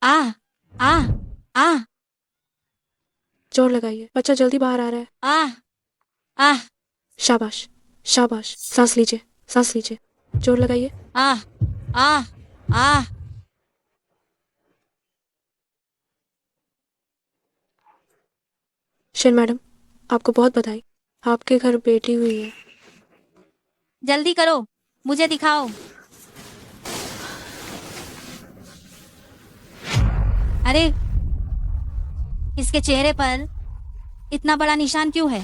आ आ आ जोर लगाइए, बच्चा जल्दी बाहर आ रहा है। आ आ शाबाश, शाबाश। सांस लीजिए, सांस लीजिए। जोर लगाइए। आ आ आ शेन मैडम, आपको बहुत बधाई। आपके घर बेटी हुई है। जल्दी करो, मुझे दिखाओ। अरे, इसके चेहरे पर इतना बड़ा निशान क्यों है?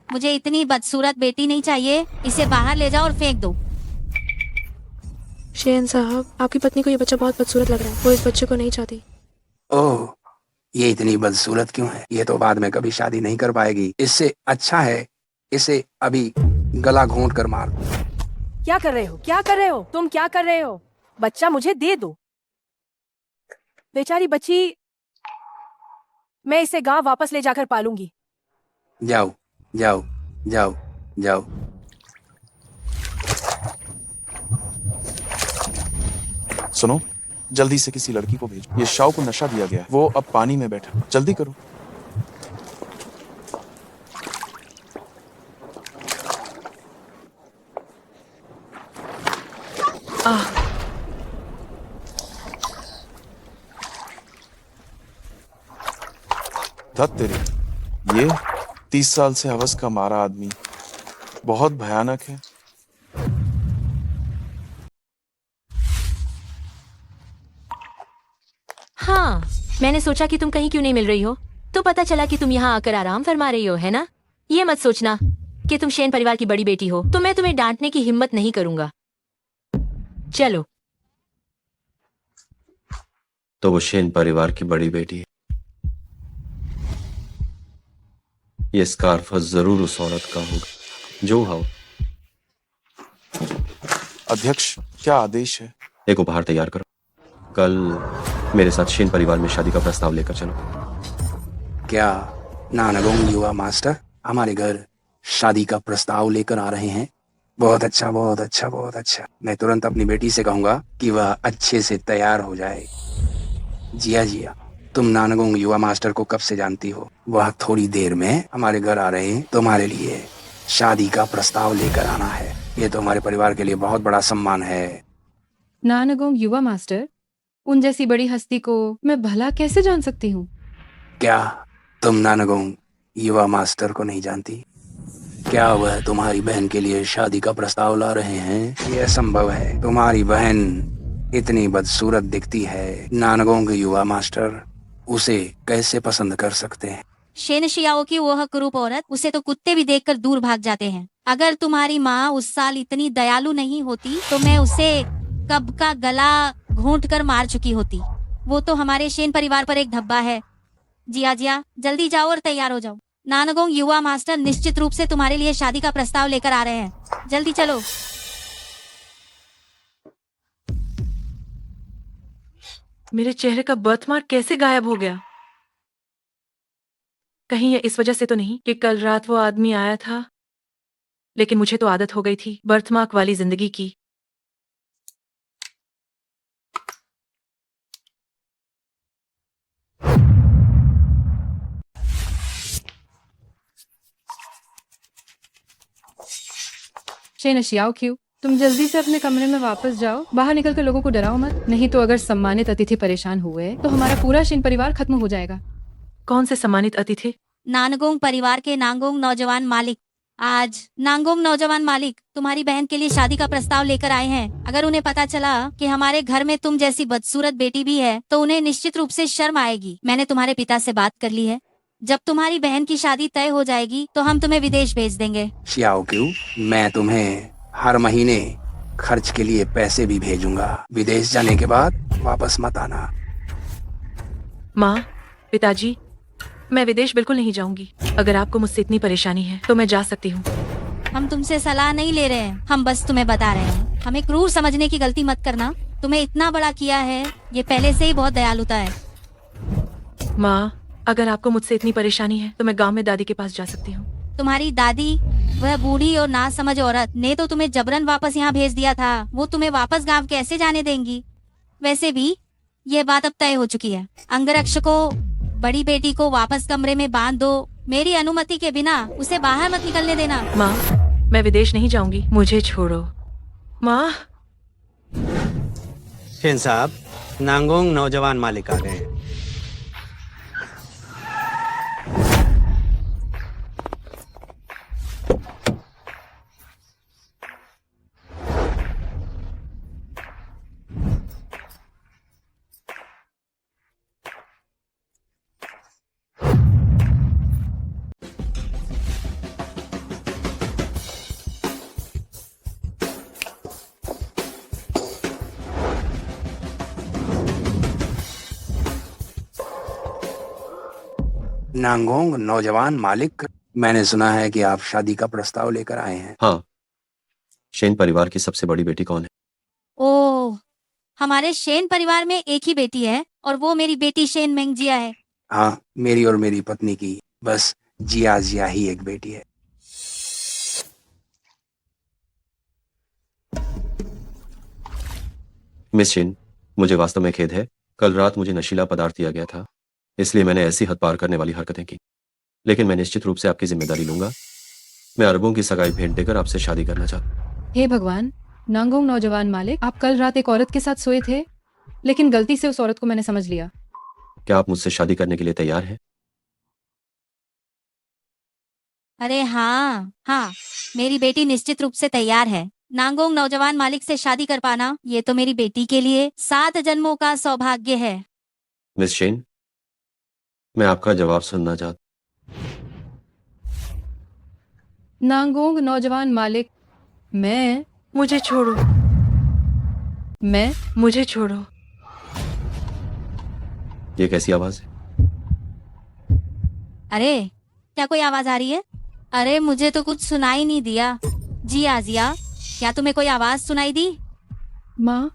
मुझे इतनी बदसूरत बेटी नहीं चाहिए। इसे बाहर ले जाओ और फेंक दो। शेन साहब, आपकी पत्नी को ये बच्चा बहुत बदसूरत लग रहा है। वो इस बच्चे को नहीं चाहती। ओह, ये इतनी बदसूरत क्यों है? ये तो बाद में कभी शादी नहीं कर पाएगी। इससे अच्छा है इसे अभी गला घोंट कर मार दो। क्या कर रहे हो? क्या कर रहे हो? तुम क्या कर रहे हो? बच्चा मुझे दे दो। बेचारी बच्ची, मैं इसे गांव वापस ले जाकर पालूंगी। जाओ, जाओ, जाओ, जाओ। सुनो, जल्दी से किसी लड़की को भेजो। ये शाओ को नशा दिया गया है। वो अब पानी में बैठा। जल्दी करो। धत तेरे, ये 30 साल से हवस का मारा आदमी बहुत भयानक है। हाँ, मैंने सोचा कि तुम कहीं क्यों नहीं मिल रही हो, तो पता चला कि तुम यहाँ आकर आराम फरमा रही हो, है ना? ये मत सोचना कि तुम शेन परिवार की बड़ी बेटी हो, तो मैं तुम्हें डांटने की हिम्मत नहीं करूंगा। चलो। तो वो शेन परिवार की बड़ी बेटी है। ये स्कार्फ जरूर उस औरत का होगा। जो हो। अध्यक्ष, क्या आदेश है? एक उपहार तैयार करो। कल मेरे साथ शेन परिवार में शादी का प्रस्ताव लेकर चलो। क्या नानागोंग युवा मास्टर हमारे घर शादी का प्रस्ताव लेकर आ रहे हैं? बहुत अच्छा, बहुत अच्छा, बहुत अच्छा। मैं तुरंत अपनी बेटी से कहूंगा कि वह अच्छे से तैयार हो जाए। जिया जिया, तुम नानागोंग युवा मास्टर को कब से जानती हो? वह थोड़ी देर में हमारे घर आ रहे हैं। तुम्हारे लिए शादी का प्रस्ताव लेकर आना है। ये तो हमारे परिवार के लिए बहुत बड़ा सम्मान है। नानागोंग युवा मास्टर, उन जैसी बड़ी हस्ती को मैं भला कैसे जान सकती हूँ? क्या तुम नानागोंग युवा मास्टर को नहीं जानती? क्या वह तुम्हारी बहन के लिए शादी का प्रस्ताव ला रहे हैं? यह संभव है। तुम्हारी बहन इतनी बदसूरत दिखती है, नानागोंग युवा मास्टर उसे कैसे पसंद कर सकते हैं? शेन शियाओ की वह कुरूप औरत, उसे तो कुत्ते भी देखकर दूर भाग जाते हैं। अगर तुम्हारी माँ उस साल इतनी दयालु नहीं होती तो मैं उसे कब का गला घोंट कर मार चुकी होती। वो तो हमारे शेन परिवार पर एक धब्बा है। जिया जिया, जल्दी जाओ और तैयार हो जाओ। नानागोंग युवा मास्टर निश्चित रूप से तुम्हारे लिए शादी का प्रस्ताव लेकर आ रहे हैं। जल्दी चलो। मेरे चेहरे का बर्थमार्क कैसे गायब हो गया? कहीं ये इस वजह से तो नहीं कि कल रात वो आदमी आया था? लेकिन मुझे तो आदत हो गई थी बर्थमार्क वाली जिंदगी की। शेन शियाओ क्यों? तुम जल्दी से अपने कमरे में वापस जाओ। बाहर निकलकर लोगों को डराओ मत, नहीं तो अगर सम्मानित अतिथि परेशान हुए तो हमारा पूरा शेन परिवार खत्म हो जाएगा। कौन से सम्मानित अतिथि? नानगोंग परिवार के नांगोंग नौजवान मालिक। आज नांगोंग नौजवान मालिक तुम्हारी बहन के लिए शादी का प्रस्ताव लेकर आए हैं। अगर उन्हें पता चला कि हमारे घर में तुम जैसी बदसूरत बेटी भी है तो उन्हें निश्चित रूप से शर्म आएगी। मैंने तुम्हारे पिता से बात कर ली है। जब तुम्हारी बहन की शादी तय हो जाएगी तो हम तुम्हें विदेश भेज देंगे। शियाओ क्यों, मैं तुम्हें हर महीने खर्च के लिए पैसे भी भेजूंगा। विदेश जाने के बाद वापस मत आना। माँ, पिताजी, मैं विदेश बिल्कुल नहीं जाऊंगी। अगर आपको मुझसे इतनी परेशानी है तो मैं जा सकती हूँ। हम तुमसे सलाह नहीं ले रहे हैं, हम बस तुम्हें बता रहे हैं। हमें क्रूर समझने की गलती मत करना। तुम्हें इतना बड़ा किया है, ये पहले से ही बहुत दयालुता है। माँ, अगर आपको मुझसे इतनी परेशानी है तो मैं गांव में दादी के पास जा सकती हूँ। तुम्हारी दादी, वह बूढ़ी और नासमझ औरत ने तो तुम्हें जबरन वापस यहाँ भेज दिया था। वो तुम्हें वापस गांव कैसे जाने देंगी? वैसे भी ये बात अब तय हो चुकी है। अंगरक्ष को बड़ी बेटी को वापस कमरे में बांध दो। मेरी अनुमति के बिना उसे बाहर मत निकलने देना। माँ, मैं विदेश नहीं जाऊंगी, मुझे छोड़ो। माँ, शेन साहब, नांगोंग नौजवान मालिक आ गए हैं। नांगोंग नौजवान मालिक, मैंने सुना है कि आप शादी का प्रस्ताव लेकर आए हैं। हाँ, शेन परिवार की सबसे बड़ी बेटी कौन है? ओह, हमारे शेन परिवार में एक ही बेटी है और वो मेरी बेटी शेन मेंगजिया है। हाँ, मेरी और मेरी पत्नी की बस जिया जिया ही एक बेटी है। मिस शेन, मुझे वास्तव में खेद है। कल रात मुझे नशीला पदार्थ दिया गया था, इसलिए मैंने ऐसी हद पार करने वाली हरकतें की। लेकिन मैं निश्चित रूप से आपकी जिम्मेदारी लूंगा। मैं अरबों की सगाई भेंट देकर आपसे शादी करना चाहता। हे भगवान, नांगोंग नौजवान मालिक, आप कल रात एक औरत के साथ सोए थे, लेकिन गलती से उस औरत को मैंने समझ लिया। क्या आप मुझसे शादी करने के लिए तैयार हैं? अरे हाँ हाँ, मेरी बेटी निश्चित रूप से तैयार है। नांगोंग नौजवान मालिक से शादी कर पाना ये तो मेरी बेटी के लिए 7 जन्मों का सौभाग्य है। मिस शेन, मैं आपका जवाब सुनना चाहता। नांगोंग नौजवान मालिक, मैं मुझे छोड़ो, मैं मुझे छोड़ो। ये कैसी आवाज है? अरे, क्या कोई आवाज आ रही है? अरे, मुझे तो कुछ सुनाई नहीं दिया। जी आजिया, क्या तुम्हें कोई आवाज सुनाई दी? माँ,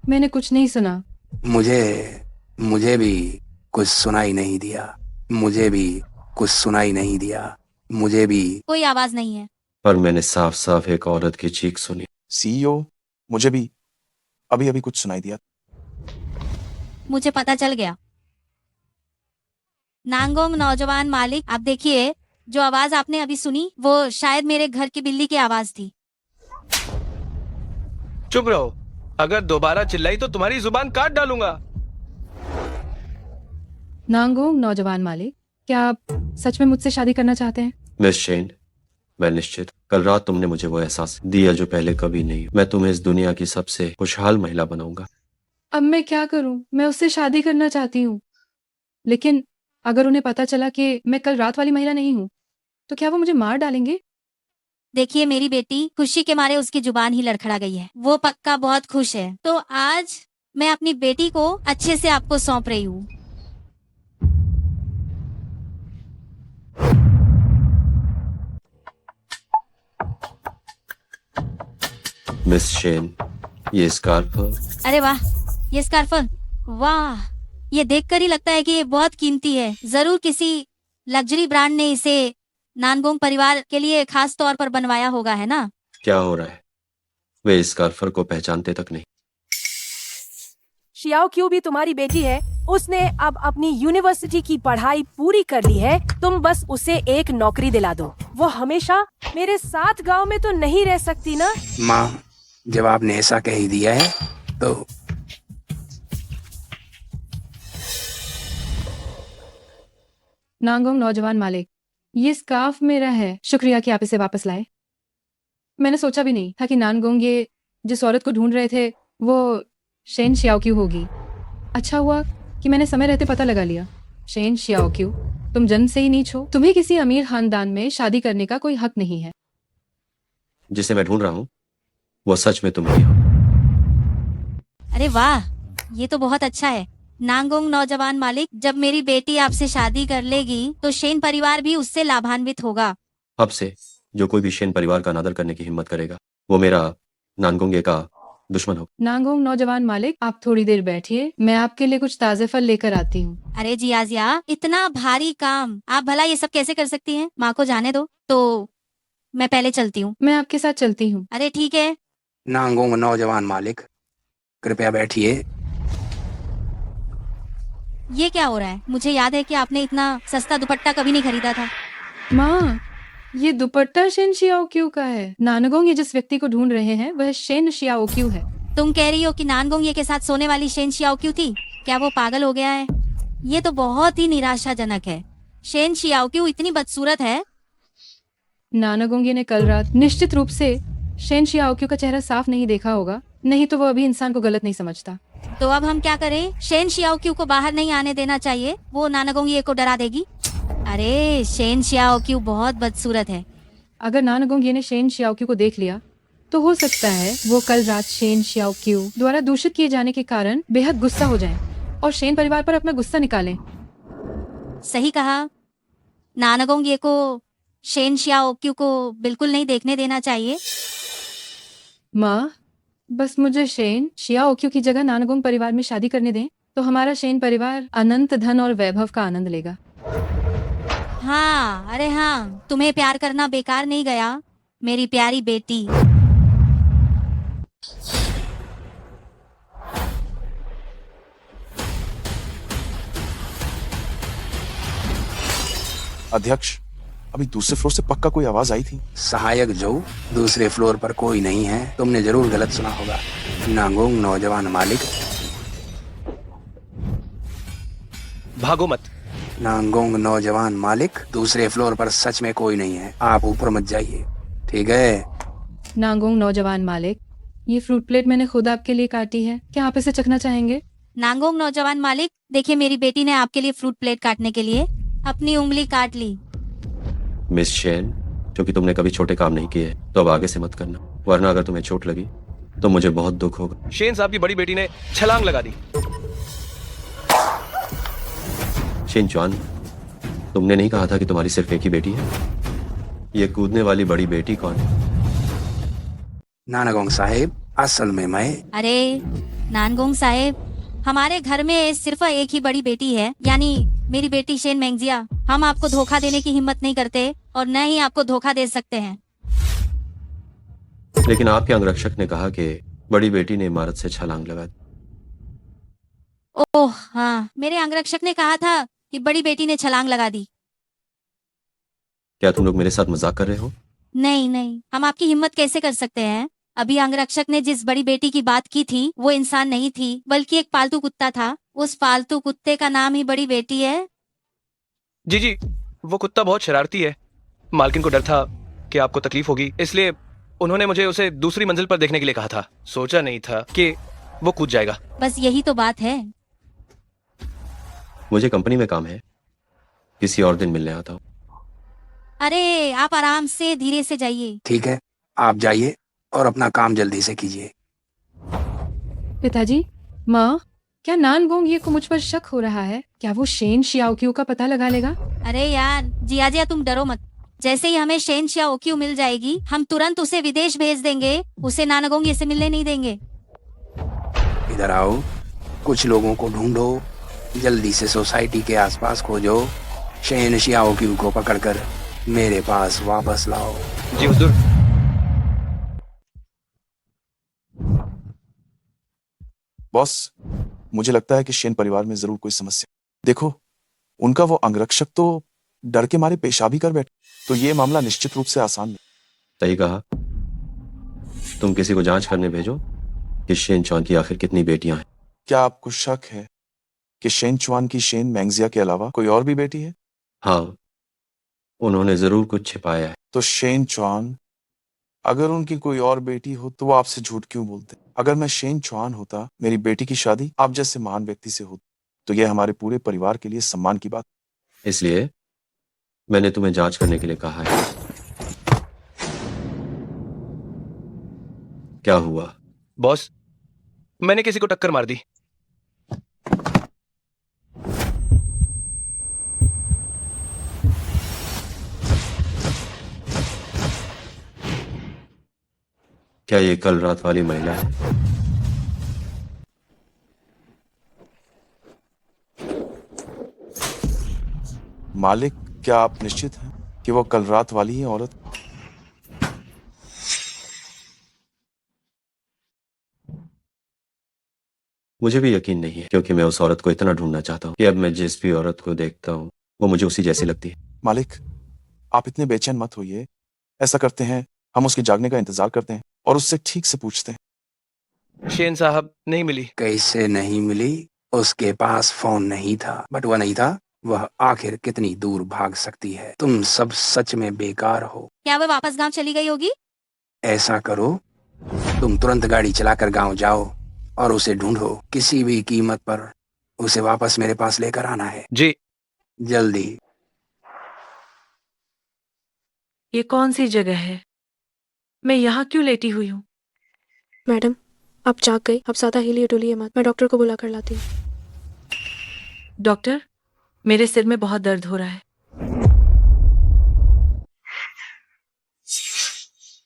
मैंने कुछ नहीं सुना। मुझे भी कुछ सुनाई नहीं दिया। मुझे भी कुछ सुनाई नहीं दिया। मुझे भी कोई आवाज नहीं है। पर मैंने साफ साफ एक औरत की चीख सुनी। सीईओ, मुझे भी अभी अभी कुछ सुनाई दिया। मुझे पता चल गया। नांगोंग नौजवान मालिक, आप देखिए, जो आवाज आपने अभी सुनी वो शायद मेरे घर की बिल्ली की आवाज थी। चुप रहो, अगर दोबारा चिल्लाई तो तुम्हारी जुबान काट डालूंगा। नांगोंग नौजवान मालिक, क्या आप सच में मुझसे शादी करना चाहते हैं? मिस शेन, मैं निश्चित। कल रात तुमने मुझे वो एहसास दिया जो पहले कभी नहीं। मैं तुम्हें इस दुनिया की सबसे खुशहाल महिला बनाऊंगा। अब मैं क्या करूं? मैं उससे शादी करना चाहती हूँ, लेकिन अगर उन्हें पता चला कि मैं कल रात वाली महिला नहीं हूँ, तो क्या वो मुझे मार डालेंगे? देखिए, मेरी बेटी खुशी के मारे उसकी जुबान ही लड़खड़ा गई है। वो पक्का बहुत खुश है। तो आज मैं अपनी बेटी को अच्छे से आपको सौंप रही हूँ। मिस शेन, ये स्कार्फ। अरे वाह, ये स्कार्फ, वाह, ये देखकर ही लगता है कि ये बहुत कीमती है। जरूर किसी लग्जरी ब्रांड ने इसे नानगोंग परिवार के लिए खास तौर पर बनवाया होगा, है ना? क्या हो रहा है? वे इस स्कार्फर को पहचानते तक नहीं। शियाओ क्यू भी तुम्हारी बेटी है। उसने अब अपनी यूनिवर्सिटी की पढ़ाई पूरी कर ली है। तुम बस उसे एक नौकरी दिला दो। वो हमेशा मेरे साथ गांव में तो नहीं रह सकती ना? माँ, जब आपने ऐसा कह ही दिया है तो नांगोंग नौजवान मालिक, ये स्कार्फ मेरा है। शुक्रिया कि आप इसे वापस लाए। मैंने सोचा भी नहीं था कि नानगोंग ये जिस औरत को ढूंढ रहे थे वो शेन शियाओक्यू होगी। अच्छा हुआ कि मैंने समय रहते पता लगा लिया। शेन शियाओक्यू, तुम जन्म से ही नीच हो। तुम्हें किसी अमीर खानदान में शादी करने का कोई हक नहीं है। जिसे मैं ढूंढ रहा हूँ वो सच में तुम ही हो। अरे वाह, ये तो बहुत अच्छा है। नांगोंग नौजवान मालिक, जब मेरी बेटी आपसे शादी कर लेगी तो शेन परिवार भी उससे लाभान्वित होगा। अब से जो कोई भी शेन परिवार का अनादर करने की हिम्मत करेगा वो मेरा नानगोंगे का दुश्मन हो। नांगोंग नौजवान मालिक, आप थोड़ी देर बैठिए, मैं आपके लिए कुछ ताजे फल लेकर आती हूँ। अरे जियाजिया, इतना भारी काम आप भला ये सब कैसे कर सकती हैं? माँ को जाने दो। तो मैं पहले चलती हूँ। मैं आपके साथ चलती हूँ। अरे ठीक है। नांगोंग नौजवान मालिक, कृपया बैठिए। ये क्या हो रहा है? मुझे याद है कि आपने इतना सस्ता दुपट्टा कभी नहीं खरीदा था। माँ, ये दुपट्टा शेन शियाओक्यू का है। नानगोंग ये जिस व्यक्ति को ढूंढ रहे हैं वह शेन शियाओक्यू है। तुम कह रही हो कि नानगोंग ये के साथ सोने वाली शेन शियाओ क्यों थी? क्या वो पागल हो गया है? ये तो बहुत ही निराशाजनक है। शेन शियाओ क्यों इतनी बदसूरत है? नानागोंगे ने कल रात निश्चित रूप से शेन शियाओक्यू का चेहरा साफ नहीं देखा होगा, नहीं तो वो अभी इंसान को गलत नहीं समझता। तो अब हम क्या करें? शेन शियाओ क्यों को बाहर नहीं आने देना चाहिए, वो नानागोंग ये को डरा देगी। अरे शेन शियाओ क्यों बहुत बदसूरत है। अगर नानागोंगे ने शेन शियाओक्यू को देख लिया तो हो सकता है वो कल रात शेन शियाओक्यू द्वारा दूषित किए जाने के कारण बेहद गुस्सा हो जाएं और शेन परिवार पर अपना गुस्सा निकालें। सही कहा। नानागोंग ये को शेन शियाओ क्यों को बिल्कुल नहीं देखने देना चाहिए। माँ, बस मुझे शेन शियाओक्यू की जगह नानागोंग परिवार में शादी करने दें तो हमारा शेन परिवार अनंत धन और वैभव का आनंद लेगा। हाँ, अरे हाँ, तुम्हें प्यार करना बेकार नहीं गया मेरी प्यारी बेटी। अध्यक्ष, अभी दूसरे फ्लोर से पक्का कोई आवाज आई थी। सहायक जो, दूसरे फ्लोर पर कोई नहीं है। तुमने जरूर गलत सुना होगा। नांगोंग नौजवान मालिक। भागो मत। नांगोंग नौजवान मालिक, दूसरे फ्लोर पर सच में कोई नहीं है। आप ऊपर मत जाइए, ठीक है? नांगोंग नौजवान मालिक, ये फ्रूट प्लेट मैंने खुद आपके लिए काटी है, क्या आप इसे चखना चाहेंगे? नांगोंग नौजवान मालिक, देखिए मेरी बेटी ने आपके लिए फ्रूट प्लेट काटने के लिए अपनी उंगली काट ली। मिस शेन, क्योंकि तुमने कभी छोटे काम नहीं किए तो अब आगे से मत करना, वरना अगर तुम्हें चोट लगी तो मुझे बहुत दुख होगा। शेन साहब की बड़ी बेटी ने छलांग लगा दी। शेन चुआन, तुमने नहीं कहा था कि तुम्हारी सिर्फ एक ही बेटी है? ये कूदने वाली बड़ी बेटी कौन है? नानागोंग साहेब, असल में मैं अरे नानगोंग साहेब, हमारे घर में सिर्फ एक ही बड़ी बेटी है, यानी मेरी बेटी शेन मैंगजिया। हम आपको धोखा देने की हिम्मत नहीं करते और न ही आपको धोखा दे सकते हैं। लेकिन आपके अंगरक्षक ने कहा कि बड़ी बेटी ने इमारत से छलांग लगा दी। ओह हाँ, मेरे अंगरक्षक ने कहा था कि बड़ी बेटी ने छलांग लगा दी। क्या तुम लोग मेरे साथ मजाक कर रहे हो? नहीं नहीं, हम आपकी हिम्मत कैसे कर सकते हैं? अभी अंगरक्षक ने जिस बड़ी बेटी की बात की थी वो इंसान नहीं थी, बल्कि एक पालतू कुत्ता था। उस पालतू कुत्ते का नाम ही बड़ी बेटी है। जी, वो कुत्ता बहुत शरारती है। मालकिन को डर था कि आपको तकलीफ होगी, इसलिए उन्होंने मुझे उसे दूसरी मंजिल पर देखने के लिए कहा था। सोचा नहीं था कि वो कूद जाएगा। बस यही तो बात है। मुझे कंपनी में काम है, किसी और दिन मिलने आता हूँ। अरे आप आराम से धीरे से जाइए। ठीक है, आप जाइए और अपना काम जल्दी से कीजिए। पिताजी, माँ, क्या नानगोंग ये को मुझ पर शक हो रहा है? क्या वो शेन शियाओक्यू का पता लगा लेगा? अरे यार जिया तुम डरो मत। जैसे ही हमें शेन शियाओक्यू मिल जाएगी, हम तुरंत उसे विदेश भेज देंगे। उसे नानागोंग से मिलने नहीं देंगे। इधर आओ, कुछ लोगों को ढूंढो, जल्दी से सोसाइटी के आसपास खोजो। शेन शियाओक्यू को पकड़कर मेरे पास वापस लाओ। जी हुजूर। बॉस, मुझे लगता है कि शेन परिवार में जरूर कोई समस्या। देखो, उनका वो अंगरक्षक तो डर के मारे पेशाब ही कर बैठे, तो ये मामला निश्चित रूप से आसान नहीं। सही कहा। तुम किसी को जांच करने भेजो कि शेन चौहान की आखिर कितनी बेटियां हैं। क्या आपको शक है कि शेन चुआन की शेन मैंगजिया के अलावा कोई और भी बेटी है? हाँ, उन्होंने जरूर कुछ छिपाया है। तो शेन चुआन, अगर उनकी कोई और बेटी हो तो वो आपसे झूठ क्यों बोलते? अगर मैं शेन चौहान होता, मेरी बेटी की शादी आप जैसे महान व्यक्ति से होती, तो यह हमारे पूरे परिवार के लिए सम्मान की बात। इसलिए मैंने तुम्हें जांच करने के लिए कहा है। क्या हुआ? बॉस, मैंने किसी को टक्कर मार दी। क्या ये कल रात वाली महिला है? मालिक, क्या आप निश्चित हैं कि वो कल रात वाली ही औरत? मुझे भी यकीन नहीं है, क्योंकि मैं उस औरत को इतना ढूंढना चाहता हूँ कि अब मैं जिस भी औरत को देखता हूँ वो मुझे उसी जैसी लगती है। मालिक, आप इतने बेचैन मत होइए। ऐसा करते हैं, हम उसके जागने का इंतजार करते हैं और उससे ठीक से पूछते हैं। शेन साहब नहीं मिली। कैसे नहीं मिली? उसके पास फोन नहीं था, बटुआ नहीं था। वह आखिर कितनी दूर भाग सकती है? तुम सब सच में बेकार हो। क्या वह वापस गांव चली गई होगी? ऐसा करो, तुम तुरंत गाड़ी चलाकर गांव जाओ और उसे ढूंढो। किसी भी कीमत पर उसे वापस मेरे पास लेकर आना है। जी। जल्दी। ये कौन सी जगह है? मैं यहाँ क्यों लेटी हुई हूँ? मैडम, आप जाग गई। आप ज्यादा हिलिए डुलिए मत। मैं डॉक्टर को बुला कर लाती हूँ। डॉक्टर, मेरे सिर में बहुत दर्द हो रहा है।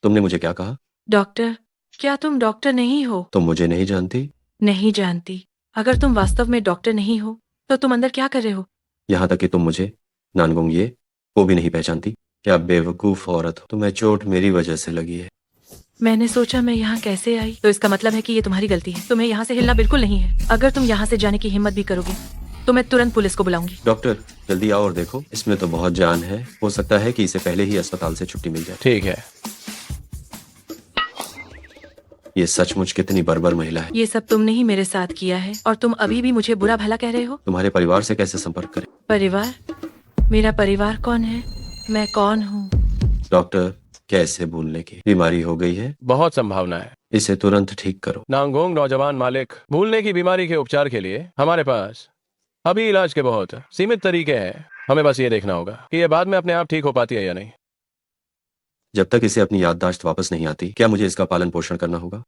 तुमने मुझे क्या कहा? डॉक्टर, क्या तुम डॉक्टर नहीं हो? तुम मुझे नहीं जानती? नहीं जानती। अगर तुम वास्तव में डॉक्टर नहीं हो तो तुम अंदर क्या कर रहे हो? यहाँ तक कि तुम मुझे नानगोंग ये वो भी नहीं पहचानती? क्या बेवकूफ औरत हो। तुम्हें चोट मेरी वजह से लगी है। मैंने सोचा मैं यहाँ कैसे आई, तो इसका मतलब है कि ये तुम्हारी गलती है। तुम्हें यहाँ से हिलना बिल्कुल नहीं है। अगर तुम यहाँ से जाने की हिम्मत भी करोगे तो मैं तुरंत पुलिस को बुलाऊंगी। डॉक्टर, जल्दी आओ और देखो, इसमें तो बहुत जान है। हो सकता है कि इसे पहले ही अस्पताल से छुट्टी मिल जाए। ठीक है। ये सचमुच कितनी बर्बर महिला है। ये सब तुमने ही मेरे साथ किया है और तुम अभी भी मुझे बुरा भला कह रहे हो। तुम्हारे परिवार से कैसे संपर्क करें? परिवार? मेरा परिवार कौन है? मैं कौन हूँ? डॉक्टर, क्या इसे भूलने की बीमारी हो गई है? बहुत संभावना है। इसे तुरंत ठीक करो। नांगोंग नौजवान मालिक, भूलने की बीमारी के उपचार के लिए हमारे पास अभी इलाज के बहुत सीमित तरीके हैं। हमें बस ये देखना होगा कि ये बाद में अपने आप ठीक हो पाती है या नहीं। जब तक इसे अपनी याददाश्त वापस नहीं आती, क्या मुझे इसका पालन पोषण करना होगा?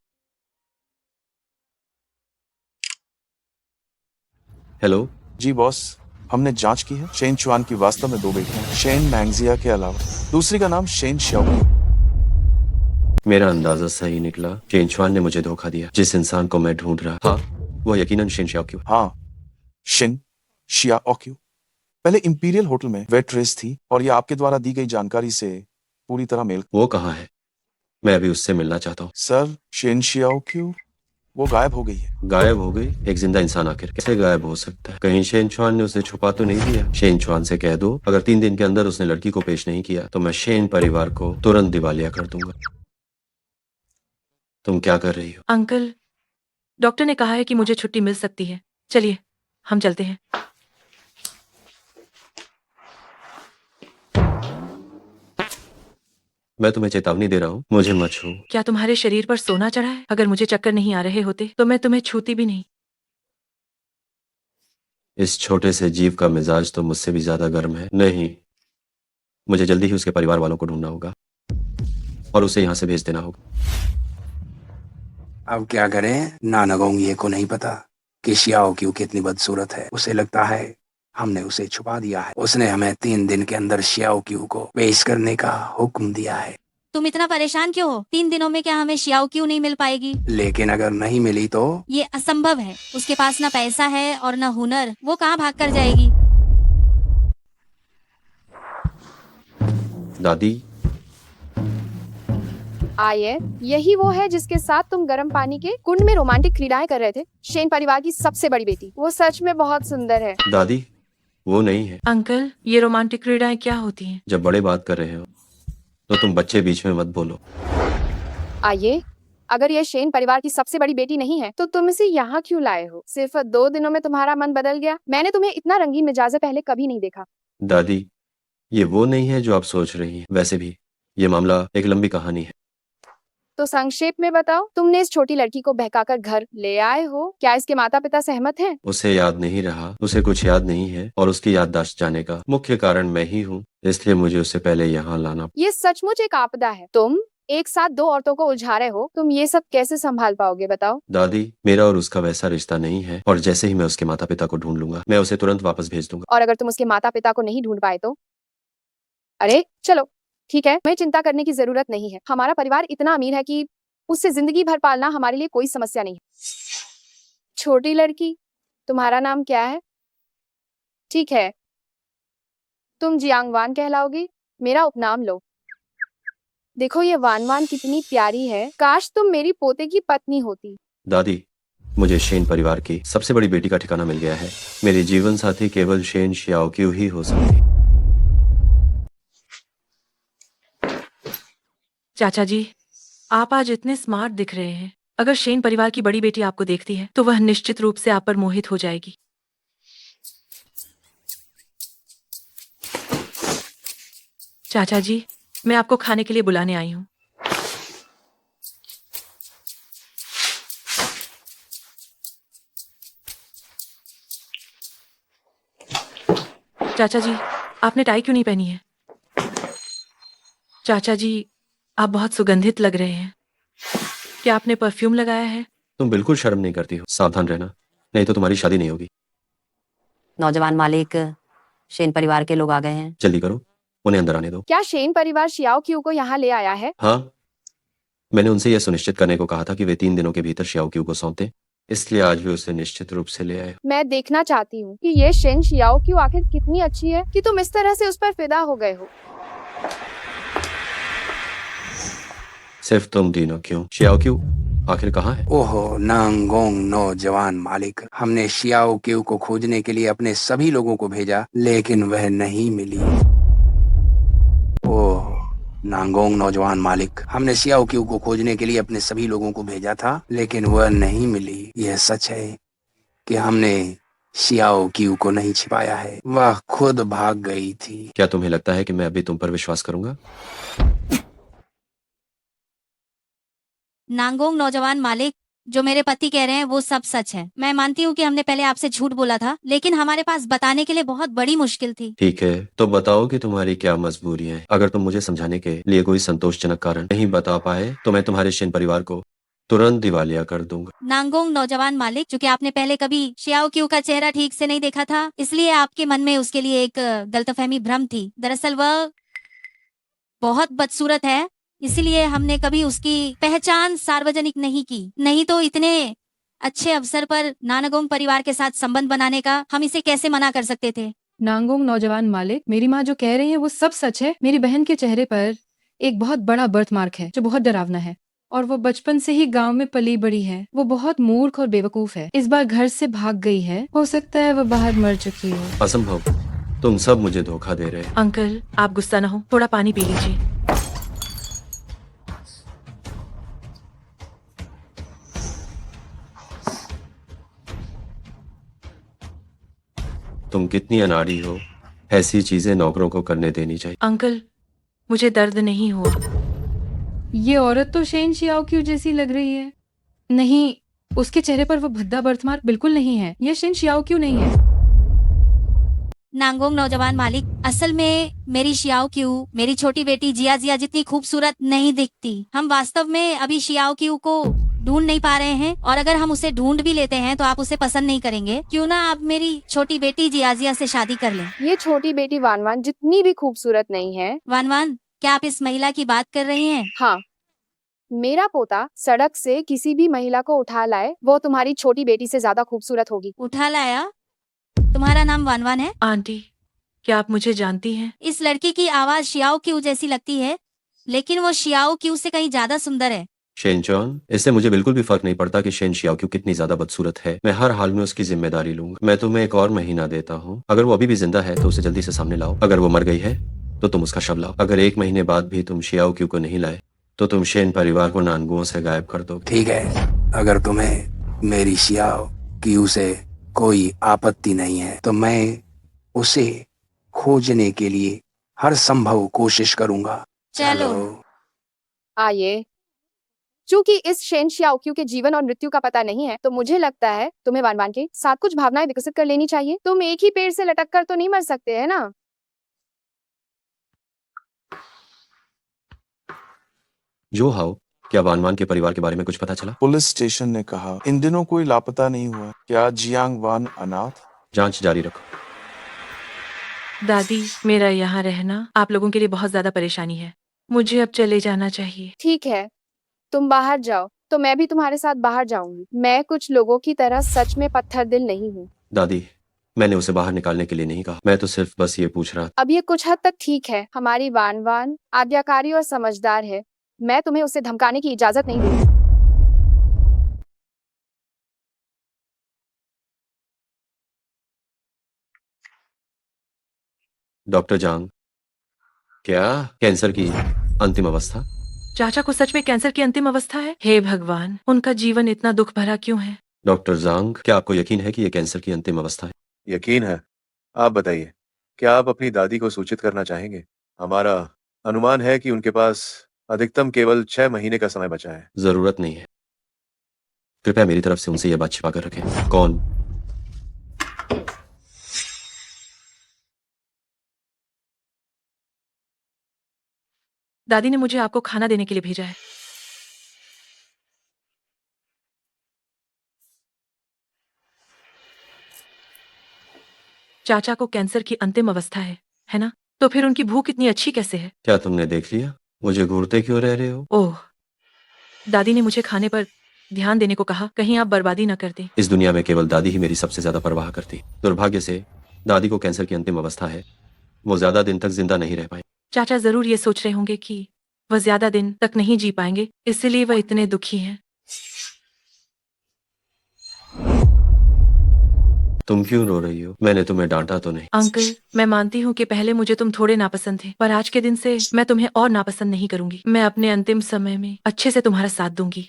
हेलो। जी बॉस, हमने जांच की है। शेन चुआन की वास्तव में 2 बेटियां हैं। शेन मैंगजिया के अलावा दूसरी का नाम शेन श्याओकी। मेरा अंदाजा सही निकला। शेन चुआन ने मुझे धोखा दिया। जिस इंसान को मैं ढूंढ रहा था वो यकीनन शेन श्याओक्यू। हाँ, शिन शियाओक्यू पहले इंपीरियल होटल में वेट्रेस थी और ये आपके द्वारा दी गई जानकारी से पूरी तरह मेल। वो कहाँ है? मैं अभी उससे मिलना चाहता हूँ। सर, शेन शियाओक्यू वो गायब हो गई है। गायब हो गई? एक जिंदा इंसान आखिर कैसे गायब हो सकता है? कहीं शेन चुआन ने उसे छुपा तो नहीं दिया? शेन चुआन से कह दो, अगर 3 दिन के अंदर उसने लड़की को पेश नहीं किया तो मैं शेन परिवार को तुरंत दिवालिया कर दूंगा। तुम क्या कर रही हो? अंकल, डॉक्टर ने कहा है कि मुझे छुट्टी मिल सकती है। चलिए हम चलते हैं। मैं तुम्हें चेतावनी दे रहा हूँ, मुझे मत छू। क्या तुम्हारे शरीर पर सोना चढ़ा है? अगर मुझे चक्कर नहीं आ रहे होते तो मैं तुम्हें छूती भी नहीं। इस छोटे से जीव का मिजाज तो मुझसे भी ज्यादा गर्म है। नहीं, मुझे जल्दी ही उसके परिवार वालों को ढूंढना होगा और उसे यहाँ से भेज देना होगा। अब क्या करें? नानागोंग ये को नहीं पता कि शियाओक्यू कितनी बदसूरत है। उसे लगता है हमने उसे छुपा दिया है। उसने हमें 3 दिन के अंदर शियाओक्यू को पेश करने का हुक्म दिया है। तुम इतना परेशान क्यों हो? 3 दिनों में क्या हमें शियाओक्यू नहीं मिल पाएगी? लेकिन अगर नहीं मिली तो? ये असंभव है। उसके पास ना पैसा है और ना हुनर। वो कहाँ भाग कर जाएगी? दादी, आये, यही वो है जिसके साथ तुम गर्म पानी के कुंड में रोमांटिक क्रीड़ाएं कर रहे थे। शेन परिवार की सबसे बड़ी बेटी। वो सच में बहुत सुंदर है। दादी, वो नहीं है। अंकल, ये रोमांटिक क्रीड़ाएं क्या होती हैं? जब बड़े बात कर रहे हो तो तुम बच्चे बीच में मत बोलो। आइए, अगर ये शेन परिवार की सबसे बड़ी बेटी नहीं है तो तुम इसे यहाँ क्यों लाए हो? सिर्फ 2 दिनों में तुम्हारा मन बदल गया? मैंने तुम्हें इतना रंगीन मिजाज पहले कभी नहीं देखा। दादी, ये वो नहीं है जो आप सोच रही हैं। वैसे भी ये मामला एक लंबी कहानी है। तो संक्षेप में बताओ, तुमने इस छोटी लड़की को बहकाकर घर ले आए हो। क्या इसके माता पिता सहमत हैं? उसे याद नहीं रहा, उसे कुछ याद नहीं है और उसकी याददाश्त जाने का मुख्य कारण मैं ही हूँ, इसलिए मुझे उसे पहले यहाँ लाना। ये सचमुच एक आपदा है। तुम एक साथ 2 औरतों को उलझा रहे हो। तुम ये सब कैसे संभाल पाओगे, बताओ? दादी, मेरा और उसका वैसा रिश्ता नहीं है और जैसे ही मैं उसके माता पिता को ढूंढ लूंगा मैं उसे तुरंत वापस भेज दूंगा। और अगर तुम उसके माता पिता को नहीं ढूंढ पाए तो? अरे चलो ठीक है, हमें चिंता करने की जरूरत नहीं है। हमारा परिवार इतना अमीर है कि उससे जिंदगी भर पालना हमारे लिए कोई समस्या नहीं है। छोटी लड़की, तुम्हारा नाम क्या है? ठीक है, तुम जियांग वान कहलाओगी। मेरा उपनाम लो। देखो ये वान वान कितनी प्यारी है। काश तुम मेरी पोते की पत्नी होती। दादी, मुझे शेन परिवार की सबसे बड़ी बेटी का ठिकाना मिल गया है। मेरी जीवन साथी केवल शेन शियाओक्यू ही हो सकती। चाचा जी, आप आज इतने स्मार्ट दिख रहे हैं। अगर शेन परिवार की बड़ी बेटी आपको देखती है तो वह निश्चित रूप से आप पर मोहित हो जाएगी। चाचा जी, मैं आपको खाने के लिए बुलाने आई हूँ। चाचा जी, आपने टाई क्यों नहीं पहनी है? चाचा जी, आप बहुत सुगंधित लग रहे हैं। क्या आपने परफ्यूम लगाया है? तुम बिल्कुल शर्म नहीं करती हो। सावधान रहना, नहीं तो तुम्हारी शादी नहीं होगी। नौजवान मालिक, शेन परिवार के लोग आ गए हैं। जल्दी करो, उन्हें अंदर आने दो। क्या शेन परिवार शियाओ क्यू को यहाँ ले आया है? हाँ, मैंने उनसे यह सुनिश्चित करने को कहा था कि वे 3 दिनों के भीतर शियाओक्यू को सौंपते, इसलिए आज वे उसे निश्चित रूप से ले आए। मैं देखना चाहती हूँ कि ये शेन शियाओ क्यू आखिर कितनी अच्छी है कि तुम इस तरह से उस पर फिदा हो गए हो। सिर्फ तुम तीनों क्यों? शियाओक्यू आखिर कहाँ है? ओहो नांगोंग नौजवान मालिक, हमने शियाओ क्यू को खोजने के लिए अपने सभी लोगों को भेजा, लेकिन वह नहीं मिली। ओह नांगोंग नौजवान मालिक, हमने शियाओ क्यू को खोजने के लिए अपने सभी लोगों को भेजा था, लेकिन वह नहीं मिली। यह सच है कि हमने शियाओ क्यू को नहीं छिपाया है, वह खुद भाग गई थी। क्या तुम्हें लगता है कि मैं अभी तुम पर विश्वास करूंगा? नांगोंग नौजवान मालिक, जो मेरे पति कह रहे हैं वो सब सच है। मैं मानती हूँ कि हमने पहले आपसे झूठ बोला था, लेकिन हमारे पास बताने के लिए बहुत बड़ी मुश्किल थी। ठीक है, तो बताओ कि तुम्हारी क्या मजबूरियां हैं। अगर तुम मुझे समझाने के लिए कोई संतोषजनक कारण नहीं बता पाए तो मैं तुम्हारे शेन परिवार को तुरंत दिवालिया कर दूंगा। नांगोंग नौजवान मालिक, चूंकि आपने पहले कभी शियाओ क्यू का चेहरा ठीक से नहीं देखा था, इसलिए आपके मन में उसके लिए एक गलतफहमी भ्रम थी। दरअसल वह बहुत बदसूरत है, इसलिए हमने कभी उसकी पहचान सार्वजनिक नहीं की। नहीं तो इतने अच्छे अवसर पर नानागोंग परिवार के साथ संबंध बनाने का हम इसे कैसे मना कर सकते थे? नांगोंग नौजवान मालिक, मेरी माँ जो कह रही है वो सब सच है। मेरी बहन के चेहरे पर एक बहुत बड़ा बर्थ मार्क है जो बहुत डरावना है, और वो बचपन से ही गांव में पली बड़ी है। वो बहुत मूर्ख और बेवकूफ है। इस बार घर से भाग गई है। हो सकता है वो बाहर मर चुकी हो। असंभव, तुम सब मुझे धोखा दे रहे हैं। अंकल, आप गुस्सा न हो, थोड़ा पानी पी लीजिए। तुम कितनी अनाड़ी हो, ऐसी चीजें नौकरों को करने देनी चाहिए। अंकल, मुझे दर्द नहीं हुआ। ये औरत तो शेन शियाओक्यू जैसी लग रही है। नहीं, उसके चेहरे पर वो भद्दा बर्थमार्क बिल्कुल नहीं है। ये शेन शियाओक्यू नहीं है। नांगोंग नौजवान मालिक, असल में मेरी शियाओ क्यू मेरी छोटी बेटी जिया जिया जितनी खूबसूरत नहीं दिखती। हम वास्तव में अभी शियाओ क्यू को ढूंढ नहीं पा रहे हैं, और अगर हम उसे ढूंढ भी लेते हैं तो आप उसे पसंद नहीं करेंगे। क्यों ना आप मेरी छोटी बेटी जियाजिया से शादी कर लें? ये छोटी बेटी वानवान जितनी भी खूबसूरत नहीं है। वानवान, क्या आप इस महिला की बात कर रही हैं? हाँ, मेरा पोता सड़क से किसी भी महिला को उठा लाए, वो तुम्हारी छोटी बेटी से ज्यादा खूबसूरत होगी। उठा लाया? तुम्हारा नाम वानवान है? आंटी, क्या आप मुझे जानती हैं? इस लड़की की आवाज शियाओ क्यू जैसी लगती है, लेकिन वो शियाओ क्यू से कहीं ज्यादा सुंदर है। शेन चॉन, इससे मुझे बिल्कुल भी फर्क नहीं पड़ता कि शेन शियाओक्यू कितनी ज्यादा बदसूरत है। मैं हर हाल में उसकी जिम्मेदारी लूंगा। मैं तुम्हें एक और महीना देता हूँ। अगर वो अभी भी जिंदा है तो उसे जल्दी से सामने लाओ। अगर वो मर गई है तो तुम उसका शव लाओ। अगर 1 महीने बाद भी तुम शियाओक्यू को नहीं लाए तो तुम शेन परिवार को नानगुओं से गायब कर दोगे। ठीक है, अगर तुम्हें मेरी शियाओ क्यू से कोई आपत्ति नहीं है तो मैं उसे खोजने के लिए हर संभव कोशिश करूंगा। चलो। आइए। चूंकि इस शेन शियाओक्यू के जीवन और मृत्यु का पता नहीं है, तो मुझे लगता है तुम्हें वानवान के साथ कुछ भावनाएं विकसित कर लेनी चाहिए। तुम एक ही पेड़ से लटक कर तो नहीं मर सकते, है ना? जो हाउ, क्या वानवान के परिवार के बारे में कुछ पता चला? पुलिस स्टेशन ने कहा इन दिनों कोई लापता नहीं हुआ। क्या जियांग वान अनाथ? जांच जारी रखो। दादी, मेरा यहाँ रहना आप लोगों के लिए बहुत ज्यादा परेशानी है। मुझे अब चले जाना चाहिए। ठीक है, तुम बाहर जाओ तो मैं भी तुम्हारे साथ बाहर जाऊंगी। मैं कुछ लोगों की तरह सच में पत्थर दिल नहीं हूँ। दादी, मैंने उसे बाहर निकालने के लिए नहीं कहा। मैं तो सिर्फ बस ये पूछ रहा था। अब ये कुछ हद तक ठीक है। हमारी वानवान आज्ञाकारी और समझदार है। मैं तुम्हें उसे धमकाने की इजाजत नहीं दूंगी। डॉक्टर जांग, क्या कैंसर की अंतिम अवस्था? चाचा को सच में कैंसर की अंतिम अवस्था है? हे भगवान, उनका जीवन इतना दुख भरा क्यों है? डॉक्टर जांग, क्या आपको यकीन है कि ये कैंसर की अंतिम अवस्था है? यकीन है। आप बताइए, क्या आप अपनी दादी को सूचित करना चाहेंगे? हमारा अनुमान है कि उनके पास अधिकतम केवल 6 महीने का समय बचा है। जरूरत नहीं है। कृपया मेरी तरफ से उनसे यह बात छिपा कर रखें। कौन? दादी ने मुझे आपको खाना देने के लिए भेजा है। चाचा को कैंसर की अंतिम अवस्था है ना? तो फिर उनकी भूख इतनी अच्छी कैसे है? क्या तुमने देख लिया? मुझे घूरते क्यों रह रहे हो? ओह, दादी ने मुझे खाने पर ध्यान देने को कहा, कहीं आप बर्बादी न कर दें। इस दुनिया में केवल दादी ही मेरी सबसे ज्यादा परवाह करती। दुर्भाग्य से दादी को कैंसर की अंतिम अवस्था है। वो ज्यादा दिन तक जिंदा नहीं रह पाए। चाचा जरूर ये सोच रहे होंगे कि वह ज्यादा दिन तक नहीं जी पाएंगे, इसलिए वह इतने दुखी हैं। तुम क्यों रो रही हो? मैंने तुम्हें डांटा तो नहीं। अंकल, मैं मानती हूँ कि पहले मुझे तुम थोड़े नापसंद थे, पर आज के दिन से मैं तुम्हें और नापसंद नहीं करूंगी। मैं अपने अंतिम समय में अच्छे से तुम्हारा साथ दूंगी।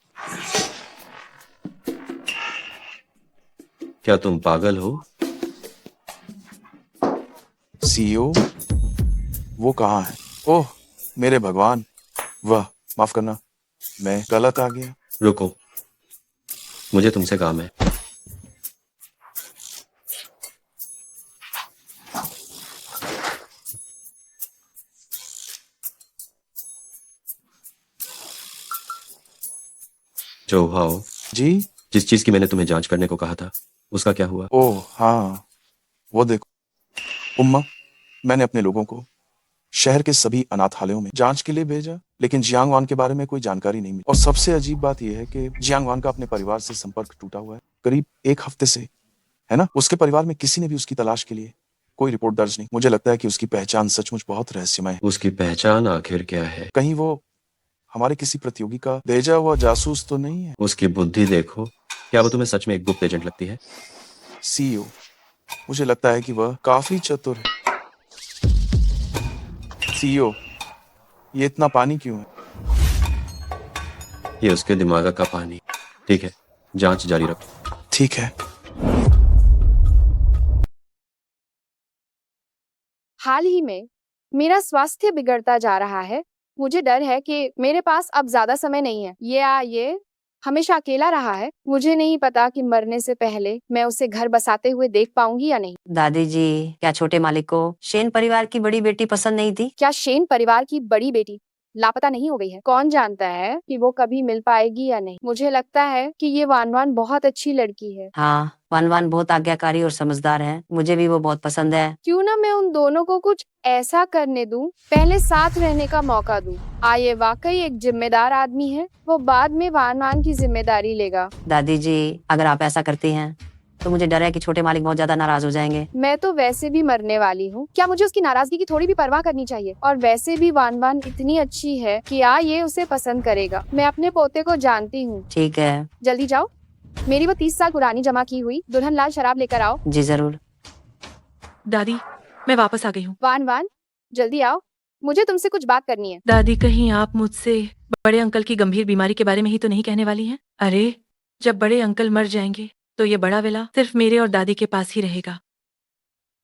क्या तुम पागल हो? सीईओ, वो कहाँ है? ओह मेरे भगवान, वाह माफ करना, मैं गलत आ गया। रुको, मुझे तुमसे काम है। चौहाओ जी? जिस चीज की मैंने तुम्हें जांच करने को कहा था, उसका क्या हुआ? ओह हाँ, वो देखो उम्मा, मैंने अपने लोगों को शहर के सभी अनाथालयों में जांच के लिए भेजा, लेकिन जियांग वान के बारे में कोई जानकारी नहीं मिली। और सबसे अजीब बात यह है कि जियांग वान का अपने परिवार से संपर्क टूटा हुआ है, करीब 1 हफ्ते से, है ना? उसके परिवार में किसी ने भी उसकी तलाश के लिए कोई रिपोर्ट दर्ज नहीं। मुझे लगता है कि उसकी पहचान सचमुच बहुत रहस्यमय है। उसकी पहचान आखिर क्या है? कहीं वो हमारे किसी प्रतियोगी का भेजा हुआ जासूस तो नहीं है? उसकी बुद्धि देखो। क्या वो तुम्हें सच में एक गुप्त एजेंट लगती है? सीईओ, मुझे लगता है कि वह काफी चतुर है। सीईओ, ये इतना पानी क्यों है? ये उसके दिमाग का पानी। ठीक है, जांच जारी रखो। ठीक है। हाल ही में मेरा स्वास्थ्य बिगड़ता जा रहा है। मुझे डर है कि मेरे पास अब ज्यादा समय नहीं है। ये हमेशा अकेला रहा है। मुझे नहीं पता कि मरने से पहले मैं उसे घर बसाते हुए देख पाऊंगी या नहीं। दादी जी, क्या छोटे मालिक को शेन परिवार की बड़ी बेटी पसंद नहीं थी? क्या शेन परिवार की बड़ी बेटी लापता नहीं हो गई है? कौन जानता है कि वो कभी मिल पाएगी या नहीं। मुझे लगता है कि ये वानवान बहुत अच्छी लड़की है। हाँ, वानवान बहुत आज्ञाकारी और समझदार है। मुझे भी वो बहुत पसंद है। क्यों ना मैं उन दोनों को कुछ ऐसा करने दूं, पहले साथ रहने का मौका दूं। ये वाकई एक जिम्मेदार आदमी है। वो बाद में वानवान की जिम्मेदारी लेगा। दादी जी, अगर आप ऐसा करती हैं तो मुझे डर है कि छोटे मालिक बहुत ज्यादा नाराज हो जाएंगे। मैं तो वैसे भी मरने वाली हूँ। क्या मुझे उसकी नाराजगी की थोड़ी भी परवाह करनी चाहिए? और वैसे भी वानवान इतनी अच्छी है कि ये उसे पसंद करेगा। मैं अपने पोते को जानती हूँ। ठीक है, जल्दी जाओ, मेरी वो 30 साल पुरानी जमा की हुई दुल्हन लाल शराब लेकर आओ। जी जरूर। दादी, मैं वापस आ गई हूँ। वान जल्दी आओ, मुझे तुमसे कुछ बात करनी है। दादी, कहीं आप मुझसे बड़े अंकल की गंभीर बीमारी के बारे में ही तो नहीं कहने वाली हैं? अरे, जब बड़े अंकल मर जाएंगे तो ये बड़ा वेला सिर्फ मेरे और दादी के पास ही रहेगा।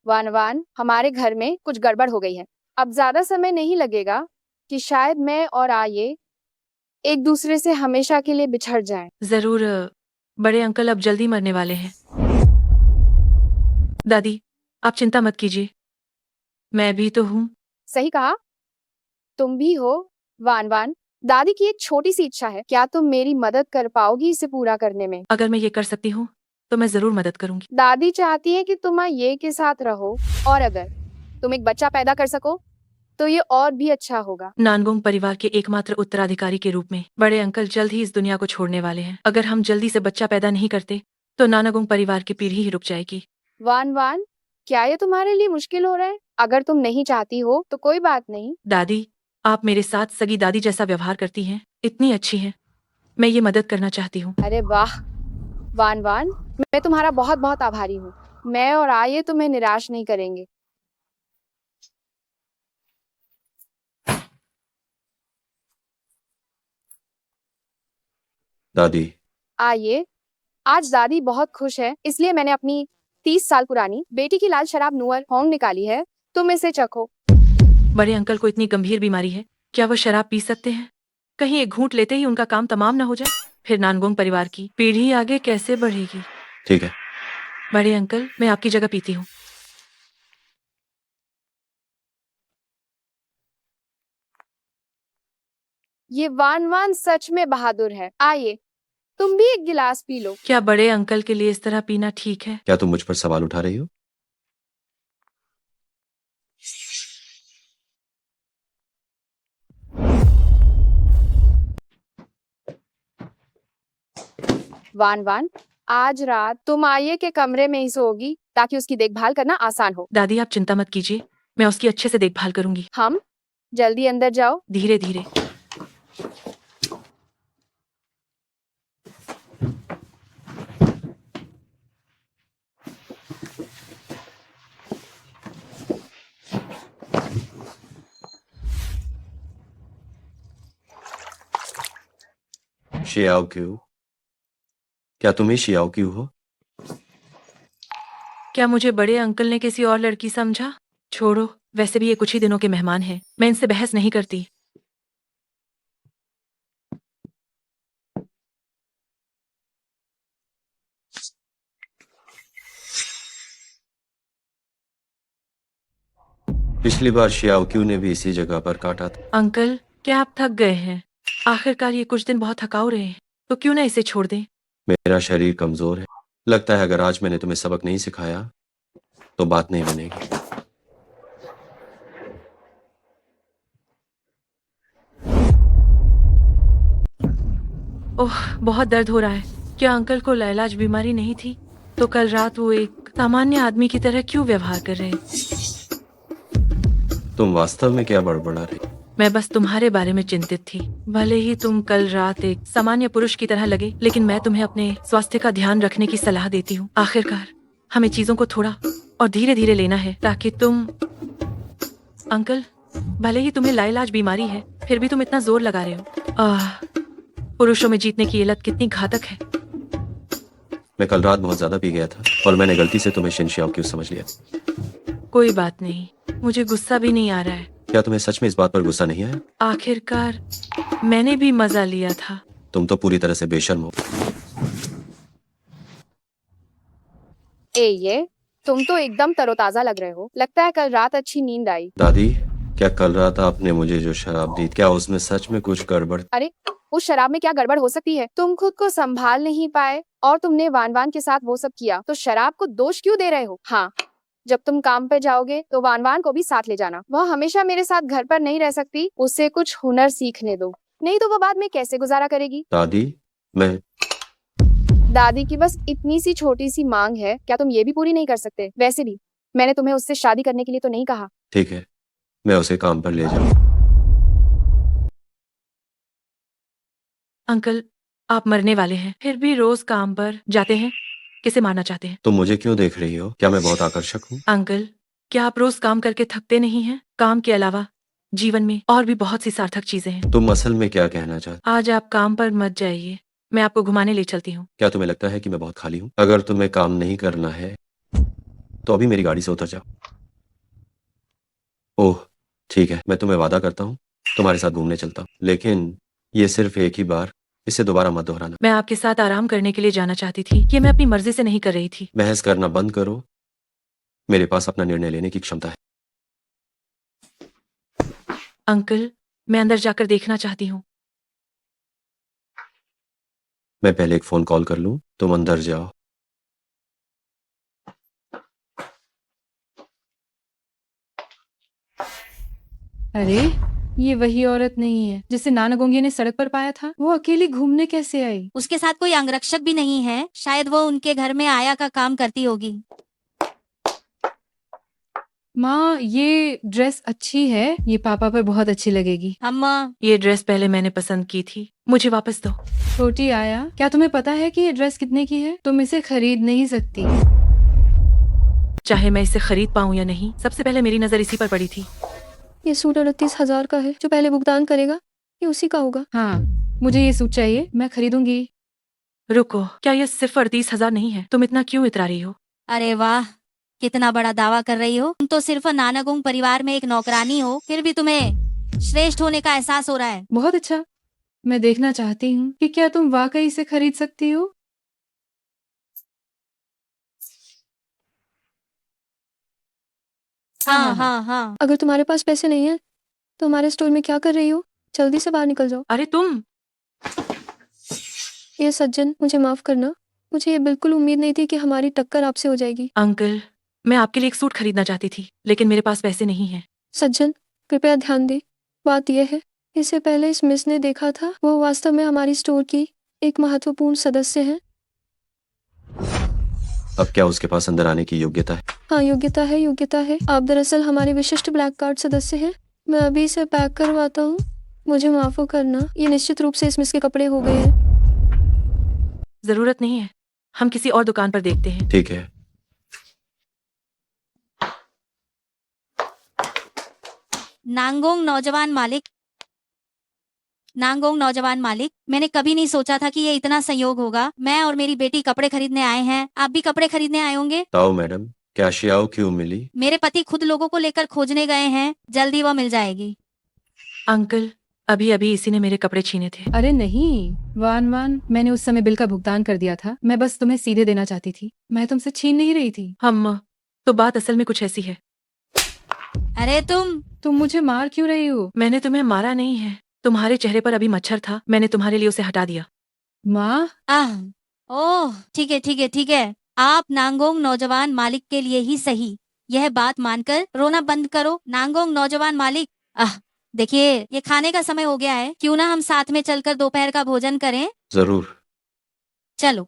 वान, हमारे घर में कुछ गड़बड़ हो गई है। अब ज्यादा समय नहीं लगेगा कि शायद मैं और ये एक दूसरे से हमेशा के लिए बिछड़ जाएं। जरूर, बड़े अंकल अब जल्दी मरने वाले हैं। दादी, आप चिंता मत कीजिए, मैं भी तो हूँ। सही कहा, तुम भी हो। वान, दादी की एक छोटी सी इच्छा है। क्या तुम मेरी मदद कर पाओगी इसे पूरा करने में? अगर मैं ये कर सकती हूँ तो मैं जरूर मदद करूंगी। दादी चाहती है कि तुम ये के साथ रहो, और अगर तुम एक बच्चा पैदा कर सको तो ये और भी अच्छा होगा। नानगोंग परिवार के एकमात्र उत्तराधिकारी के रूप में बड़े अंकल जल्द ही इस दुनिया को छोड़ने वाले हैं। अगर हम जल्दी से बच्चा पैदा नहीं करते तो नानागोंग परिवार की पीढ़ी ही रुक जाएगी। वान, क्या ये तुम्हारे लिए मुश्किल हो रहा है? अगर तुम नहीं चाहती हो तो कोई बात नहीं। दादी, आप मेरे साथ सगी दादी जैसा व्यवहार करती हैं, इतनी अच्छी हैं। मैं ये मदद करना चाहती हूँ। अरे वाह वान, मैं तुम्हारा बहुत बहुत आभारी हूँ। मैं और ये तुम्हें निराश नहीं करेंगे। दादी, आइए। आज दादी बहुत खुश है, इसलिए मैंने अपनी 30 साल पुरानी बेटी की लाल शराब नूअर होंग निकाली है। तुम इसे चखो। बड़े अंकल को इतनी गंभीर बीमारी है, क्या वो शराब पी सकते हैं? कहीं एक घूंट लेते ही उनका काम तमाम न हो जाए, फिर नानगोंग परिवार की पीढ़ी आगे कैसे बढ़ेगी? ठीक है। बड़े अंकल, मैं आपकी जगह पीती हूँ। ये वान वान सच में बहादुर है। आइए, तुम भी एक गिलास पी लो। क्या बड़े अंकल के लिए इस तरह पीना ठीक है? क्या तुम मुझ पर सवाल उठा रही हो? वान वान, आज रात तुम आइए के कमरे में ही सोगी ताकि उसकी देखभाल करना आसान हो। दादी, आप चिंता मत कीजिए, मैं उसकी अच्छे से देखभाल करूंगी। हम जल्दी अंदर जाओ। धीरे धीरे। शियाओ क्यों? क्या तुम ही शियाओ क्यों हो? क्या मुझे बड़े अंकल ने किसी और लड़की समझा? छोड़ो, वैसे भी ये कुछ ही दिनों के मेहमान हैं, मैं इनसे बहस नहीं करती। पिछली बार शियाओ क्यों ने भी इसी जगह पर काटा था। अंकल, क्या आप थक गए हैं? आखिरकार ये कुछ दिन बहुत थकाऊ रहे हैं, तो क्यों ना इसे छोड़ दें? मेरा शरीर कमजोर है, लगता है अगर आज मैंने तुम्हें सबक नहीं सिखाया तो बात नहीं बनेगी। ओह, बहुत दर्द हो रहा है। क्या अंकल को लाइलाज बीमारी नहीं थी? तो कल रात वो एक सामान्य आदमी की तरह क्यों व्यवहार कर रहे? तुम वास्तव में क्या बड़बड़ा रही? मैं बस तुम्हारे बारे में चिंतित थी। भले ही तुम कल रात एक सामान्य पुरुष की तरह लगे, लेकिन मैं तुम्हें अपने स्वास्थ्य का ध्यान रखने की सलाह देती हूँ। आखिरकार हमें चीजों को थोड़ा और धीरे धीरे लेना है ताकि तुम... अंकल, भले ही तुम्हें लाइलाज बीमारी है, फिर भी तुम इतना जोर लगा रहे हो। पुरुषों में जीतने की ये लत कितनी घातक है। मैं कल रात बहुत ज्यादा पी गया था और मैंने गलती से तुम्हें शिन शियाओ क्यों समझ लिया। कोई बात नहीं, मुझे गुस्सा भी नहीं आ रहा है। क्या तुम्हें सच में इस बात पर गुस्सा नहीं आया? आखिरकार मैंने भी मजा लिया था। तुम तो पूरी तरह से बेशर्म हो। ये तुम तो एकदम तरोताजा लग रहे हो। लगता है कल रात अच्छी नींद आई। दादी, क्या कल रात आपने मुझे जो शराब दी, क्या उसमें सच में कुछ गड़बड़? अरे, उस शराब में क्या गड़बड़ हो सकती है? तुम खुद को संभाल नहीं पाए और तुमने वान वान के साथ वो सब किया, तो शराब को दोष क्यों दे रहे हो? हाँ, जब तुम काम पे जाओगे तो वान वान को भी साथ ले जाना। वह हमेशा मेरे साथ घर पर नहीं रह सकती, उसे कुछ हुनर सीखने दो, नहीं तो वो बाद में कैसे गुजारा करेगी? दादी, मैं... दादी की बस इतनी सी छोटी सी मांग है, क्या तुम ये भी पूरी नहीं कर सकते? वैसे भी मैंने तुम्हें उससे शादी करने के लिए तो नहीं कहा। ठीक है, मैं उसे काम पर ले जाऊं। अंकल, आप मरने वाले हैं, फिर भी रोज काम पर जाते हैं। किसे मारना चाहते हैं? तुम मुझे क्यों देख रही हो? क्या मैं बहुत आकर्षक हूँ? अंकल, क्या आप रोज काम करके थकते नहीं हैं? काम के अलावा जीवन में और भी बहुत सी सार्थक चीजें हैं। तुम असल में क्या कहना चाहते? आज आप काम पर मत जाइए, मैं आपको घुमाने ले चलती हूँ। क्या तुम्हें लगता है कि मैं बहुत खाली हूँ? अगर तुम्हें काम नहीं करना है तो अभी मेरी गाड़ी से उतर जाओ। ओह ठीक है, मैं तुम्हें वादा करता हूँ तुम्हारे साथ घूमने चलता हूँ, लेकिन ये सिर्फ एक ही बार, इसे दोबारा मत दोहराना। मैं आपके साथ आराम करने के लिए जाना चाहती थी, ये मैं अपनी मर्जी से नहीं कर रही थी। बहस करना बंद करो, मेरे पास अपना निर्णय लेने की क्षमता है। अंकल, मैं अंदर जाकर देखना चाहती हूँ। मैं पहले एक फोन कॉल कर लूं, तुम अंदर जाओ। अरे, ये वही औरत नहीं है जिसे नानागोंगी ने सड़क पर पाया था? वो अकेली घूमने कैसे आई? उसके साथ कोई अंगरक्षक भी नहीं है, शायद वो उनके घर में आया का काम करती होगी। माँ, ये ड्रेस अच्छी है, ये पापा पर बहुत अच्छी लगेगी। अम्मा, ये ड्रेस पहले मैंने पसंद की थी, मुझे वापस दो। छोटी आया, क्या तुम्हें पता है कि ये ड्रेस कितने की है? तुम इसे खरीद नहीं सकती। चाहे मैं इसे खरीद पाऊँ या नहीं, सबसे पहले मेरी नजर इसी पर पड़ी थी। ये सूट 29,000 का है, जो पहले भुगतान करेगा ये उसी का होगा। हाँ, मुझे ये सूट चाहिए, मैं खरीदूंगी। रुको, क्या ये सिर्फ 38,000 नहीं है? तुम इतना क्यों इतरा रही हो? अरे वाह, कितना बड़ा दावा कर रही हो। तुम तो सिर्फ नानागोंग परिवार में एक नौकरानी हो, फिर भी तुम्हें श्रेष्ठ होने का एहसास हो रहा है। बहुत अच्छा। मैं देखना चाहती हूँ कि क्या तुम वाकई इसे खरीद सकती हो। हाँ हाँ हाँ। अगर तुम्हारे पास पैसे नहीं है तो हमारे स्टोर में क्या कर रही हो? जल्दी से बाहर निकल जाओ। अरे तुम! ये सज्जन, मुझे माफ करना। मुझे ये बिल्कुल उम्मीद नहीं थी कि हमारी टक्कर आपसे हो जाएगी। अंकल, मैं आपके लिए एक सूट खरीदना चाहती थी, लेकिन मेरे पास पैसे नहीं हैं। सज्जन, कृपया ध्यान दे। बात यह है, इससे पहले इस मिस ने देखा था, वो वास्तव में हमारी स्टोर की एक महत्वपूर्ण सदस्य है। अब क्या उसके पास अंदर आने की योग्यता है? हाँ, योग्यता है, योग्यता है। आप दरअसल हमारे विशिष्ट ब्लैक कार्ड सदस्य हैं। मैं अभी इसे पैक करवाता हूँ। मुझे माफ करना, ये निश्चित रूप से इस मिस के कपड़े हो गए हैं। जरूरत नहीं है, हम किसी और दुकान पर देखते हैं। ठीक है। नांगोंग नौजवान मालिक, नांगोंग नौजवान मालिक, मैंने कभी नहीं सोचा था कि ये इतना संयोग होगा। मैं और मेरी बेटी कपड़े खरीदने आए हैं। आप भी कपड़े खरीदने आए होंगे। ताओ मैडम, क्या शियाओ क्यों मिली? मेरे पति खुद लोगों को लेकर खोजने गए हैं, जल्दी वो मिल जाएगी। अंकल, अभी अभी इसी ने मेरे कपड़े छीने थे। अरे नहीं वान वान, मैंने उस समय बिल का भुगतान कर दिया था। मैं बस तुम्हें सीधे देना चाहती थी, मैं तुमसे छीन नहीं रही थी। तो बात असल में कुछ ऐसी है। अरे तुम मुझे मार क्यों रही हो? मैंने तुम्हें मारा नहीं है, तुम्हारे चेहरे पर अभी मच्छर था, मैंने तुम्हारे लिए उसे हटा दिया। माँ? ओह, ठीक है ठीक है ठीक है। आप नांगोंग नौजवान मालिक के लिए ही सही। यह बात मानकर रोना बंद करो। नांगोंग नौजवान मालिक, देखिए ये खाने का समय हो गया है, क्यों ना हम साथ में चलकर दोपहर का भोजन करें? जरूर। चलो।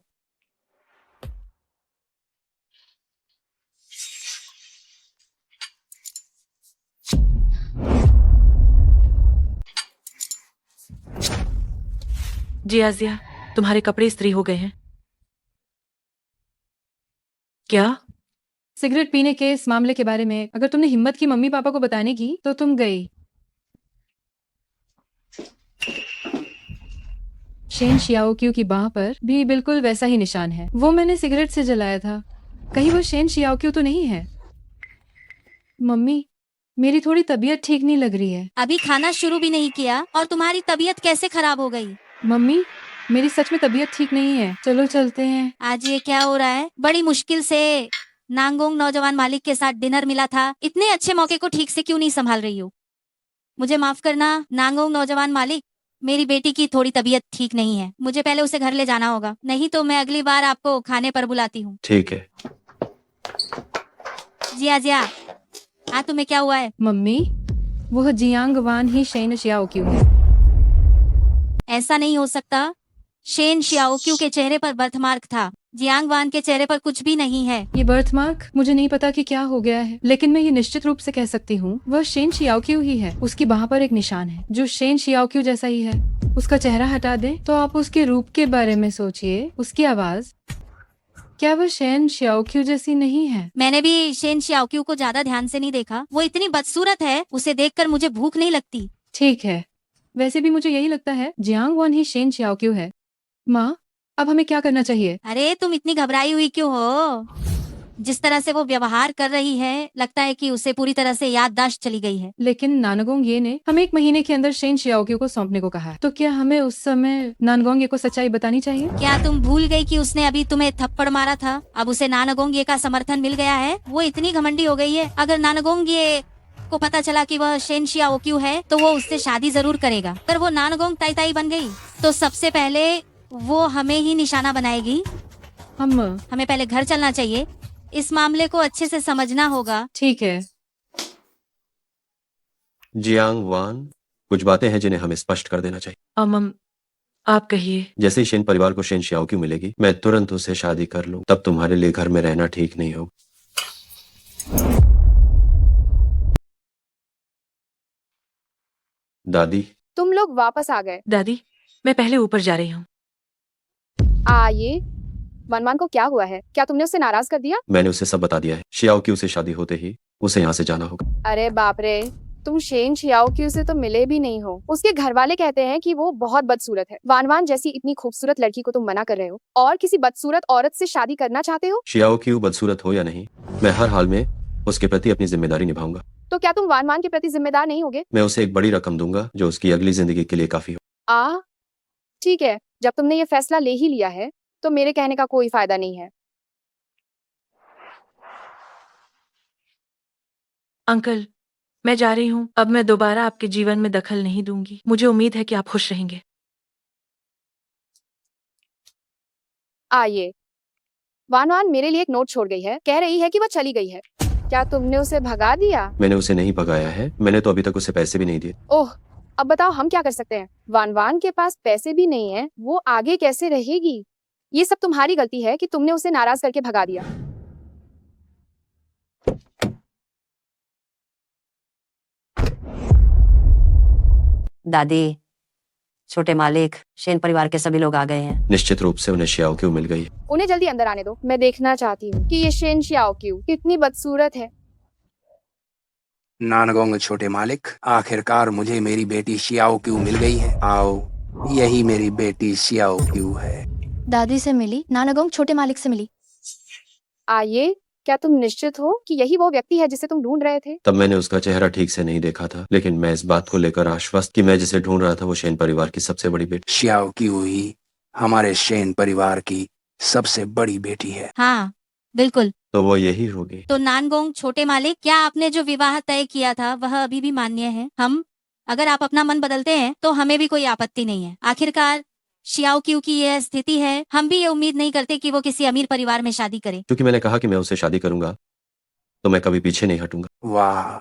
जी आजिया, तुम्हारे कपड़े इस्त्री हो गए हैं। क्या? सिगरेट पीने के इस मामले के बारे में अगर तुमने हिम्मत की मम्मी पापा को बताने की तो तुम गई। शेन शियाओक्यू की बाह पर भी बिल्कुल वैसा ही निशान है। वो मैंने सिगरेट से जलाया था। कहीं वो शेन शियाओक्यू तो नहीं है? मम्मी, मेरी थोड़ी तबीयत ठीक नहीं लग रही है। अभी खाना शुरू भी नहीं किया और तुम्हारी तबीयत कैसे खराब हो गई? मम्मी, मेरी सच में तबीयत ठीक नहीं है। चलो चलते हैं। आज ये क्या हो रहा है? बड़ी मुश्किल से नांगोंग नौजवान मालिक के साथ डिनर मिला था। इतने अच्छे मौके को ठीक से क्यों नहीं संभाल रही हो? मुझे माफ करना नांगोंग नौजवान मालिक, मेरी बेटी की थोड़ी तबीयत ठीक नहीं है। मुझे पहले उसे घर ले जाना होगा, नहीं तो मैं अगली बार आपको खाने पर बुलाती हूँ। ठीक है। जिया जिया, तुम्हें क्या हुआ है? मम्मी, वह जियांग वान ही शेन शियाओक्यू है। ऐसा नहीं हो सकता। शेन शियाओक्यू के चेहरे पर बर्थमार्क था, जियांग वान के चेहरे पर कुछ भी नहीं है। ये बर्थमार्क मुझे नहीं पता कि क्या हो गया है, लेकिन मैं ये निश्चित रूप से कह सकती हूँ वह शेन शियाओक्यू ही है। उसकी बाह पर एक निशान है जो शेन शियाओक्यू जैसा ही है। उसका चेहरा हटा दे तो आप उसके रूप के बारे में सोचिए। उसकी आवाज, क्या वह शेन शियाओक्यू जैसी नहीं है? मैंने भी शेन शियाओक्यू को ज्यादा ध्यान से नहीं देखा। वो इतनी बदसूरत है, उसे देखकर मुझे भूख नहीं लगती। ठीक है, वैसे भी मुझे यही लगता है जियांग वान ही शेन शियाओक्यू है। माँ, अब हमें क्या करना चाहिए? अरे तुम इतनी घबराई हुई क्यों हो? जिस तरह से वो व्यवहार कर रही है, लगता है कि उसे पूरी तरह से याददाश्त चली गई है। लेकिन नानगोंग ये ने हमें 1 महीने के अंदर शेन शियाओक्यू को सौंपने को कहा है, तो क्या हमें उस समय नानगोंग ये को सच्चाई बतानी चाहिए? क्या तुम भूल गई कि उसने अभी तुम्हें थप्पड़ मारा था? अब उसे नानगोंग ये का समर्थन मिल गया है। वो इतनी घमंडी हो गई है। अगर नानगोंग ये को पता चला कि वह शेन शियाओक्यू है तो वो उससे शादी जरूर करेगा। पर वो नानगोंग ताई बन गई तो सबसे पहले वो हमें ही निशाना बनाएगी। हमें पहले घर चलना चाहिए। इस मामले को अच्छे से समझना होगा। ठीक है। जियांग वान, कुछ बातें हैं जिन्हें हमें स्पष्ट कर देना चाहिए। आप कहिए। जैसे ही शेन परिवार को शेन शियाओक्यू मिलेगी, मैं तुरंत उसे शादी कर लूं। तब तुम्हारे लिए घर में रहना ठीक नहीं होगा। दादी, तुम लोग वापस आ गए। दादी, मैं पहले ऊपर जा रही हूँ। ये मनमान को क्या हुआ है? क्या तुमने उसे नाराज कर दिया? मैंने उसे सब बता दिया है। शियाओक्यू से शादी होते ही उसे यहाँ से जाना होगा। अरे बाप रे, तुम शेन शियाओक्यू से तो मिले भी नहीं हो। उसके घर वाले कहते हैं कि वो बहुत बदसूरत है। वान वान जैसी इतनी खूबसूरत लड़की को तुम मना कर रहे हो और किसी बदसूरत औरत से शादी करना चाहते हो। शियाओ क्यों बदसूरत हो या नहीं, मैं हर हाल में उसके प्रति अपनी जिम्मेदारी निभाऊंगा। तो क्या तुम वान वान के प्रति जिम्मेदार नहीं होगे? मैं उसे एक बड़ी रकम दूंगा जो उसकी अगली जिंदगी के लिए काफी हो। ठीक है, जब तुमने ये फैसला ले ही लिया है तो मेरे कहने का कोई फायदा नहीं है। अंकल, मैं जा रही हूँ। अब मैं दोबारा आपके जीवन में दखल नहीं दूंगी। मुझे उम्मीद है कि आप खुश रहेंगे। आइए। वान वान मेरे लिए एक नोट छोड़ गई है, कह रही है कि वह चली गई है। क्या तुमने उसे भगा दिया? मैंने उसे नहीं भगाया है, मैंने तो अभी तक उसे पैसे भी नहीं दिए। ओह, अब बताओ हम क्या कर सकते हैं? वान वान के पास पैसे भी नहीं है, वो आगे कैसे रहेगी? ये सब तुम्हारी गलती है कि तुमने उसे नाराज करके भगा दिया। दादी, छोटे मालिक, शेन परिवार के सभी लोग आ गए हैं। निश्चित रूप से उन्हें शियाओ क्यों मिल गई। उन्हें जल्दी अंदर आने दो। मैं देखना चाहती हूँ कि ये शेन शियाओक्यू कितनी बदसूरत है। नानगोंग छोटे मालिक, आखिरकार मुझे मेरी बेटी शियाओ क्यों मिल गई है। आओ, यही मेरी बेटी शियाओ क्यों है। दादी से मिली, नानागोंग छोटे मालिक से मिली। आइए, क्या तुम निश्चित हो कि यही वो व्यक्ति है जिसे तुम ढूंढ रहे थे? तब मैंने उसका चेहरा ठीक से नहीं देखा था, लेकिन मैं इस बात को लेकर आश्वस्त कि मैं जिसे ढूंढ रहा था वो शेन परिवार की सबसे बड़ी बेटी। शियाओ क्यों ही हमारे शेन परिवार की सबसे बड़ी बेटी है। हाँ, बिल्कुल। तो वो यही होगी। तो नानगोंग छोटे मालिक, क्या आपने जो विवाह तय किया था वह अभी भी मान्य है? अगर आप अपना मन बदलते हैं तो हमें भी कोई आपत्ति नहीं है। आखिरकार शियाओ क्यू की यह स्थिति है, हम भी ये उम्मीद नहीं करते कि वो किसी अमीर परिवार में शादी करे। क्योंकि मैंने कहा कि मैं उससे शादी करूंगा तो मैं कभी पीछे नहीं हटूंगा। वाह,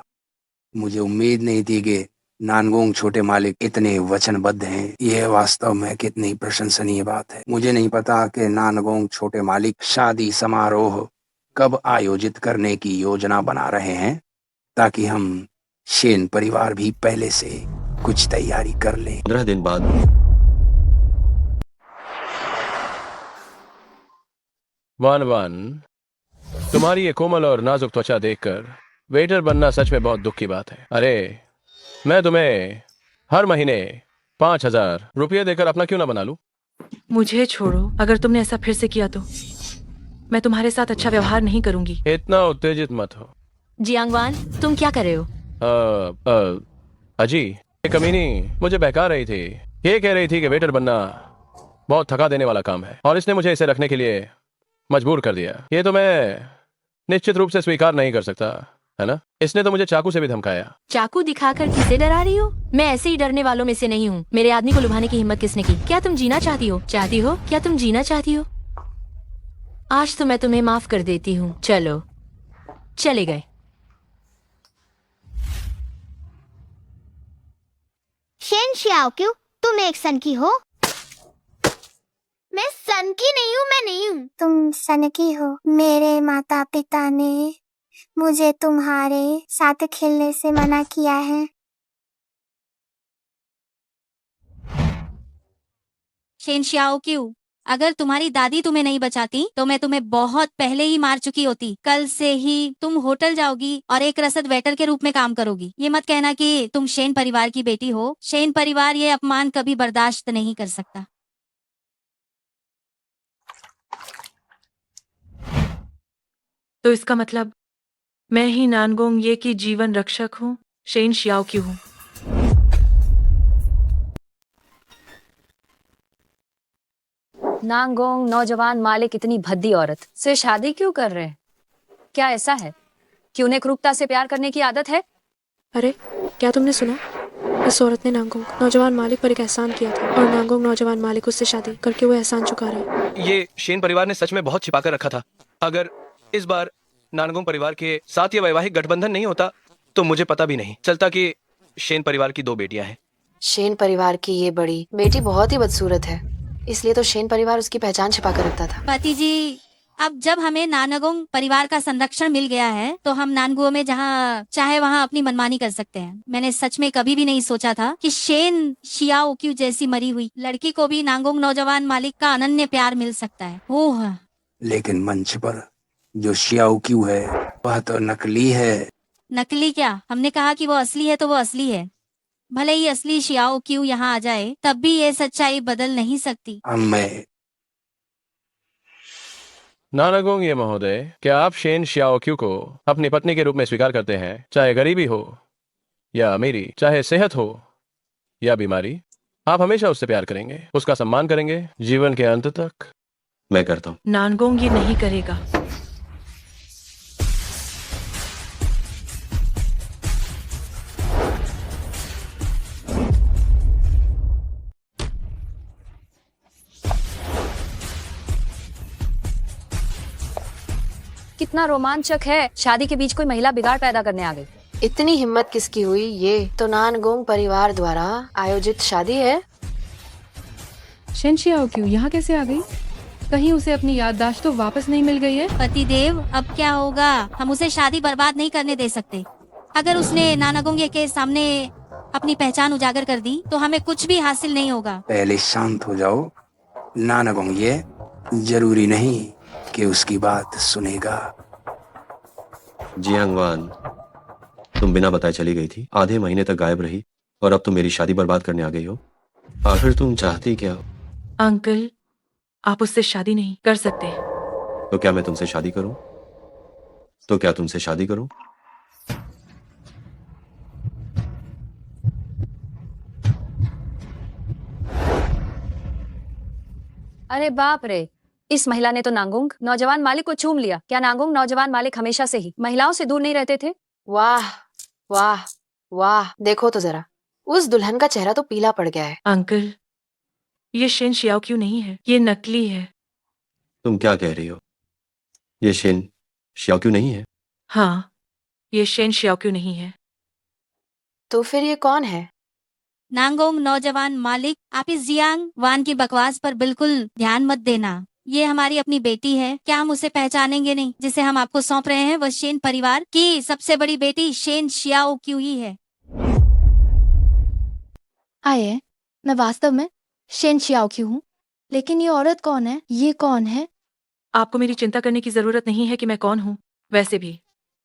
मुझे उम्मीद नहीं थी कि नानगोंग छोटे मालिक इतने वचनबद्ध हैं। यह वास्तव में कितनी प्रशंसनीय बात है। मुझे नहीं पता कि नानगोंग छोटे मालिक शादी समारोह कब आयोजित करने की योजना बना रहे हैं, ताकि हम शेन परिवार भी पहले से कुछ तैयारी कर लें। 15 दिन बाद। वान वान, तुम्हारी ये कोमल और नाजुक त्वचा देखकर वेटर बनना सच में बहुत दुख की बात है। अरे, मैं तुम्हें हर महीने 5,000 रुपये देकर अपना क्यों ना बना लूं? मुझे छोड़ो, अगर तुमने ऐसा फिर से किया तो मैं तुम्हारे साथ अच्छा व्यवहार नहीं करूंगी। इतना उत्तेजित मत हो। जियांगवान, तुम क्या कर रहे हो? अजी, ये कमीनी मुझे बहका रही थी। ये कह रही थी कि वेटर बनना बहुत थका देने वाला काम है और इसने मुझे इसे रखने के लिए मजबूर कर दिया। ये तो मैं निश्चित रूप से स्वीकार नहीं कर सकता, है ना? इसने तो मुझे चाकू से भी धमकाया। चाकू दिखाकर किसे डरा रही हो? मैं ऐसे ही डरने वालों में से नहीं हूँ। मेरे आदमी को लुभाने की हिम्मत किसने की? क्या तुम जीना चाहती हो? क्या तुम जीना चाहती हो? आज तो मैं तुम्हें माफ कर देती हूँ। चलो, चले गए। शेन शियाओक्यू, तुम एक सन की हो? मैं सन की नहीं हूँ, मैं नहीं हूँ। तुम सन की हो। मेरे माता पिता ने मुझे तुम्हारे साथ खेलने से मना किया है। शेन शियाओ क्यू, अगर तुम्हारी दादी तुम्हें नहीं बचाती तो मैं तुम्हें बहुत पहले ही मार चुकी होती। कल से ही तुम होटल जाओगी और एक रसद वेटर के रूप में काम करोगी। ये मत कहना कि तुम शेन परिवार की बेटी हो। शेन परिवार ये अपमान कभी बर्दाश्त नहीं कर सकता। तो इसका मतलब मैं ही नानगोंग ये की जीवन रक्षक हूँ, शेन शियाओ क्यू हूँ। नांगोंग नौजवान मालिक इतनी भद्दी औरत से शादी क्यों कर रहे हैं? क्या ऐसा है कि उन्हें क्रूरता से प्यार करने की आदत है? अरे, क्या तुमने सुना? इस औरत ने नांगोंग नौजवान मालिक पर एक एहसान किया था और नांगोंग नौजवान मालिक उससे शादी करके वो एहसान चुका रहे। ये शेन परिवार ने सच में बहुत छिपा कर रखा था। अगर इस बार नानगोंग परिवार के साथ ये वैवाहिक गठबंधन नहीं होता तो मुझे पता भी नहीं चलता कि शेन परिवार की 2 बेटियां हैं। शेन परिवार की ये बड़ी बेटी बहुत ही बदसूरत है, इसलिए तो शेन परिवार उसकी पहचान छिपा कर रखता था। पति जी, अब जब हमें नानगोंग परिवार का संरक्षण मिल गया है तो हम नानगुओ में जहाँ चाहे वहाँ अपनी मनमानी कर सकते हैं। मैंने सच में कभी भी नहीं सोचा था कि शेन शियाओ क्यू जैसी मरी हुई लड़की को भी नांगोंग नौजवान मालिक का अनन्य प्यार मिल सकता है। ओह, लेकिन मंच पर जो शियाओ क्यू है वह तो नकली है। नकली क्या? हमने कहा कि वो असली है तो वो असली है। भले ही असली शियाओ क्यों यहाँ आ जाए, तब भी ये सच्चाई बदल नहीं सकती। अब मैं नानागोंग ये महोदय, क्या आप शेन शियाओक्यू को अपनी पत्नी के रूप में स्वीकार करते हैं? चाहे गरीबी हो या अमीरी, चाहे सेहत हो या बीमारी, आप हमेशा उससे प्यार करेंगे, उसका सम्मान करेंगे जीवन के अंत तक। मैं करता हूँ। नानगोंग ये नहीं करेगा। कितना रोमांचक है, शादी के बीच कोई महिला बिगाड़ पैदा करने आ गई। इतनी हिम्मत किसकी हुई? ये तो नानगोंग परिवार द्वारा आयोजित शादी है। शेन शियाओक्यू यहाँ कैसे आ गई? कहीं उसे अपनी याददाश्त तो वापस नहीं मिल गई है? पतिदेव, अब क्या होगा? हम उसे शादी बर्बाद नहीं करने दे सकते। अगर उसने नानागोंगे के सामने अपनी पहचान उजागर कर दी तो हमें कुछ भी हासिल नहीं होगा। पहले शांत हो जाओ। नानागोंग ये जरूरी नहीं कि उसकी बात सुनेगा। जियांगवान, तुम बिना बताए चली गई थी, आधे महीने तक गायब रही, और अब तुम मेरी शादी बर्बाद करने आ गई हो। आखिर तुम चाहती क्या हो? अंकल, आप उससे शादी नहीं कर सकते। तो क्या मैं तुमसे शादी करूं? तो क्या तुमसे शादी करूं? अरे बाप रे, इस महिला ने तो नांगोंग नौजवान मालिक को चूम लिया। क्या नांगोंग नौजवान मालिक हमेशा से ही महिलाओं से दूर नहीं रहते थे? वाह वाह वाह, देखो तो जरा, उस दुल्हन का चेहरा तो पीला पड़ गया है। अंकल, ये शेन शियाओक्यू नहीं है, ये नकली है। तुम क्या कह रही हो? ये शेन शियाओक्यू नहीं है? हाँ, ये शेन शियाओक्यू नहीं है। तो फिर ये कौन है? नांगोंग नौजवान मालिक, आप इस जियांग वान की बकवास पर बिल्कुल ध्यान मत देना। ये हमारी अपनी बेटी है। क्या हम उसे पहचानेंगे नहीं? जिसे हम आपको सौंप रहे हैं वह शेन परिवार की सबसे बड़ी बेटी शेन शियाओक्यू ही है। आइए, मैं वास्तव में शेन शियाओक्यू हूँ, लेकिन ये औरत कौन है? ये कौन है? आपको मेरी चिंता करने की जरूरत नहीं है कि मैं कौन हूँ। वैसे भी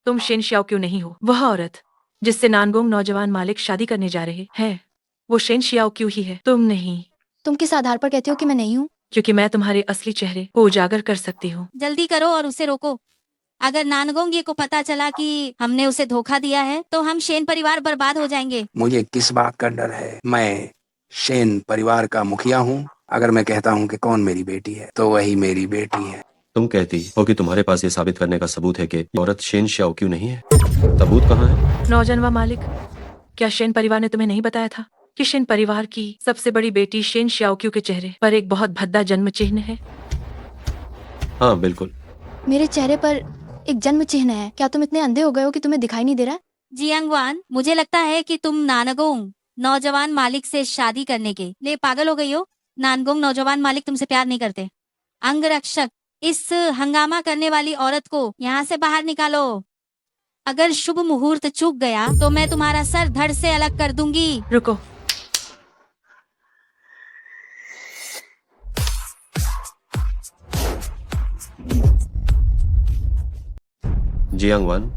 तुम शेन शियाओक्यू नहीं हो। वह औरत जिससे नानगोंग नौजवान मालिक शादी करने जा रहे हैं, वो शेन शियाओक्यू ही है, तुम नहीं। तुम किस आधार पर कहते हो कि मैं नहीं हूँ? क्योंकि मैं तुम्हारे असली चेहरे को उजागर कर सकती हूँ। जल्दी करो और उसे रोको। अगर नानगोंग ये को पता चला कि हमने उसे धोखा दिया है तो हम शेन परिवार बर्बाद हो जाएंगे। मुझे किस बात का डर है? मैं शेन परिवार का मुखिया हूँ। अगर मैं कहता हूँ कि कौन मेरी बेटी है तो वही मेरी बेटी है। तुम कहती हो कि तुम्हारे पास ये साबित करने का सबूत है कि ये औरत शेन शियाओक्यू नहीं है। सबूत कहाँ है? नौजवान मालिक, क्या शेन परिवार ने तुम्हें नहीं बताया था कि शेन परिवार की सबसे बड़ी बेटी शेन शियाओक्यू के चेहरे पर एक बहुत भद्दा जन्म चिन्ह है? हाँ बिल्कुल। मेरे चेहरे पर एक जन्म चिन्ह है। क्या तुम इतने अंधे हो गए हो कि तुम्हें दिखाई नहीं दे रहा? जियांगवान, मुझे लगता है कि तुम नानगोंग नौजवान मालिक से शादी करने के लिए पागल हो गई हो। नानगोंग नौजवान मालिक तुमसे प्यार नहीं करते। अंगरक्षक, इस हंगामा करने वाली औरत को यहाँ से बाहर निकालो। अगर शुभ मुहूर्त चूक गया तो मैं तुम्हारा सर धड़ से अलग कर दूंगी। रुको, जियांगवान,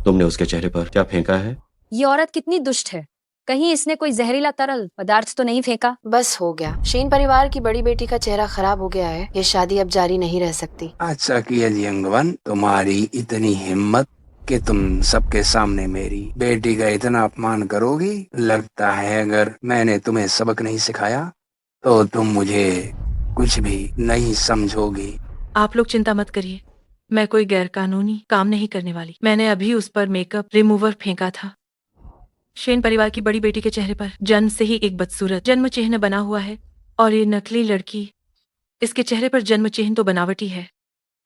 तुमने उसके चेहरे पर क्या फेंका है? ये औरत कितनी दुष्ट है। कहीं इसने कोई जहरीला तरल पदार्थ तो नहीं फेंका? बस हो गया, शेन परिवार की बड़ी बेटी का चेहरा खराब हो गया है। ये शादी अब जारी नहीं रह सकती। अच्छा किया जियांगवान, तुम्हारी इतनी हिम्मत कि तुम सबके सामने मेरी बेटी का इतना अपमान करोगी। लगता है अगर मैंने तुम्हें सबक नहीं सिखाया तो तुम मुझे कुछ भी नहीं समझोगी। आप लोग चिंता मत करिए, मैं कोई गैरकानूनी काम नहीं करने वाली। मैंने अभी उस पर मेकअप रिमूवर फेंका था। शेन परिवार की बड़ी बेटी के चेहरे पर जन्म से ही एक बदसूरत जन्म चिन्ह बना हुआ है, और ये नकली लड़की, इसके चेहरे पर जन्म चिन्ह तो बनावटी है।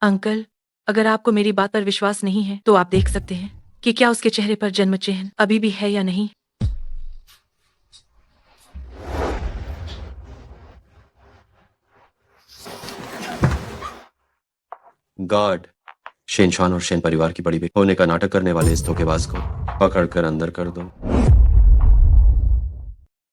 अंकल, अगर आपको मेरी बात पर विश्वास नहीं है तो आप देख सकते हैं कि क्या उसके चेहरे पर जन्म चिन्ह अभी भी है या नहीं। गार्ड, शेन चौहान और शेन परिवार की बड़ी बेटी होने का नाटक करने वाले इस धोखेबाज को पकड़कर अंदर कर दो।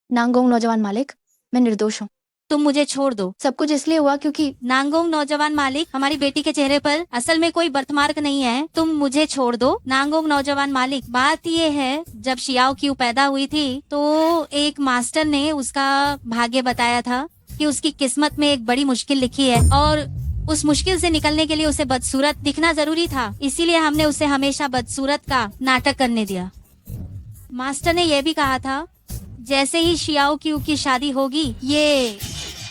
नांगोंग नौजवान मालिक, मैं निर्दोष हूँ। तुम मुझे छोड़ दो। सब कुछ इसलिए हुआ क्योंकि नांगोंग नौजवान मालिक, हमारी बेटी के चेहरे पर असल में कोई बर्थमार्क नहीं है, तुम मुझे छोड़ दो। नांगोंग नौजवान मालिक, बात ये है, जब शियाओ क्यू पैदा हुई थी तो एक मास्टर ने उसका भाग्य बताया था कि उसकी किस्मत में एक बड़ी मुश्किल लिखी है और उस मुश्किल से निकलने के लिए उसे बदसूरत दिखना जरूरी था, इसीलिए हमने उसे हमेशा बदसूरत का नाटक करने दिया। मास्टर ने यह भी कहा था जैसे ही शियाओ क्यू की शादी होगी ये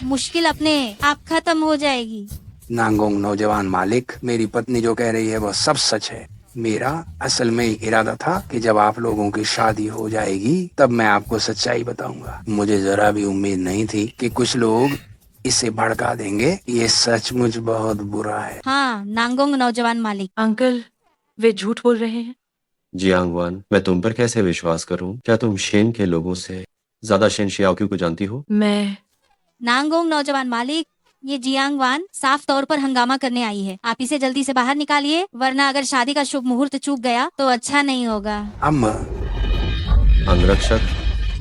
मुश्किल अपने आप खत्म हो जाएगी। नांगोंग नौजवान मालिक, मेरी पत्नी जो कह रही है वह सब सच है। मेरा असल में इरादा था कि जब आप लोगों की शादी हो जाएगी तब मैं आपको सच्चाई बताऊंगा। मुझे जरा भी उम्मीद नहीं थी कि कुछ लोग इसे भड़का देंगे। ये सचमुच बहुत बुरा है। हाँ, नांगोंग नौजवान मालिक। अंकल, वे झूठ बोल रहे हैं। जियांगवान, मैं तुम पर कैसे विश्वास करूं? क्या तुम शेन के लोगों से ज्यादा शेन शियाओक्यू को जानती हो? मैं नांगोंग नौजवान मालिक, ये जियांगवान साफ तौर पर हंगामा करने आई है। आप इसे जल्दी से बाहर निकालिए, वरना अगर शादी का शुभ मुहूर्त चूक गया तो अच्छा नहीं होगा। अम्मा, अंगरक्षक,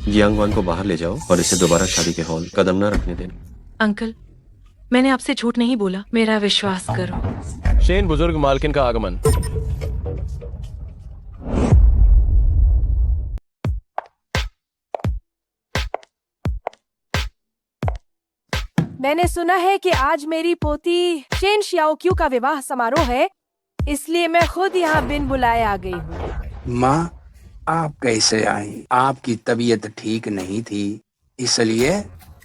जियांगवान को बाहर ले जाओ और इसे दोबारा शादी के हॉल कदम न रखने देना। अंकल, मैंने आपसे झूठ नहीं बोला, मेरा विश्वास करो। शेन बुजुर्ग मालकिन का आगमन। मैंने सुना है कि आज मेरी पोती शेन शियाओक्यू का विवाह समारोह है, इसलिए मैं खुद यहाँ बिन बुलाए आ गई हूँ। माँ, आप कैसे आई? आपकी तबीयत ठीक नहीं थी, इसलिए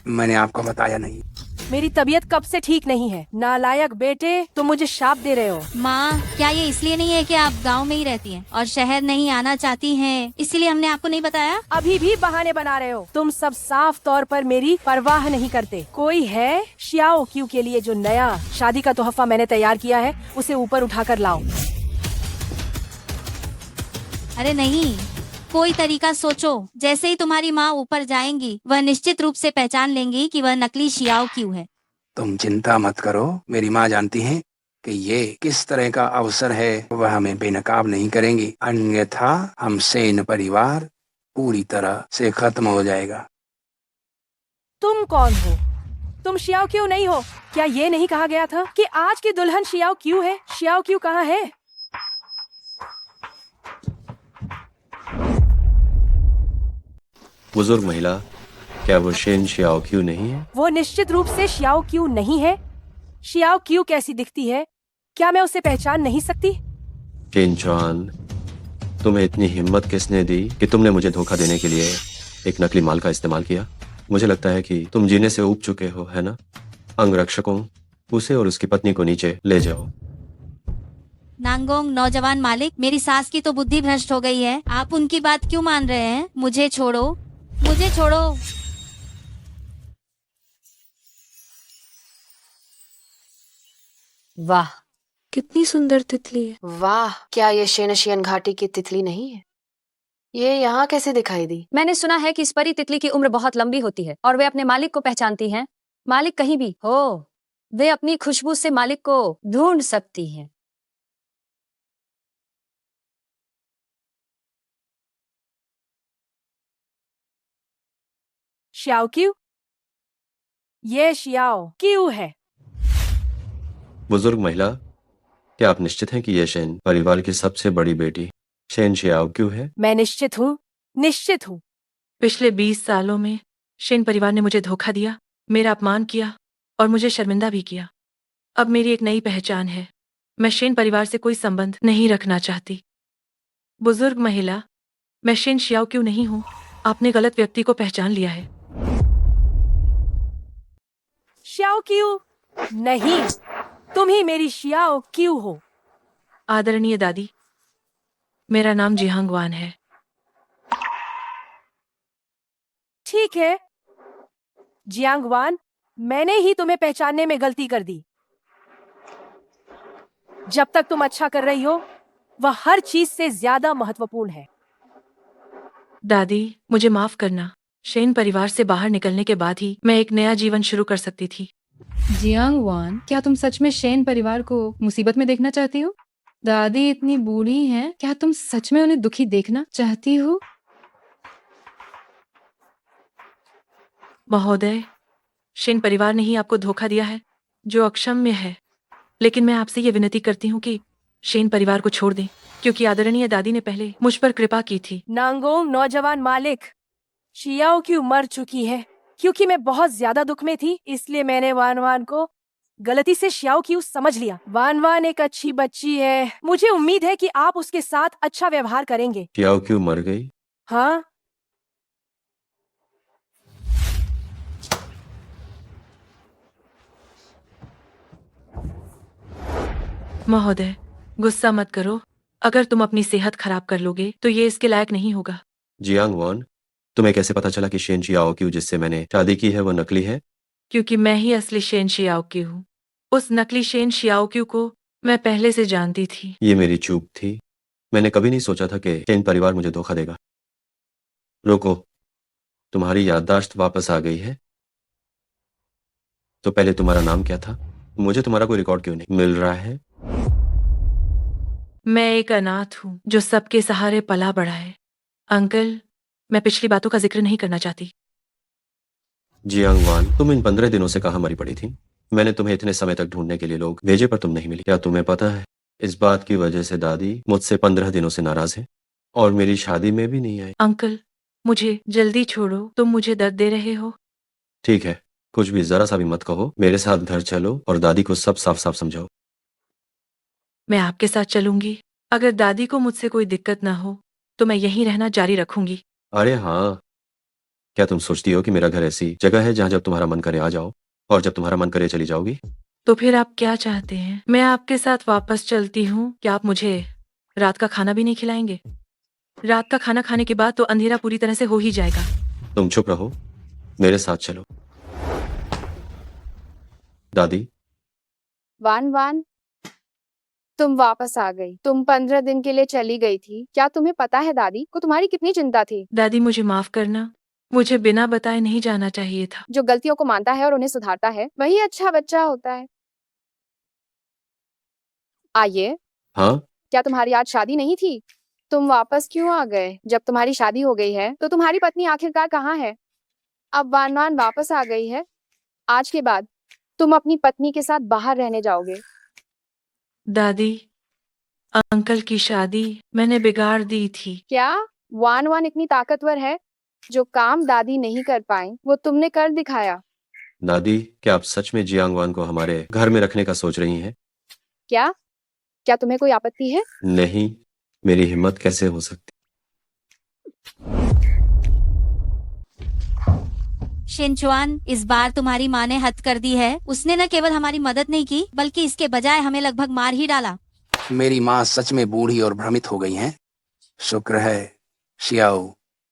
मैंने आपको बताया नहीं। मेरी तबीयत कब से ठीक नहीं है। नालायक बेटे, तुम मुझे शाप दे रहे हो। माँ, क्या ये इसलिए नहीं है कि आप गांव में ही रहती हैं और शहर नहीं आना चाहती हैं, इसीलिए हमने आपको नहीं बताया? अभी भी बहाने बना रहे हो। तुम सब साफ तौर पर मेरी परवाह नहीं करते। कोई है शियाओ क्यू के लिए जो नया शादी का तोहफा मैंने तैयार किया है, उसे ऊपर उठाकर लाओ। अरे नहीं, कोई तरीका सोचो। जैसे ही तुम्हारी माँ ऊपर जाएंगी वह निश्चित रूप से पहचान लेंगी कि वह नकली शियाओ क्यू है। तुम चिंता मत करो, मेरी माँ जानती है कि ये किस तरह का अवसर है, वह हमें बेनकाब नहीं करेंगी, अन्यथा हम सेन परिवार पूरी तरह से खत्म हो जाएगा। तुम कौन हो? तुम शियाओ क्यू नहीं हो। क्या ये नहीं कहा गया था कि आज की दुल्हन शियाओ क्यू है? शियाओ क्यू कहाँ है? बुजुर्ग महिला, क्या वो शेन शियाओक्यू नहीं है? वो निश्चित रूप से शियाओ क्यू नहीं है। शियाओ क्यू कैसी दिखती है? क्या मैं उसे पहचान नहीं सकती? शेन चुआन, तुम्हें इतनी हिम्मत किसने दी कि तुमने मुझे धोखा देने के लिए एक नकली माल का इस्तेमाल किया? मुझे लगता है कि तुम जीने से ऊब चुके हो, है ना? अंगरक्षकों, उसे और उसकी पत्नी को नीचे ले जाओ। नांगोंग नौजवान मालिक, मेरी सास की तो बुद्धि भ्रष्ट हो गई है। आप उनकी बात क्यों मान रहे हैं? मुझे छोड़ो, मुझे छोड़ो। वाह, कितनी सुंदर तितली है। वाह, क्या ये शेनशियन घाटी की तितली नहीं है? ये यहाँ कैसे दिखाई दी? मैंने सुना है कि इस परी तितली की उम्र बहुत लंबी होती है और वे अपने मालिक को पहचानती हैं। मालिक कहीं भी हो, वे अपनी खुशबू से मालिक को ढूंढ सकती हैं। Xiao Q? ये शियाओ क्यू है। बुजुर्ग महिला, क्या आप निश्चित हैं कि यह शेन परिवार की सबसे बड़ी बेटी शेन शियाओक्यू है? मैं निश्चित हूँ, निश्चित हूँ। पिछले 20 सालों में शेन परिवार ने मुझे धोखा दिया, मेरा अपमान किया और मुझे शर्मिंदा भी किया। अब मेरी एक नई पहचान है। मैं शेन परिवार से कोई संबंध नहीं रखना चाहती। बुजुर्ग महिला, मैं शेन शियाओक्यू नहीं हूँ। आपने गलत व्यक्ति को पहचान लिया है। शियाओ क्यू नहीं, तुम ही मेरी शियाओ क्यू हो। आदरणीय दादी, मेरा नाम जियांगवान है। ठीक है जियांगवान, मैंने ही तुम्हें पहचानने में गलती कर दी। जब तक तुम अच्छा कर रही हो, वह हर चीज से ज्यादा महत्वपूर्ण है। दादी, मुझे माफ करना। शेन परिवार से बाहर निकलने के बाद ही मैं एक नया जीवन शुरू कर सकती थी। जियांगवान, क्या तुम सच में शेन परिवार को मुसीबत में देखना चाहती हो? दादी इतनी बूढ़ी हैं, क्या तुम सच में उन्हें दुखी देखना चाहती हो? महोदय, शेन परिवार ने ही आपको धोखा दिया है, जो अक्षम्य है। लेकिन मैं आपसे ये विनती करती हूँ कि शेन परिवार को छोड़ दें, क्योंकि आदरणीय दादी ने पहले मुझ पर कृपा की थी। नांगोंग नौजवान मालिक, शियाओ क्यों मर चुकी है। क्योंकि मैं बहुत ज्यादा दुख में थी, इसलिए मैंने वान वान को गलती से शियाओ क्यों समझ लिया। वान वान एक अच्छी बच्ची है, मुझे उम्मीद है कि आप उसके साथ अच्छा व्यवहार करेंगे। शियाओ क्यों मर गई? हाँ, महोदय, गुस्सा मत करो। अगर तुम अपनी सेहत खराब कर लोगे तो ये इसके लायक नहीं होगा। जियांग वॉन, तुम्हें कैसे पता चला कि शेन शियाओ क्यू जिससे मैंने शादी की है वो नकली है? क्योंकि मैं ही असली शेन शियाओक्यू हूँ। उस नकली शेन शियाओक्यू को मैं पहले से जानती थी। ये मेरी चूक थी। मैंने कभी नहीं सोचा था कि शेन परिवार मुझे धोखा देगा। रुको, तुम्हारी याददाश्त वापस आ गई है? तो पहले तुम्हारा नाम क्या था? मुझे तुम्हारा कोई रिकॉर्ड क्यों नहीं मिल रहा है? मैं एक अनाथ हूँ जो सबके सहारे पला बड़ा है। अंकल, मैं पिछली बातों का जिक्र नहीं करना चाहती। जियांग वान, तुम इन 15 दिनों से कहाँ मरी पड़ी थी? मैंने तुम्हें इतने समय तक ढूंढने के लिए लोग भेजे पर तुम नहीं मिली। क्या तुम्हें पता है इस बात की वजह से दादी मुझसे 15 दिनों से नाराज है और मेरी शादी में भी नहीं आई। अंकल, मुझे जल्दी छोड़ो, तुम मुझे दर्द दे रहे हो। ठीक है, कुछ भी जरा सा भी मत कहो। मेरे साथ घर चलो और दादी को सब साफ साफ समझाओ। मैं आपके साथ चलूंगी। अगर दादी को मुझसे कोई दिक्कत ना हो तो मैं यहीं रहना जारी रखूंगी। अरे हाँ, क्या तुम सोचती हो कि मेरा घर ऐसी जगह है जहाँ जब तुम्हारा मन करे आ जाओ और जब तुम्हारा मन करे चली जाओगी? तो फिर आप क्या चाहते हैं? मैं आपके साथ वापस चलती हूँ। क्या आप मुझे रात का खाना भी नहीं खिलाएंगे? रात का खाना खाने के बाद तो अंधेरा पूरी तरह से हो ही जाएगा। तुम चुप रहो, मेरे साथ चलो। दादी, वान वान, तुम वापस आ गई। तुम 15 दिन के लिए चली गई थी। क्या तुम्हें पता है दादी को तुम्हारी कितनी चिंता थी? दादी, मुझे माफ करना। मुझे बिना बताए नहीं जाना चाहिए था। जो गलतियों को मानता है और उन्हें सुधारता है वही अच्छा बच्चा होता है। आइए। हाँ? क्या तुम्हारी आज शादी नहीं थी? तुम वापस क्यों आ गए? जब तुम्हारी शादी हो गई है तो तुम्हारी पत्नी आखिरकार कहाँ है? अब वान वान वापस आ गई है। आज के बाद तुम अपनी पत्नी के साथ बाहर रहने जाओगे। दादी, अंकल की शादी मैंने बिगाड़ दी थी। क्या वान वान इतनी ताकतवर है? जो काम दादी नहीं कर पाई वो तुमने कर दिखाया। दादी, क्या आप सच में जियांग वान को हमारे घर में रखने का सोच रही हैं? क्या क्या तुम्हें कोई आपत्ति है? नहीं, मेरी हिम्मत कैसे हो सकती। शिनचुआन, इस बार तुम्हारी माँ ने हद कर दी है। उसने न केवल हमारी मदद नहीं की बल्कि इसके बजाय हमें लगभग मार ही डाला। मेरी माँ सच में बूढ़ी और भ्रमित हो गई हैं। शुक्र है शियाओ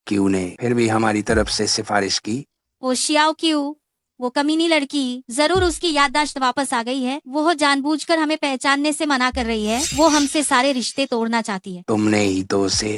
क्यू ने फिर भी हमारी तरफ से सिफारिश की। वो शियाओ क्यू, वो कमीनी लड़की, जरूर उसकी याददाश्त वापस आ गई है। वो जानबूझकर हमें पहचानने से मना कर रही है। वो हमसे सारे रिश्ते तोड़ना चाहती है। तुमने ही तो उसे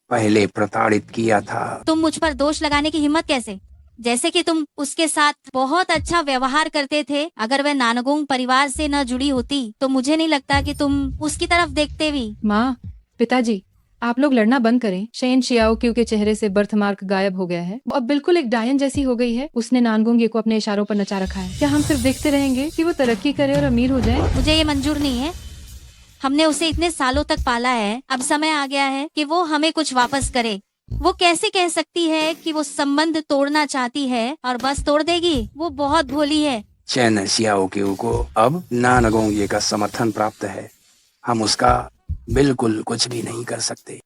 पहले प्रताड़ित किया था। तुम मुझ पर दोष लगाने की हिम्मत कैसे? जैसे कि तुम उसके साथ बहुत अच्छा व्यवहार करते थे। अगर वह नानगोंग परिवार से न जुड़ी होती तो मुझे नहीं लगता कि तुम उसकी तरफ देखते भी। माँ, पिताजी, आप लोग लड़ना बंद करें। शेन शियाओ क्यू के चेहरे से बर्थमार्क गायब हो गया है। वो अब बिल्कुल एक डायन जैसी हो गई है। उसने नानगोंग को अपने इशारों पर नचा रखा है। क्या हम सिर्फ देखते रहेंगे कि वो तरक्की करे और अमीर हो जाए? मुझे ये मंजूर नहीं है। हमने उसे इतने सालों तक पाला है। अब समय आ गया है कि वो हमें कुछ वापस करे। वो कैसे कह सकती है कि वो संबंध तोड़ना चाहती है और बस तोड़ देगी? वो बहुत भोली है। चैन शियाओ क्यू को अब नानगोंग का समर्थन प्राप्त है। हम उसका बिल्कुल कुछ भी नहीं कर सकते।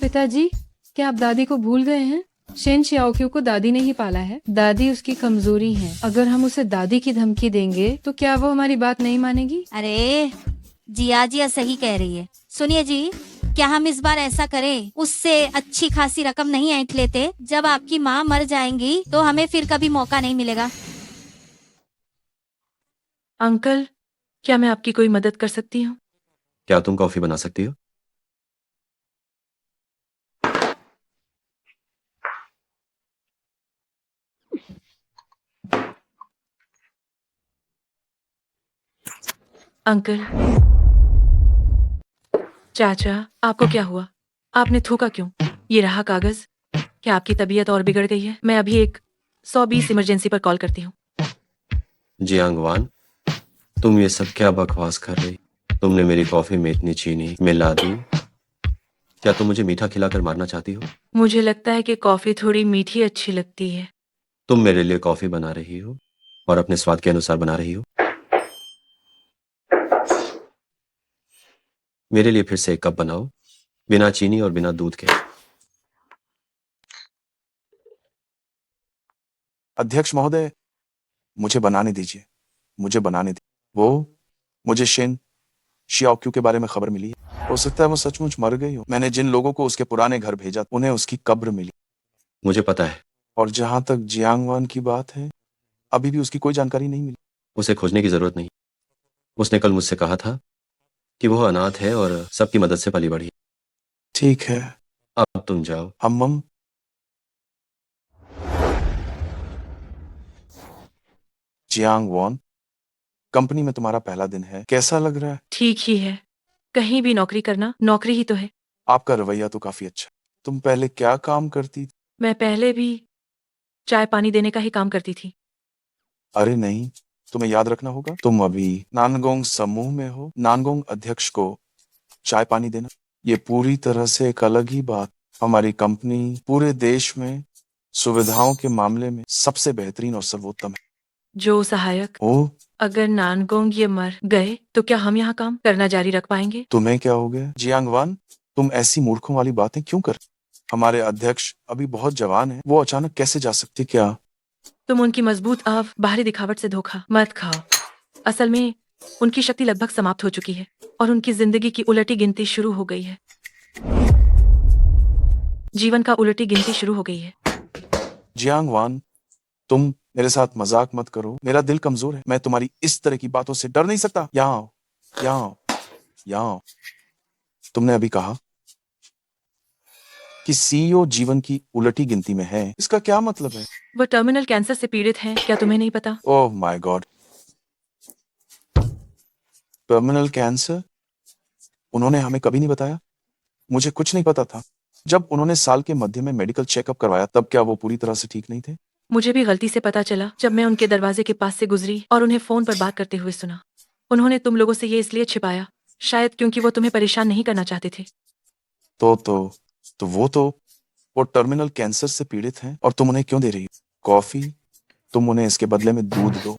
पिताजी, क्या आप दादी को भूल गए हैं? शेन शियाओक्यू को दादी ने ही पाला है। दादी उसकी कमजोरी है। अगर हम उसे दादी की धमकी देंगे तो क्या वो हमारी बात नहीं मानेगी? अरे जिया सही कह रही है। सुनिए जी, क्या हम इस बार ऐसा करें, उससे अच्छी खासी रकम नहीं ऐंठ लेते? जब आपकी माँ मर जाएंगी तो हमें फिर कभी मौका नहीं मिलेगा। अंकल, क्या मैं आपकी कोई मदद कर सकती हूँ? क्या तुम कॉफी बना सकती हो? अंकल। चाचा, आपको क्या हुआ? आपने थूका क्यों? ये रहा कागज। क्या आपकी तबीयत और बिगड़ गई है? मैं अभी एक 120 इमरजेंसी पर कॉल करती हूँ। जियांग वान, तुम ये सब क्या बकवास कर रही? तुमने मेरी कॉफी में इतनी चीनी मिला दी। क्या तुम मुझे मीठा खिलाकर मारना चाहती हो? मुझे लगता है कि कॉफी थोड़ी मीठी अच्छी लगती है। तुम मेरे लिए कॉफी बना रही हो और अपने स्वाद के अनुसार बना रही हो। मेरे लिए फिर से एक कप बनाओ, बिना चीनी और बिना दूध के। अध्यक्ष महोदय, मुझे बनाने दीजिए, मुझे बनाने दीजिए। मुझे शेन शियाओक्यू के बारे में खबर मिली है। हो सकता है वो सचमुच मर गई हो। मैंने जिन लोगों को उसके पुराने घर भेजा, उन्हें उसकी कब्र मिली। मुझे पता है। और जहां तक जियांग वान की बात है, अभी भी उसकी कोई जानकारी नहीं मिली। उसे खोजने की जरूरत नहीं। उसने कल मुझसे कहा था कि वो अनाथ है और सबकी मदद से पली बढ़ी। ठीक है, अब तुम जाओ। हम जियांग वान, कंपनी में तुम्हारा पहला दिन है, कैसा लग रहा है? ठीक ही है। कहीं भी नौकरी करना नौकरी ही तो है। आपका रवैया तो काफी अच्छा। तुम पहले क्या काम करती थी? मैं पहले भी चाय पानी देने का ही काम करती थी। अरे नहीं, तुम्हें याद रखना होगा, तुम अभी नानगोंग समूह में हो। नानगोंग अध्यक्ष को चाय पानी देना, ये पूरी तरह से एक अलग ही बात। हमारी कंपनी पूरे देश में सुविधाओं के मामले में सबसे बेहतरीन और सर्वोत्तम है। जो सहायक, अगर नानगोंग ये मर गए तो क्या हम यहाँ काम करना जारी रख पाएंगे? तुम्हें क्या हो गया जियांग वान? तुम ऐसी मूर्खों वाली बातें क्यों कर? हमारे अध्यक्ष अभी बहुत जवान है, वो अचानक कैसे जा सकती? क्या तुम उनकी मजबूत आव बाहरी दिखावट से धोखा मत खाओ। असल में उनकी शक्ति लगभग समाप्त हो चुकी है और उनकी जिंदगी की उलटी गिनती शुरू हो गई है। जीवन का उलटी गिनती शुरू हो गई है। जियांग वान, तुम मेरे साथ मजाक मत करो। मेरा दिल कमजोर है, मैं तुम्हारी इस तरह की बातों से डर नहीं सकता। यहाँ आओ, यहाँ आओ, यहाँ आओ। तुमने अभी कहा कि सीईओ जीवन की उलटी गिनती में है, इसका क्या मतलब है? वो टर्मिनल कैंसर से पीड़ित हैं, क्या तुम्हें नहीं पता? Oh my God, terminal cancer? उन्होंने हमें कभी नहीं बताया। मुझे कुछ नहीं पता था। जब उन्होंने साल के मध्य में मेडिकल चेकअप करवाया, तब क्या वो पूरी तरह से ठीक नहीं थे? मुझे भी गलती से पता चला जब मैं उनके दरवाजे के पास से गुजरी और उन्हें फोन पर बात करते हुए सुना। उन्होंने तुम लोगों से ये इसलिए छिपाया, शायद क्योंकि वो तुम्हें परेशान नहीं करना चाहते थे। वो टर्मिनल कैंसर से पीड़ित हैं और तुम उन्हें क्यों दे रही हो कॉफी? तुम उन्हें इसके बदले में दूध दो।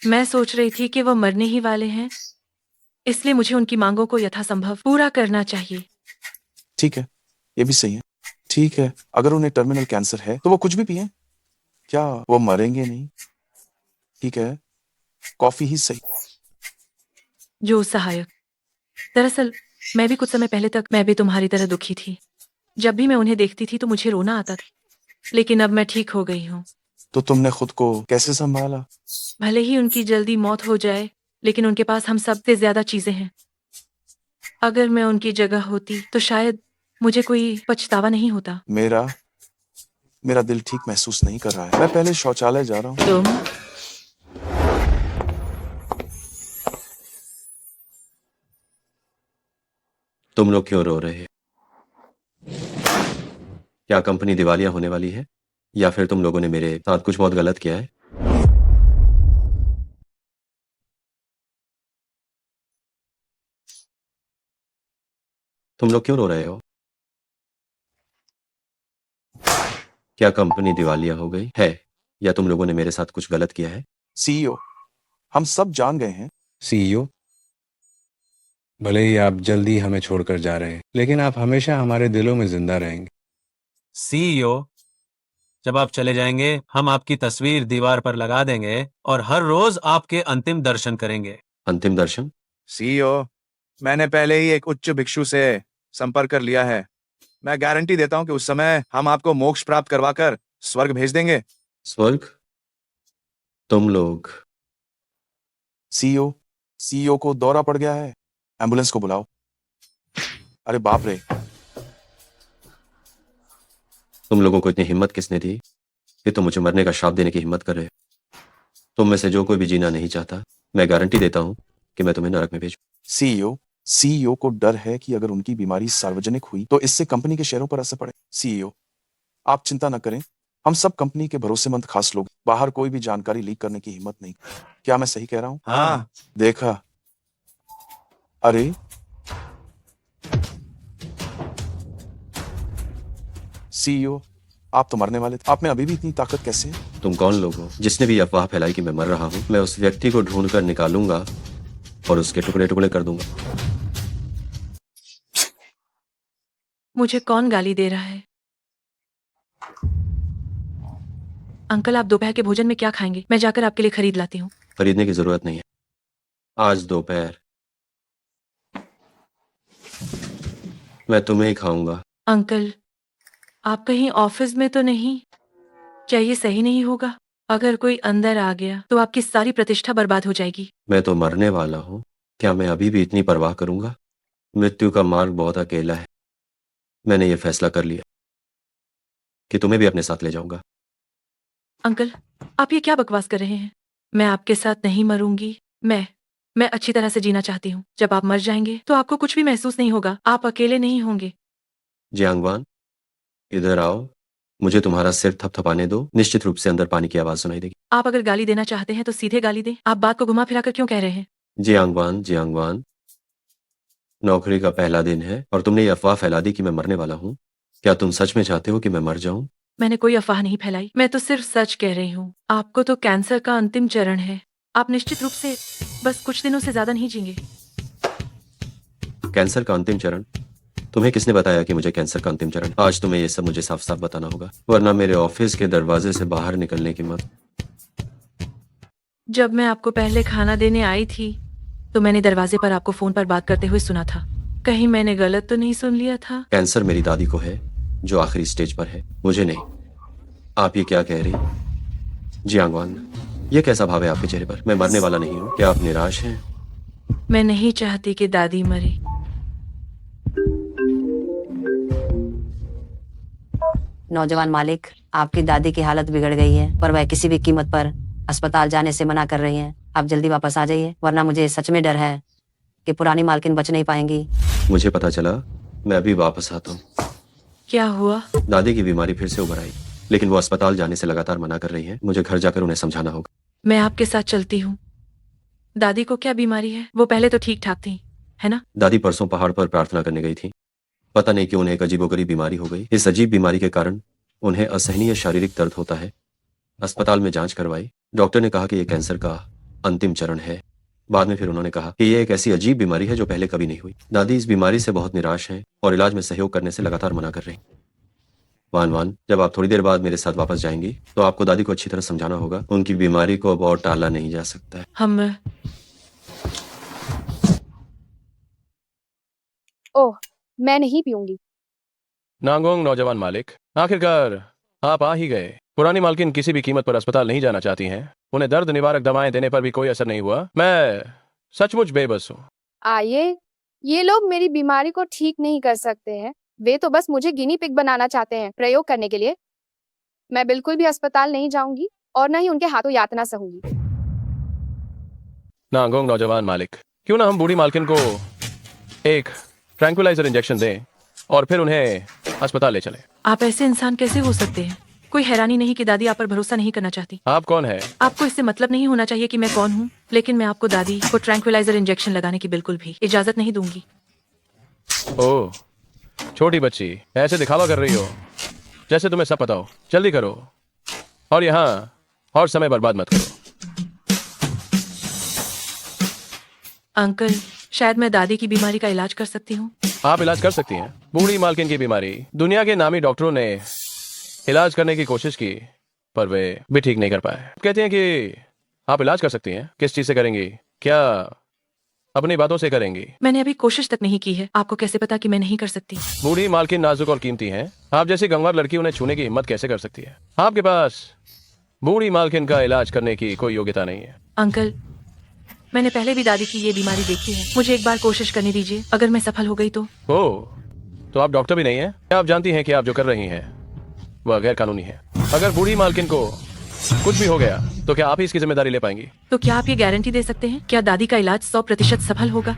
मैं सोच रही थी कि वो मरने ही वाले हैं, इसलिए मुझे उनकी मांगों को यथासंभव पूरा करना चाहिए। ठीक है, ये भी सही है। ठीक है, अगर उन्हें टर्मिनल कैंसर है तो वो कुछ भी पिए, क्या वो मरेंगे नहीं? ठीक है, कॉफी ही सही। जो सहायक, दरअसल मैं भी कुछ समय पहले तक मैं भी तुम्हारी तरह दुखी थी। जब भी मैं उन्हें देखती थी तो मुझे रोना आता था, लेकिन अब मैं ठीक हो गई हूँ। तो तुमने खुद को कैसे संभाला? भले ही उनकी जल्दी मौत हो जाए, लेकिन उनके पास हम सबसे ज्यादा चीजें हैं। अगर मैं उनकी जगह होती तो शायद मुझे कोई पछतावा नहीं होता। मेरा दिल ठीक महसूस नहीं कर रहा है। मैं पहले शौचालय जा रहा हूँ। तुम लोग क्यों रो रहे हैं? क्या कंपनी दिवालिया होने वाली है या फिर तुम लोगों ने मेरे साथ कुछ बहुत गलत किया है? तुम लोग क्यों रो रहे हो? क्या कंपनी दिवालिया हो गई है या तुम लोगों ने मेरे साथ कुछ गलत किया है? सीईओ, हम सब जान गए हैं। सीईओ, भले ही आप जल्दी हमें छोड़कर जा रहे हैं, लेकिन आप हमेशा हमारे दिलों में जिंदा रहेंगे। सीईओ, जब आप चले जाएंगे हम आपकी तस्वीर दीवार पर लगा देंगे और हर रोज आपके अंतिम दर्शन करेंगे। अंतिम दर्शन? सीईओ, मैंने पहले ही एक उच्च भिक्षु से संपर्क कर लिया है। मैं गारंटी देता हूं कि उस समय हम आपको मोक्ष प्राप्त करवाकर स्वर्ग भेज देंगे। स्वर्ग? तुम लोग? सीईओ को दौरा पड़ गया है, एम्बुलेंस को बुलाओ। अरे बाप रे, तुम लोगों को इतनी हिम्मत किसने दी कि तुम मुझे मरने का श्राप देने की हिम्मत कर रहे हो? तुम में से जो कोई भी जीना नहीं चाहता, मैं गारंटी देता हूं कि मैं तुम्हें नरक में भेजूं। सीईओ को डर है कि अगर उनकी बीमारी सार्वजनिक हुई तो इससे कंपनी के शेयरों पर असर पड़े। सीईओ, आप चिंता न करें, हम सब कंपनी के भरोसेमंद खास लोग, बाहर कोई भी जानकारी लीक करने की हिम्मत नहीं। क्या मैं सही कह रहा हूँ? हाँ। देखा। अरे सीईओ, आप तो मरने वाले थे, आप में अभी भी इतनी ताकत कैसे है? तुम कौन लोग हो जिसने भी अफवाह फैलाई कि मैं मर रहा हूँ? मैं उस व्यक्ति को ढूंढ कर निकालूंगा और उसके टुकड़े टुकड़े कर दूंगा। मुझे कौन गाली दे रहा है? अंकल, आप दोपहर के भोजन में क्या खाएंगे? मैं जाकर आपके लिए खरीद लाती हूँ। खरीदने की जरूरत नहीं है। आज दोपहर मैं तुम्हें ही खाऊंगा। अंकल, आप कहीं ऑफिस में तो नहीं? क्या ये सही नहीं होगा? अगर कोई अंदर आ गया तो आपकी सारी प्रतिष्ठा बर्बाद हो जाएगी। मैं तो मरने वाला हूँ, क्या मैं अभी भी इतनी परवाह करूंगा? मृत्यु का मार्ग बहुत अकेला है। मैंने ये फैसला कर लिया कि तुम्हें भी अपने साथ ले जाऊंगा। अंकल, आप ये क्या बकवास कर रहे हैं? मैं आपके साथ नहीं मरूंगी। मैं अच्छी तरह से जीना चाहती हूँ। जब आप मर जाएंगे तो आपको कुछ भी महसूस नहीं होगा। आप अकेले नहीं होंगे। जियांगवान, इधर आओ। मुझे तुम्हारा सिर थपथपाने दो। निश्चित रूप से अंदर पानी की आवाज सुनाई देगी। आप अगर गाली देना चाहते हैं तो सीधे गाली दें। आप बात को घुमा फिरा कर क्यों कह रहे हैं? जियांगवान, नौकरी का पहला दिन है और तुमने ये अफवाह फैला दी कि मैं मरने वाला हूँ। क्या तुम सच में चाहते हो कि मैं मर जाऊं? मैंने कोई अफवाह नहीं फैलाई। मैं तो सिर्फ सच कह रही हूँ। आपको तो कैंसर का अंतिम चरण है। आप निश्चित रूप से बस कुछ दिनों से ज्यादा नहीं जींगे। कैंसर का अंतिम चरण? तुम्हें किसने बताया कि मुझे कैंसर का अंतिम चरण? आज तुम्हें ये सब मुझे साफ साफ बताना होगा, वरना मेरे ऑफिस के दरवाजे से बाहर निकलने की मत। जब मैं आपको पहले खाना देने आई थी तो मैंने दरवाजे पर आपको फोन पर बात करते हुए सुना था। कहीं मैंने गलत तो नहीं सुन लिया था? कैंसर मेरी दादी को है जो आखिरी स्टेज पर है, मुझे नहीं। आप ये क्या कह रही? जियांगवान, ये कैसा भाव है आपके चेहरे पर? मैं मरने वाला नहीं हूँ। क्या आप निराश हैं? मैं नहीं चाहती कि दादी मरे। नौजवान मालिक, आपकी दादी की हालत बिगड़ गई है, पर वह किसी भी कीमत पर अस्पताल जाने से मना कर रही हैं। आप जल्दी वापस आ जाइए, वरना मुझे सच में डर है कि पुरानी मालकिन बच नहीं पाएंगी। मुझे पता चला, मैं अभी वापस आता हूँ। क्या हुआ? दादी की बीमारी फिर से उभर आई, लेकिन वो अस्पताल जाने से लगातार मना कर रही है। मुझे घर जाकर उन्हें समझाना होगा। मैं आपके साथ चलती हूँ। दादी को क्या बीमारी है? वो पहले तो ठीक ठाक थी, है ना? दादी परसों पहाड़ पर प्रार्थना करने गई थी। पता नहीं क्यों उन्हें एक अजीबोगरीब बीमारी हो गई। इस अजीब बीमारी के कारण उन्हें असहनीय शारीरिक दर्द होता है। अस्पताल में जांच करवाई। डॉक्टर ने कहा कि यह कैंसर का अंतिम चरण है। बाद में फिर उन्होंने कहा कि यह एक ऐसी अजीब बीमारी है जो पहले कभी नहीं हुई। दादी इस बीमारी से बहुत निराश हैं और इलाज में सहयोग करने से लगातार मना कर रही। वान, जब आप थोड़ी देर बाद मेरे साथ वापस जाएंगी तो आपको दादी को अच्छी तरह समझाना होगा। उनकी बीमारी को अब और टाला नहीं जा सकता है। ओह, मैं नहीं पीऊंगी। नांगोंग नौजवान मालिक, आखिरकार आप आ ही गए। पुरानी मालकिन किसी भी कीमत पर अस्पताल नहीं जाना चाहती हैं। उन्हें दर्द निवारक दवाएं देने पर भी कोई असर नहीं हुआ। मैं सचमुच बेबस हूँ। आइए, ये लोग मेरी बीमारी को ठीक नहीं कर सकते हैं। वे तो बस मुझे गिनी पिग बनाना चाहते हैं प्रयोग करने के लिए। मैं बिल्कुल भी अस्पताल नहीं जाऊंगी और न ही उनके हाथों यातना सहूंगी। नांगोंग नौजवान मालिक, क्यों ना हम बूढ़ी मालकिन को एक ट्रैंक्विलाइजर इंजेक्शन दें और फिर उन्हें अस्पताल ले चलें। आप ऐसे इंसान कैसे हो सकते हैं? कोई हैरानी नहीं कि दादी आप पर भरोसा नहीं करना चाहती। आप कौन है? आपको इससे मतलब नहीं होना चाहिए कि मैं कौन हूँ, लेकिन मैं आपको दादी को ट्रैंक्विलाइजर इंजेक्शन लगाने की बिल्कुल भी इजाजत नहीं दूंगी। ओह, छोटी बच्ची, ऐसे दिखावा कर रही हो जैसे तुम्हें सब पता हो। जल्दी करो और यहाँ और समय बर्बाद मत करो। अंकल, शायद मैं दादी की बीमारी का इलाज कर सकती हूँ। आप इलाज कर सकती हैं। बूढ़ी मालकिन की बीमारी दुनिया के नामी डॉक्टरों ने इलाज करने की कोशिश की, पर वे भी ठीक नहीं कर पाए। कहते हैं कि आप इलाज कर सकती हैं। किस चीज से करेंगी? क्या अपनी बातों से करेंगी? मैंने अभी कोशिश तक नहीं की है। आपको कैसे पता कि मैं नहीं कर सकती? बूढ़ी मालकिन नाजुक और कीमती हैं। आप जैसी गंवार लड़की उन्हें छूने की हिम्मत कैसे कर सकती है? आपके पास बूढ़ी मालकिन का इलाज करने की कोई योग्यता नहीं है। अंकल, मैंने पहले भी दादी की ये बीमारी देखी है। मुझे एक बार कोशिश करने दीजिए। अगर मैं सफल हो गई तो। ओह, तो आप डॉक्टर भी नहीं हैं? आप जानती हैं कि आप जो कर रही हैं वह गैर कानूनी है। अगर बूढ़ी मालकिन को कुछ भी हो गया तो क्या आप ही इसकी जिम्मेदारी ले पाएंगी? तो क्या आप ये गारंटी दे सकते हैं क्या दादी का इलाज 100% सफल होगा?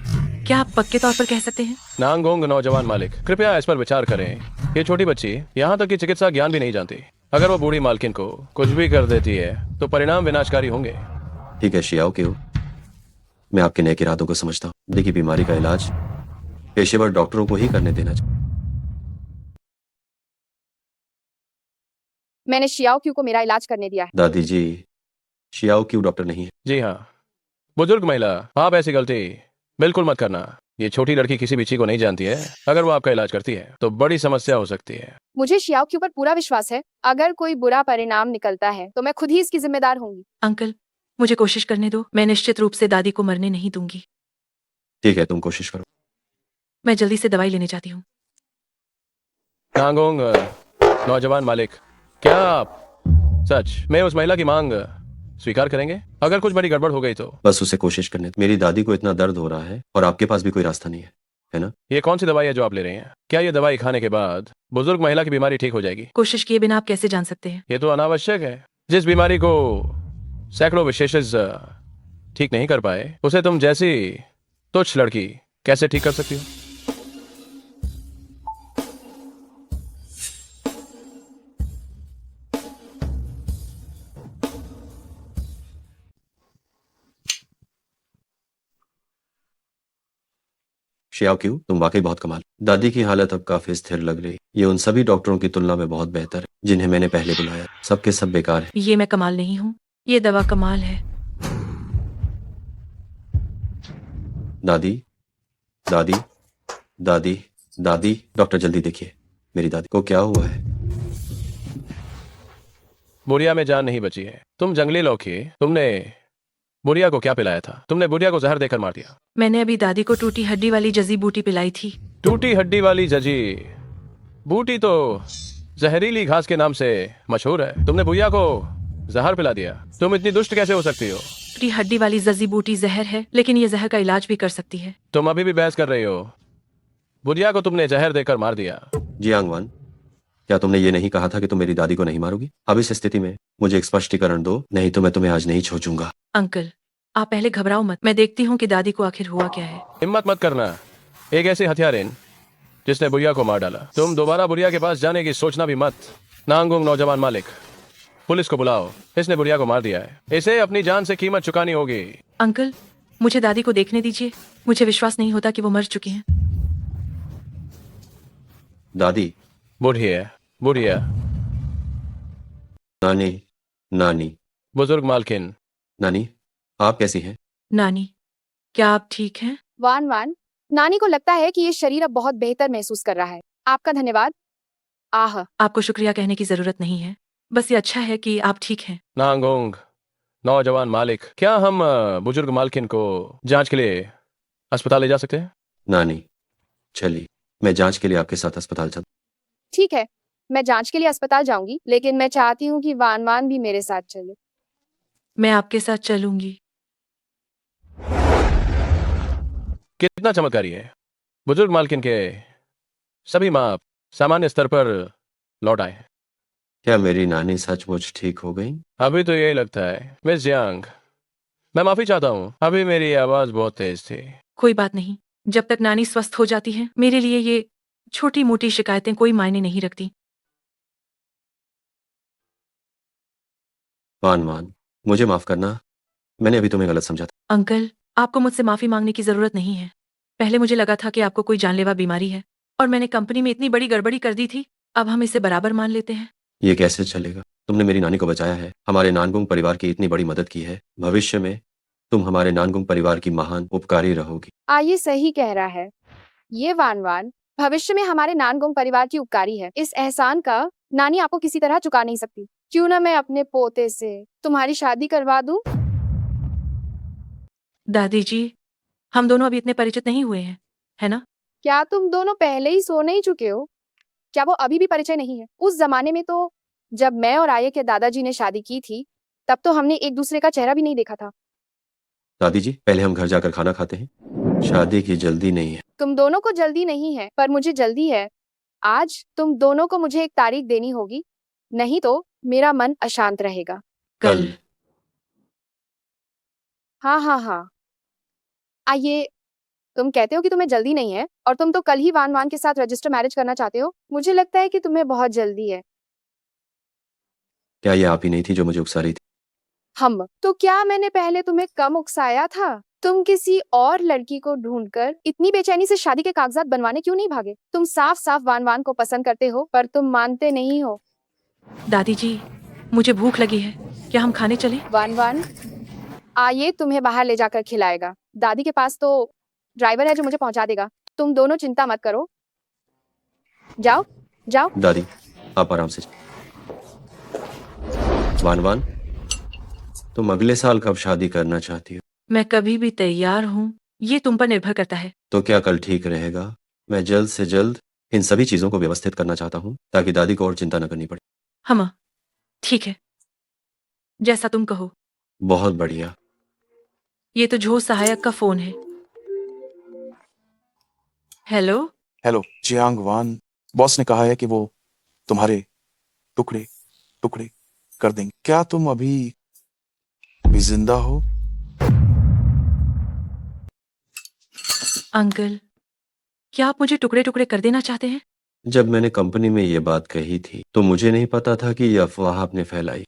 क्या आप पक्के तौर पर कह सकते हैं? नांगोंग नौजवान मालिक, कृपया इस पर विचार करें। ये छोटी बच्ची यहाँ तक कि चिकित्सा ज्ञान भी नहीं जानती। अगर वो बूढ़ी मालकिन को कुछ भी कर देती है तो परिणाम विनाशकारी होंगे। ठीक है शियाओ क्यों, मैं आपके नेक इरादों को समझता हूँ। दादी की बीमारी का इलाज पेशेवर डॉक्टरों को ही करने देना चाहिए। मैंने शियाओ क्यू को मेरा इलाज करने दिया है। दादी जी, शियाओ क्यों डॉक्टर नहीं है? जी हाँ, बुजुर्ग महिला, आप ऐसी गलती बिल्कुल मत करना। ये छोटी लड़की किसी भी चीज को नहीं जानती है। अगर वो आपका इलाज करती है तो बड़ी समस्या हो सकती है। मुझे शियाओ क्यू पर पूरा विश्वास है। अगर कोई बुरा परिणाम निकलता है तो मैं खुद ही इसकी जिम्मेदार होंगी। अंकल, मुझे कोशिश करने दो। मैं निश्चित रूप से दादी को मरने नहीं दूंगी। ठीक है, तुम कोशिश करो। मैं जल्दी से दवाई लेने जाती हूँ। नांगोंग नौजवान मालिक, क्या आप सच में उस महिला की मांग स्वीकार करेंगे? अगर कुछ बड़ी गड़बड़ हो गई तो? बस उसे कोशिश करने दो। मेरी दादी को इतना दर्द हो रहा है और आपके पास भी कोई रास्ता नहीं है ना? ये कौन सी दवाई है जो आप ले रही हैं? क्या ये दवाई खाने के बाद बुजुर्ग महिला की बीमारी ठीक हो जाएगी? कोशिश किए बिना आप कैसे जान सकते हैं? ये तो अनावश्यक है। जिस बीमारी को सैकड़ों विशेषज्ञ ठीक नहीं कर पाए, उसे तुम जैसी तुच्छ लड़की कैसे ठीक कर सकती हो? शियाओ क्यों, तुम वाकई बहुत कमाल। दादी की हालत अब काफी स्थिर लग रही। ये उन सभी डॉक्टरों की तुलना में बहुत बेहतर है जिन्हें मैंने पहले बुलाया। सबके सब बेकार है। ये मैं कमाल नहीं हूँ, ये दवा कमाल है। दादी, दादी, दादी, दादी, डॉक्टर जल्दी देखिए, मेरी दादी को क्या हुआ है? बुढ़िया में जान नहीं बची है। तुम जंगली लौकी, तुमने बुढ़िया को क्या पिलाया था? तुमने बुढ़िया को जहर देकर मार दिया। मैंने अभी दादी को टूटी हड्डी वाली जजी बूटी पिलाई थी। टूटी हड्डी वाली जजी बूटी तो जहरीली घास के नाम से मशहूर है। तुमने बुढ़िया को जहर पिला दिया। तुम इतनी दुष्ट कैसे हो सकती हो? टूटी हड्डी वाली जजी बूटी जहर है, लेकिन ये जहर का इलाज भी कर सकती है। तुम अभी भी बहस कर रही हो। बुढ़िया को तुमने जहर देकर मार दिया। जियांगवान, क्या तुमने ये नहीं कहा था कि तुम मेरी दादी को नहीं मारोगी? अब इस स्थिति में मुझे एक स्पष्टीकरण दो, नहीं तो मैं तुम्हें आज नहीं छोड़ूंगा। अंकल, आप पहले घबराओ मत। मैं देखती हूँ कि दादी को आखिर हुआ क्या है। हिम्मत मत करना। एक ऐसी हथियारिन जिसने बुढ़िया को मार डाला। तुम दोबारा बुढ़िया के पास जाने की सोचना भी मत। नांगुंग नौजवान मालिक, पुलिस को बुलाओ। इसने बुढ़िया को मार दिया है। इसे अपनी जान से कीमत चुकानी होगी। अंकल, मुझे दादी को देखने दीजिए। मुझे विश्वास नहीं होता कि वो मर चुकी हैं। दादी, बुढ़िया, बुढ़िया, नानी, नानी, बुजुर्ग मालकिन। नानी, आप कैसी हैं? नानी, क्या आप ठीक हैं? वान वान, नानी को लगता है कि ये शरीर अब बहुत बेहतर महसूस कर रहा है। आपका धन्यवाद। आह, आपको शुक्रिया कहने की जरूरत नहीं है। बस ये अच्छा है कि आप ठीक हैं। नांगोंग नौजवान मालिक, क्या हम बुजुर्ग मालकिन को जांच के लिए अस्पताल ले जा सकते हैं? नानी, चलिए, मैं जांच के लिए आपके साथ अस्पताल चलता। ठीक है, मैं जांच के लिए अस्पताल जाऊंगी, लेकिन मैं चाहती हूँ कि वान वान भी मेरे साथ चले। मैं आपके साथ चलूंगी। कितना चमत्कारी है। बुजुर्ग मालकिन के सभी माप सामान्य स्तर पर लौट आए हैं। क्या मेरी नानी सचमुच ठीक हो गई? अभी तो यही लगता है। मिस जियांग, मैं माफी चाहता हूँ। अभी मेरी आवाज बहुत तेज थी। कोई बात नहीं, जब तक नानी स्वस्थ हो जाती है, मेरे लिए ये छोटी मोटी शिकायतें कोई मायने नहीं रखती। वान वान, मुझे माफ करना, मैंने अभी तुम्हें गलत समझा था। अंकल, आपको मुझसे माफी मांगने की जरूरत नहीं है। पहले मुझे लगा था कि आपको कोई जानलेवा बीमारी है और मैंने कंपनी में इतनी बड़ी गड़बड़ी कर दी थी। अब हम इसे बराबर मान लेते हैं। ये कैसे चलेगा? तुमने मेरी नानी को बचाया है, हमारे नानगुंग परिवार की इतनी बड़ी मदद की है। भविष्य में तुम हमारे नानगुंग परिवार की महान उपकारी रहोगी। ये सही कह रहा है। ये वान वान भविष्य में हमारे नानगोंग परिवार की उपकारी है। इस एहसान का नानी आपको किसी तरह चुका नहीं सकती। क्यों ना मैं अपने पोते से तुम्हारी शादी करवा दूं? दादी जी, हम दोनों अभी इतने परिचित नहीं हुए हैं, है ना? क्या तुम दोनों पहले ही सो नहीं चुके हो? क्या वो अभी भी परिचय नहीं है? उस जमाने में तो जब मैं और आये के दादाजी ने शादी की थी, तब तो हमने एक दूसरे का चेहरा भी नहीं देखा था। दादी जी, पहले हम घर जाकर खाना खाते हैं। शादी की जल्दी नहीं है। तुम दोनों को जल्दी नहीं है, पर मुझे जल्दी है। आज तुम दोनों को मुझे एक तारीख देनी होगी, नहीं तो मेरा मन अशांत रहेगा। कल। हाँ। आइए, तुम कहते हो कि तुम्हें जल्दी नहीं है और तुम तो कल ही वान वान के साथ रजिस्टर मैरिज करना चाहते हो। मुझे लगता है कि तुम्हें बहुत जल्दी है। क्या ये आप ही नहीं थी जो मुझे उकसा रही थी? हम तो क्या मैंने पहले तुम्हें कम उकसाया था? तुम किसी और लड़की को ढूंढकर इतनी बेचैनी से शादी के कागजात बनवाने क्यों नहीं भागे? तुम साफ साफ वान वान को पसंद करते हो पर तुम मानते नहीं हो। दादी जी, मुझे भूख लगी है, क्या हम खाने चलें? वान वान, आइए तुम्हें बाहर ले जाकर खिलाएगा। दादी के पास तो ड्राइवर है जो मुझे पहुंचा देगा। तुम दोनों चिंता मत करो, जाओ जाओ। दादी, आप आराम से। वान वान, तुम अगले साल कब शादी करना चाहती हो? मैं कभी भी तैयार हूँ, ये तुम पर निर्भर करता है। तो क्या कल ठीक रहेगा? मैं जल्द से जल्द इन सभी चीजों को व्यवस्थित करना चाहता हूँ ताकि दादी को और चिंता न करनी पड़े। हम ठीक है, जैसा तुम कहो। बहुत बढ़िया। ये तो झो सहायक का फोन है। हेलो। हेलो जियांग वान, बॉस ने कहा है कि वो तुम्हारे टुकड़े टुकड़े कर देंगे। क्या तुम अभी भी जिंदा हो? अंकल, क्या आप मुझे टुकड़े टुकड़े कर देना चाहते हैं? जब मैंने कंपनी में ये बात कही थी तो मुझे नहीं पता था कि ये अफवाह आपने फैलाई।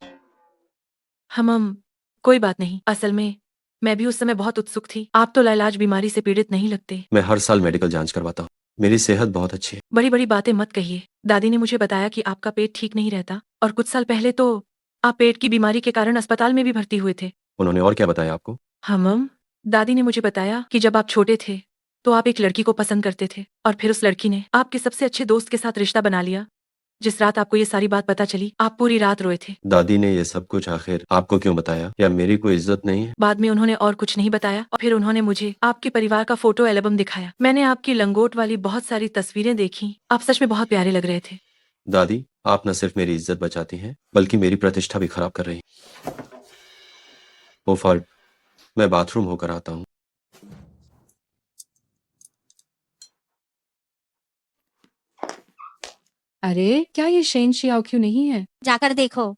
हम कोई बात नहीं, असल में मैं भी उस समय बहुत उत्सुक थी। आप तो लाइलाज बीमारी से पीड़ित नहीं लगते। मैं हर साल मेडिकल जांच करवाता हूँ, मेरी सेहत बहुत अच्छी है। बड़ी बड़ी बातें मत कहिए। दादी ने मुझे बताया कि आपका पेट ठीक नहीं रहता और कुछ साल पहले तो आप पेट की बीमारी के कारण अस्पताल में भी भर्ती हुए थे। उन्होंने और क्या बताया आपको? हम दादी ने मुझे बताया कि जब आप छोटे थे तो आप एक लड़की को पसंद करते थे और फिर उस लड़की ने आपके सबसे अच्छे दोस्त के साथ रिश्ता बना लिया। जिस रात आपको ये सारी बात पता चली, आप पूरी रात रोए थे। दादी ने ये सब कुछ आखिर आपको क्यों बताया? क्या मेरी कोई इज्जत नहीं है? बाद में उन्होंने और कुछ नहीं बताया और फिर उन्होंने मुझे आपके परिवार का फोटो एल्बम दिखाया। मैंने आपकी लंगोट वाली बहुत सारी तस्वीरें देखी। आप सच में बहुत प्यारे लग रहे थे। दादी, आप न सिर्फ मेरी इज्जत बचाती हैं बल्कि मेरी प्रतिष्ठा भी खराब कर रही हैं। ओ फर्ड, मैं बाथरूम होकर आता हूँ। अरे क्या ये शेन शियाओक्यू नहीं है? जाकर देखो।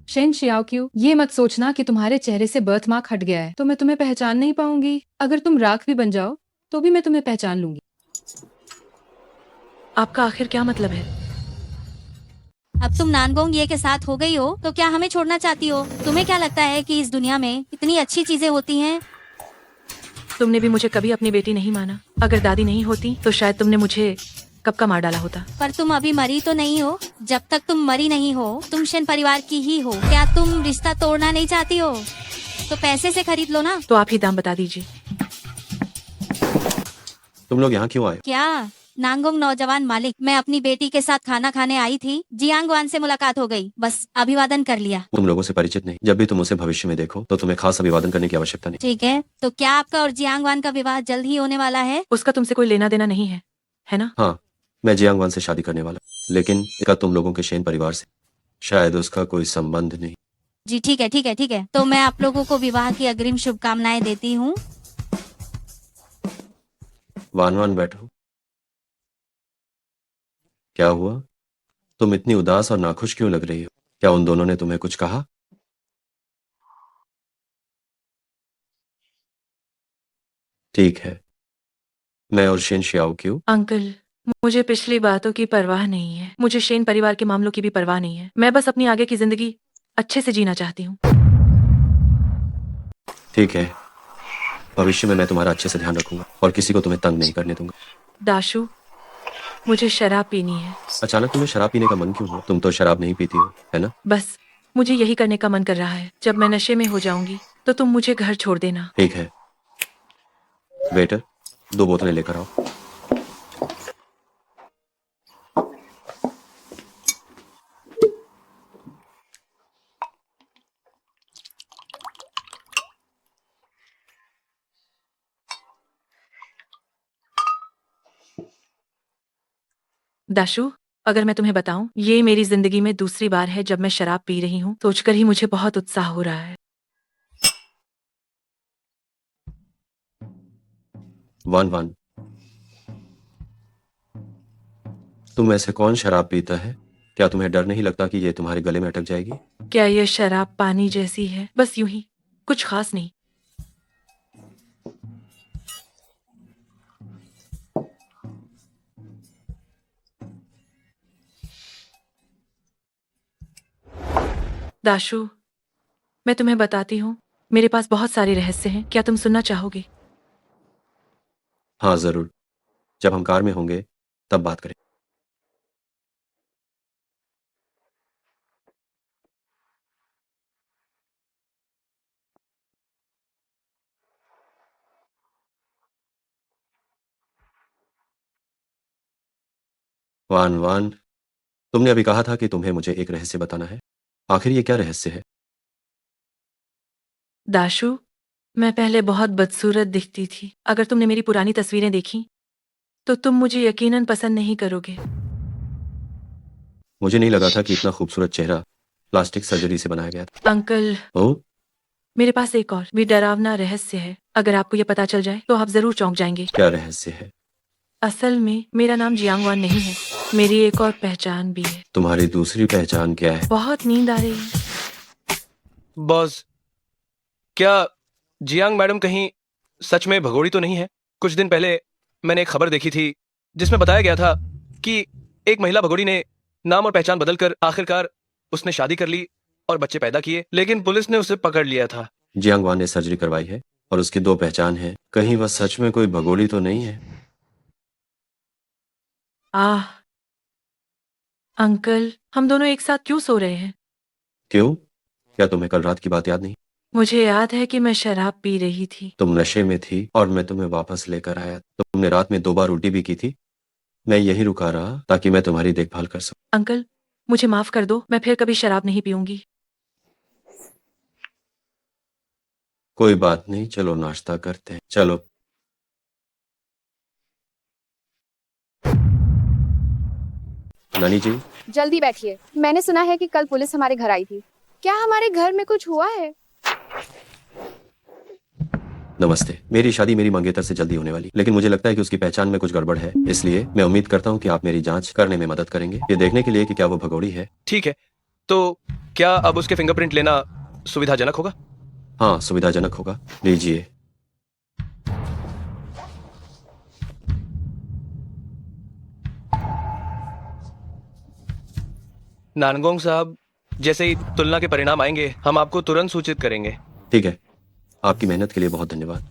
शेन शियाओक्यू, ये मत सोचना कि तुम्हारे चेहरे से बर्थ मार्क हट गया है तो मैं तुम्हें पहचान नहीं पाऊंगी। अगर तुम राख भी बन जाओ तो भी मैं तुम्हें पहचान लूंगी। आपका आखिर क्या मतलब है? अब तुम नानगोंग ये के साथ हो गई हो तो क्या हमें छोड़ना चाहती हो? तुम्हें क्या लगता है कि इस दुनिया में इतनी अच्छी चीजें होती हैं? तुमने भी मुझे कभी अपनी बेटी नहीं माना। अगर दादी नहीं होती तो शायद तुमने मुझे कब का मार डाला होता। पर तुम अभी मरी तो नहीं हो। जब तक तुम मरी नहीं हो तुम शेन परिवार की ही हो। क्या तुम रिश्ता तोड़ना नहीं चाहती हो? तो पैसे से खरीद लो ना। तो आप ही दाम बता दीजिए। तुम लोग यहाँ क्यों आए? क्या नांगोंग नौजवान मालिक, मैं अपनी बेटी के साथ खाना खाने आई थी। जियांग वान से मुलाकात हो गई, बस अभिवादन कर लिया। तुम लोगों से परिचित नहीं। जब भी तुम उसे भविष्य में देखो तो तुम्हें खास अभिवादन करने की आवश्यकता नहीं। ठीक है, तो क्या आपका और जियांग वान का विवाह जल्द ही होने वाला है? उसका तुमसे कोई लेना देना नहीं है ना? हाँ, मैं जियांगवान से शादी करने वाला, लेकिन इसका तुम लोगों के शेन परिवार से शायद उसका कोई संबंध नहीं। जी ठीक है ठीक है ठीक है, तो मैं आप लोगों को विवाह की अग्रिम शुभकामनाएं देती हूँ। वान वान बैठो। क्या हुआ? तुम इतनी उदास और नाखुश क्यों लग रही हो? क्या उन दोनों ने तुम्हें कुछ कहा? ठीक है, मैं और शेन शियाओक्यू। अंकल, मुझे पिछली बातों की परवाह नहीं है। मुझे शेन परिवार के मामलों की भी परवाह नहीं है। मैं बस अपनी आगे की जिंदगी अच्छे से जीना चाहती हूँ। ठीक है, भविष्य में मैं तुम्हारा अच्छे से ध्यान रखूंगा और किसी को तुम्हें तंग नहीं करने दूंगा। दाशु, मुझे शराब पीनी है। अचानक तुम्हें शराब पीने का मन क्यों हुआ? तुम तो शराब नहीं पीती हो, है ना? बस मुझे यही करने का मन कर रहा है। जब मैं नशे में हो जाऊंगी तो तुम मुझे घर छोड़ देना। ठीक है। वेटर, 2 बोतलें लेकर आओ। दाशु, अगर मैं तुम्हें बताऊं, ये मेरी जिंदगी में दूसरी बार है जब मैं शराब पी रही हूँ। सोचकर ही मुझे बहुत उत्साह हो रहा है। वान वान, तुम ऐसे कौन शराब पीता है? क्या तुम्हें डर नहीं लगता कि ये तुम्हारे गले में अटक जाएगी? क्या ये शराब पानी जैसी है? बस यूं ही, कुछ खास नहीं। दाशु, मैं तुम्हें बताती हूँ, मेरे पास बहुत सारे रहस्य हैं। क्या तुम सुनना चाहोगे? हाँ जरूर, जब हम कार में होंगे तब बात करें। वान वान, तुमने अभी कहा था कि तुम्हें मुझे एक रहस्य बताना है। आखिर ये क्या रहस्य है? दाशु, मैं पहले बहुत बदसूरत दिखती थी। अगर तुमने मेरी पुरानी तस्वीरें देखी तो तुम मुझे यकीनन पसंद नहीं करोगे। मुझे नहीं लगा था कि इतना खूबसूरत चेहरा प्लास्टिक सर्जरी से बनाया गया था। अंकल, ओ, मेरे पास एक और भी डरावना रहस्य है। अगर आपको यह पता चल जाए तो आप जरूर चौंक जाएंगे। क्या रहस्य है? असल में मेरा नाम जियांगवान नहीं है, मेरी एक और पहचान भी है। तुम्हारी दूसरी पहचान क्या है? बहुत नींद आ रही है। बॉस, क्या जियांग मैडम कहीं सच में भगोड़ी तो नहीं है? कुछ दिन पहले मैंने एक खबर देखी थी जिसमें बताया गया था कि एक महिला भगोड़ी ने नाम और पहचान बदलकर आखिरकार उसने शादी कर ली और बच्चे पैदा किए, लेकिन पुलिस ने उसे पकड़ लिया था। जियांगवान ने सर्जरी करवाई है और उसकी 2 पहचान है। कहीं वह सच में कोई भगोड़ी तो नहीं है? आह, अंकल, हम दोनों एक साथ क्यों सो रहे हैं? क्यों? क्या तुम्हें कल रात की बात याद नहीं? मुझे याद है कि मैं शराब पी रही थी। तुम नशे में थी और मैं तुम्हें वापस लेकर आया। तुमने रात में 2 बार उल्टी भी की थी। मैं यहीं रुका रहा ताकि मैं तुम्हारी देखभाल कर सकूं। अंकल, मुझे माफ कर दो, मैं फिर कभी शराब नहीं पीऊंगी। कोई बात नहीं, चलो नाश्ता करते हैं। चलो। नानी जी, जल्दी बैठिए। मैंने सुना है कि कल पुलिस हमारे घर आई थी। क्या हमारे घर में कुछ हुआ है? नमस्ते। मेरी शादी मेरी मंगेतर से जल्दी होने वाली, लेकिन मुझे लगता है कि उसकी पहचान में कुछ गड़बड़ है। इसलिए मैं उम्मीद करता हूँ कि आप मेरी जांच करने में मदद करेंगे, ये देखने के लिए कि क्या वो भगोड़ी है। ठीक है, तो क्या अब उसके फिंगरप्रिंट लेना सुविधाजनक होगा? हाँ, सुविधाजनक होगा। लीजिए। नानगोंग साहब, जैसे ही तुलना के परिणाम आएंगे हम आपको तुरंत सूचित करेंगे। ठीक है, आपकी मेहनत के लिए बहुत धन्यवाद।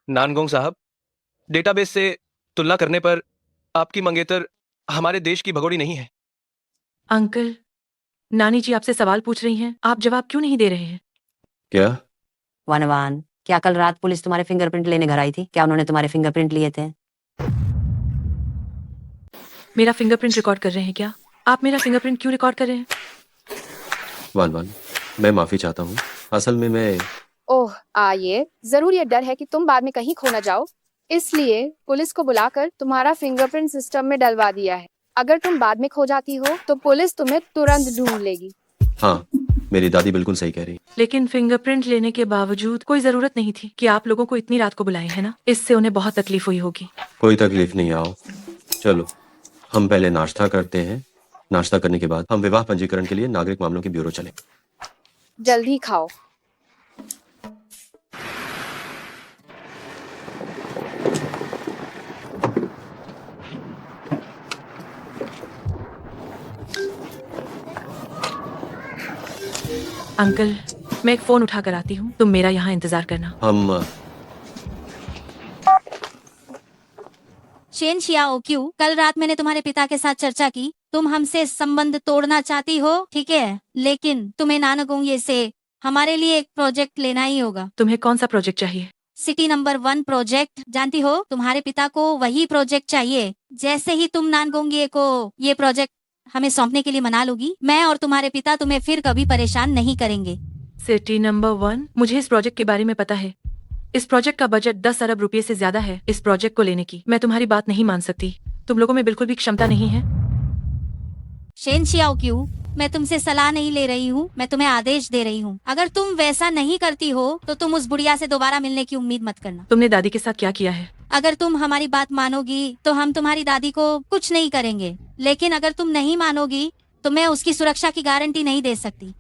नानगोंग साहब, डेटाबेस से तुलना करने पर आपकी मंगेतर हमारे देश की भगोड़ी नहीं है। अंकल, नानी जी आपसे सवाल पूछ रही हैं, आप जवाब क्यों नहीं दे रहे हैं? क्या? वनवान, क्या कल रात पुलिस तुम्हारे फिंगरप्रिंट लेने घर आई थी? क्या उन्होंने तुम्हारे फिंगरप्रिंट लिए थे? मेरा फिंगरप्रिंट रिकॉर्ड कर रहे हैं क्या? आप मेरा फिंगरप्रिंट क्यों रिकॉर्ड कर रहे हैं? वान वान, मैं माफी चाहता हूँ। असल में मैं ओह, आइए। जरूर ये डर है कि तुम बाद में कहीं खो न जाओ, इसलिए पुलिस को बुलाकर तुम्हारा फिंगरप्रिंट सिस्टम में डलवा दिया है। अगर तुम बाद में खो जाती हो तो पुलिस तुम्हें तुरंत ढूंढ लेगी। हाँ, मेरी दादी बिल्कुल सही कह रही। लेकिन फिंगरप्रिंट लेने के बावजूद कोई जरूरत नहीं थी कि आप लोगों को इतनी रात को बुलाए, है ना? इससे उन्हें बहुत तकलीफ हुई होगी। कोई तकलीफ नहीं, आओ। चलो, हम पहले नाश्ता करते हैं। नाश्ता करने के बाद हम विवाह पंजीकरण के लिए नागरिक मामलों के ब्यूरो चलें। जल्दी खाओ। अंकल, मैं एक फोन उठा कर आती हूँ, तुम मेरा यहाँ इंतजार करना। हम शेन शियाओ क्यों, कल रात मैंने तुम्हारे पिता के साथ चर्चा की। तुम हमसे संबंध तोड़ना चाहती हो, ठीक है, लेकिन तुम्हें नानगोंगे से हमारे लिए एक प्रोजेक्ट लेना ही होगा। तुम्हें कौन सा प्रोजेक्ट चाहिए? सिटी नंबर 1 प्रोजेक्ट, जानती हो? तुम्हारे पिता को वही प्रोजेक्ट चाहिए। जैसे ही तुम नानगोंगे को ये प्रोजेक्ट हमें सौंपने के लिए मना लोगी, मैं और तुम्हारे पिता तुम्हें फिर कभी परेशान नहीं करेंगे। सिटी नंबर 1, मुझे इस प्रोजेक्ट के बारे में पता है। इस प्रोजेक्ट का बजट 10 अरब रुपए से ज्यादा है। इस प्रोजेक्ट को लेने की मैं तुम्हारी बात नहीं मान सकती। तुम लोगों में बिल्कुल भी क्षमता नहीं है। शेन शियाओ क्यों, मैं तुमसे सलाह नहीं ले रही हूँ, मैं तुम्हें आदेश दे रही हूँ। अगर तुम वैसा नहीं करती हो तो तुम उस बुढ़िया से दोबारा मिलने की उम्मीद मत करना। तुमने दादी के साथ क्या किया है? अगर तुम हमारी बात मानोगी तो हम तुम्हारी दादी को कुछ नहीं करेंगे, लेकिन अगर तुम नहीं मानोगी तो मैं उसकी सुरक्षा की गारंटी नहीं दे सकती।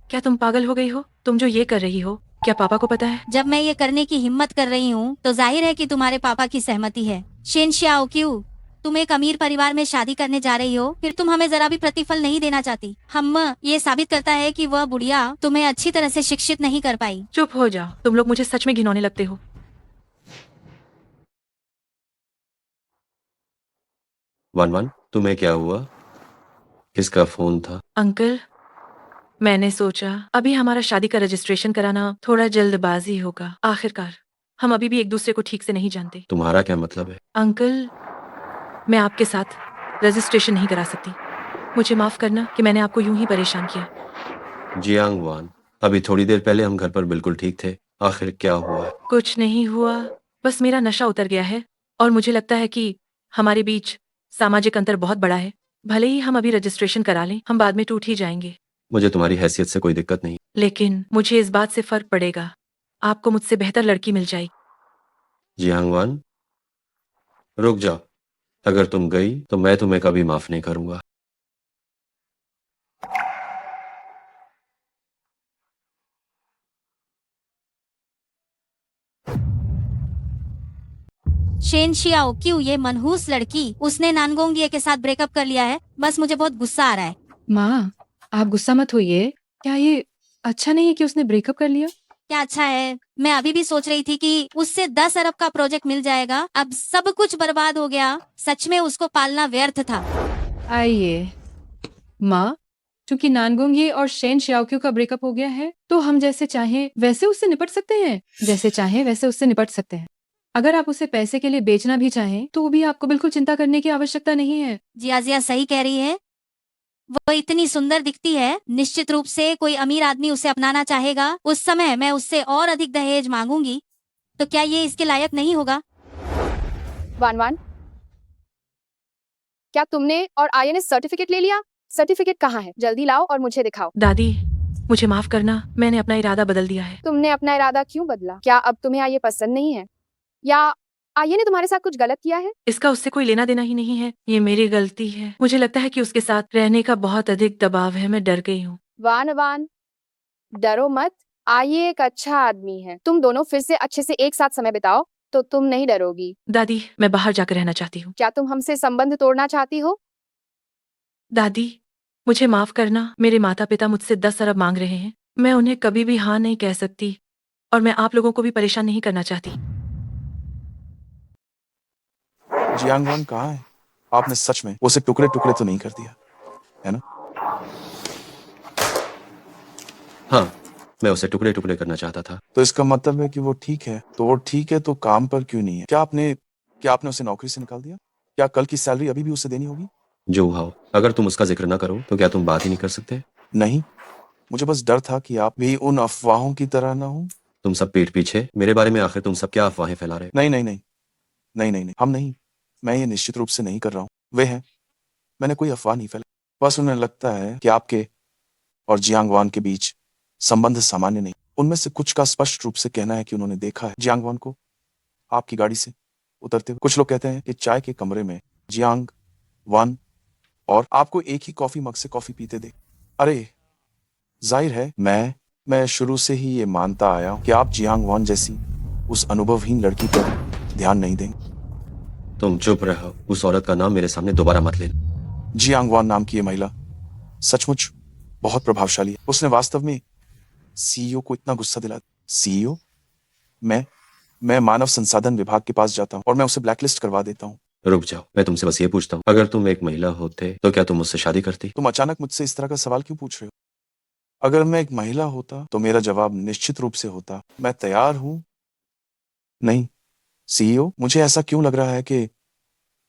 क्या तुम पागल हो गई हो? तुम जो ये कर रही हो, क्या पापा को पता है? जब मैं ये करने की हिम्मत कर रही हूँ तो जाहिर है कि तुम्हारे पापा की सहमति है। शेन शियाओ क्यों, तुम एक अमीर परिवार में शादी करने जा रही हो, फिर तुम हमें जरा भी प्रतिफल नहीं देना चाहती। हम ये साबित करता है कि वह बुढ़िया तुम्हें अच्छी तरह से शिक्षित नहीं कर पाई। चुप हो जाओ, तुम लोग मुझे सच में घिनौने लगते हो। वन वन, तुम्हें क्या हुआ? किसका फोन था? अंकल, मैंने सोचा अभी हमारा शादी का रजिस्ट्रेशन कराना थोड़ा जल्दबाजी होगा। आखिरकार हम अभी भी एक दूसरे को ठीक से नहीं जानते। तुम्हारा क्या मतलब है? अंकल, मैं आपके साथ रजिस्ट्रेशन नहीं करा सकती। मुझे माफ करना कि मैंने आपको यूं ही परेशान किया। जियांग वान, अभी थोड़ी देर पहले हम घर पर बिल्कुल ठीक थे। आखिर क्या हुआ? कुछ नहीं हुआ, बस मेरा नशा उतर गया है और मुझे लगता है कि हमारे बीच सामाजिक अंतर बहुत बड़ा है। भले ही हम अभी रजिस्ट्रेशन करा लें, हम बाद में टूट ही जाएंगे। मुझे तुम्हारी हैसियत से कोई दिक्कत नहीं, लेकिन मुझे इस बात से फर्क पड़ेगा, आपको मुझसे बेहतर लड़की मिल जाएगी। जियांग वान, रुक जाओ। अगर तुम गई तो मैं तुम्हें कभी माफ नहीं करूंगा। शेन शियाओ क्यों, ये मनहूस लड़की, उसने नानगोंगिए के साथ ब्रेकअप कर लिया है। बस मुझे बहुत गुस्सा आ रहा है। माँ, आप गुस्सा मत होइए। क्या ये अच्छा नहीं है कि उसने ब्रेकअप कर लिया? क्या अच्छा है? मैं अभी भी सोच रही थी कि उससे 10 अरब का प्रोजेक्ट मिल जाएगा। अब सब कुछ बर्बाद हो गया। सच में उसको पालना व्यर्थ था। आइए माँ, क्योंकि नानगोंग और शेन शियाओक्यू का ब्रेकअप हो गया है तो हम जैसे चाहें वैसे उससे निपट सकते हैं। जैसे चाहें वैसे उससे निपट सकते हैं। अगर आप उसे पैसे के लिए बेचना भी चाहें तो भी आपको बिल्कुल चिंता करने की आवश्यकता नहीं है। जिया सही कह रही है। वो इतनी सुंदर दिखती है, निश्चित रूप से कोई अमीर आदमी उसे अपनाना चाहेगा। उस समय मैं उससे और अधिक दहेज मांगूंगी। तो क्या ये इसके लायक नहीं होगा? वान वान, क्या तुमने और आर्य ने सर्टिफिकेट ले लिया? सर्टिफिकेट कहाँ है? जल्दी लाओ और मुझे दिखाओ। दादी, मुझे माफ करना, मैंने अपना इरादा बदल दिया है। तुमने अपना इरादा क्यों बदला? क्या अब तुम्हें आर्य पसंद नहीं है, या आर्य ने तुम्हारे साथ कुछ गलत किया है? इसका उससे कोई लेना देना ही नहीं है। ये मेरी गलती है। मुझे लगता है कि उसके साथ रहने का बहुत अधिक दबाव है। मैं डर गई हूँ। वान वान, डरो मत। आर्य एक अच्छा आदमी है। तुम दोनों फिर से अच्छे से एक साथ समय बिताओ तो तुम नहीं डरोगी। दादी, मैं बाहर जाकर रहना चाहती हूँ। क्या तुम हमसे संबंध तोड़ना चाहती हो? दादी, मुझे माफ करना। मेरे माता पिता मुझसे 10 अरब मांग रहे हैं। मैं उन्हें कभी भी हाँ नहीं कह सकती और मैं आप लोगों को भी परेशान नहीं करना चाहती। जियांग वान कहाँ है? आपने सच में उसे टुकड़े टुकड़े तो नहीं कर दिया, है ना? हाँ, मैं उसे टुकड़े टुकड़े करना चाहता था। तो इसका मतलब है कि वो ठीक है। तो वो ठीक है तो काम पर क्यों नहीं है? क्या आपने उसे नौकरी से निकाल दिया? क्या कल की सैलरी अभी भी उसे देनी होगी? जो हाओ, अगर तुम उसका जिक्र ना करो तो क्या तुम बात ही नहीं कर सकते? नहीं, मुझे बस डर था कि आप भी उन अफवाहों की तरह ना हो। तुम सब पीठ पीछे मेरे बारे में आखिर तुम सब क्या अफवाहें फैला रहे? नहीं नहीं नहीं नहीं नहीं नहीं, हम नहीं। मैं ये निश्चित रूप से नहीं कर रहा हूँ। वे हैं, मैंने कोई अफवाह नहीं फैलाई। बस उन्हें लगता है कि आपके और जियांग वान के बीच संबंध सामान्य नहीं। उनमें से कुछ का स्पष्ट रूप से कहना है कि उन्होंने देखा है जियांग वान को आपकी गाड़ी से उतरते हुए। कुछ लोग कहते हैं कि चाय के कमरे में जियांग वान और आपको एक ही कॉफी मग से कॉफी पीते देख। अरे जाहिर है, मैं शुरू से ही ये मानता आया हूं कि आप जियांग वान जैसी उस अनुभवहीन लड़की पर ध्यान नहीं देंगे। तुम चुप रहो। उस औरत का नाम मेरे सामने दोबारा मत लेना। जियांग वान नाम की ये महिला सचमुच बहुत प्रभावशाली है। उसने वास्तव में सीईओ को इतना गुस्सा दिला। सीईओ? मैं मानव संसाधन विभाग के पास जाता हूँ और मैं उसे ब्लैकलिस्ट करवा देता हूँ। रुक जाओ, मैं तुमसे बस ये पूछता हूँ, अगर तुम एक महिला होते तो क्या तुम मुझसे शादी करती? तुम अचानक मुझसे इस तरह का सवाल क्यों पूछ रहे हो? अगर मैं एक महिला होता तो मेरा जवाब निश्चित रूप से होता, मैं तैयार हूं। नहीं सीईओ, मुझे ऐसा क्यों लग रहा है कि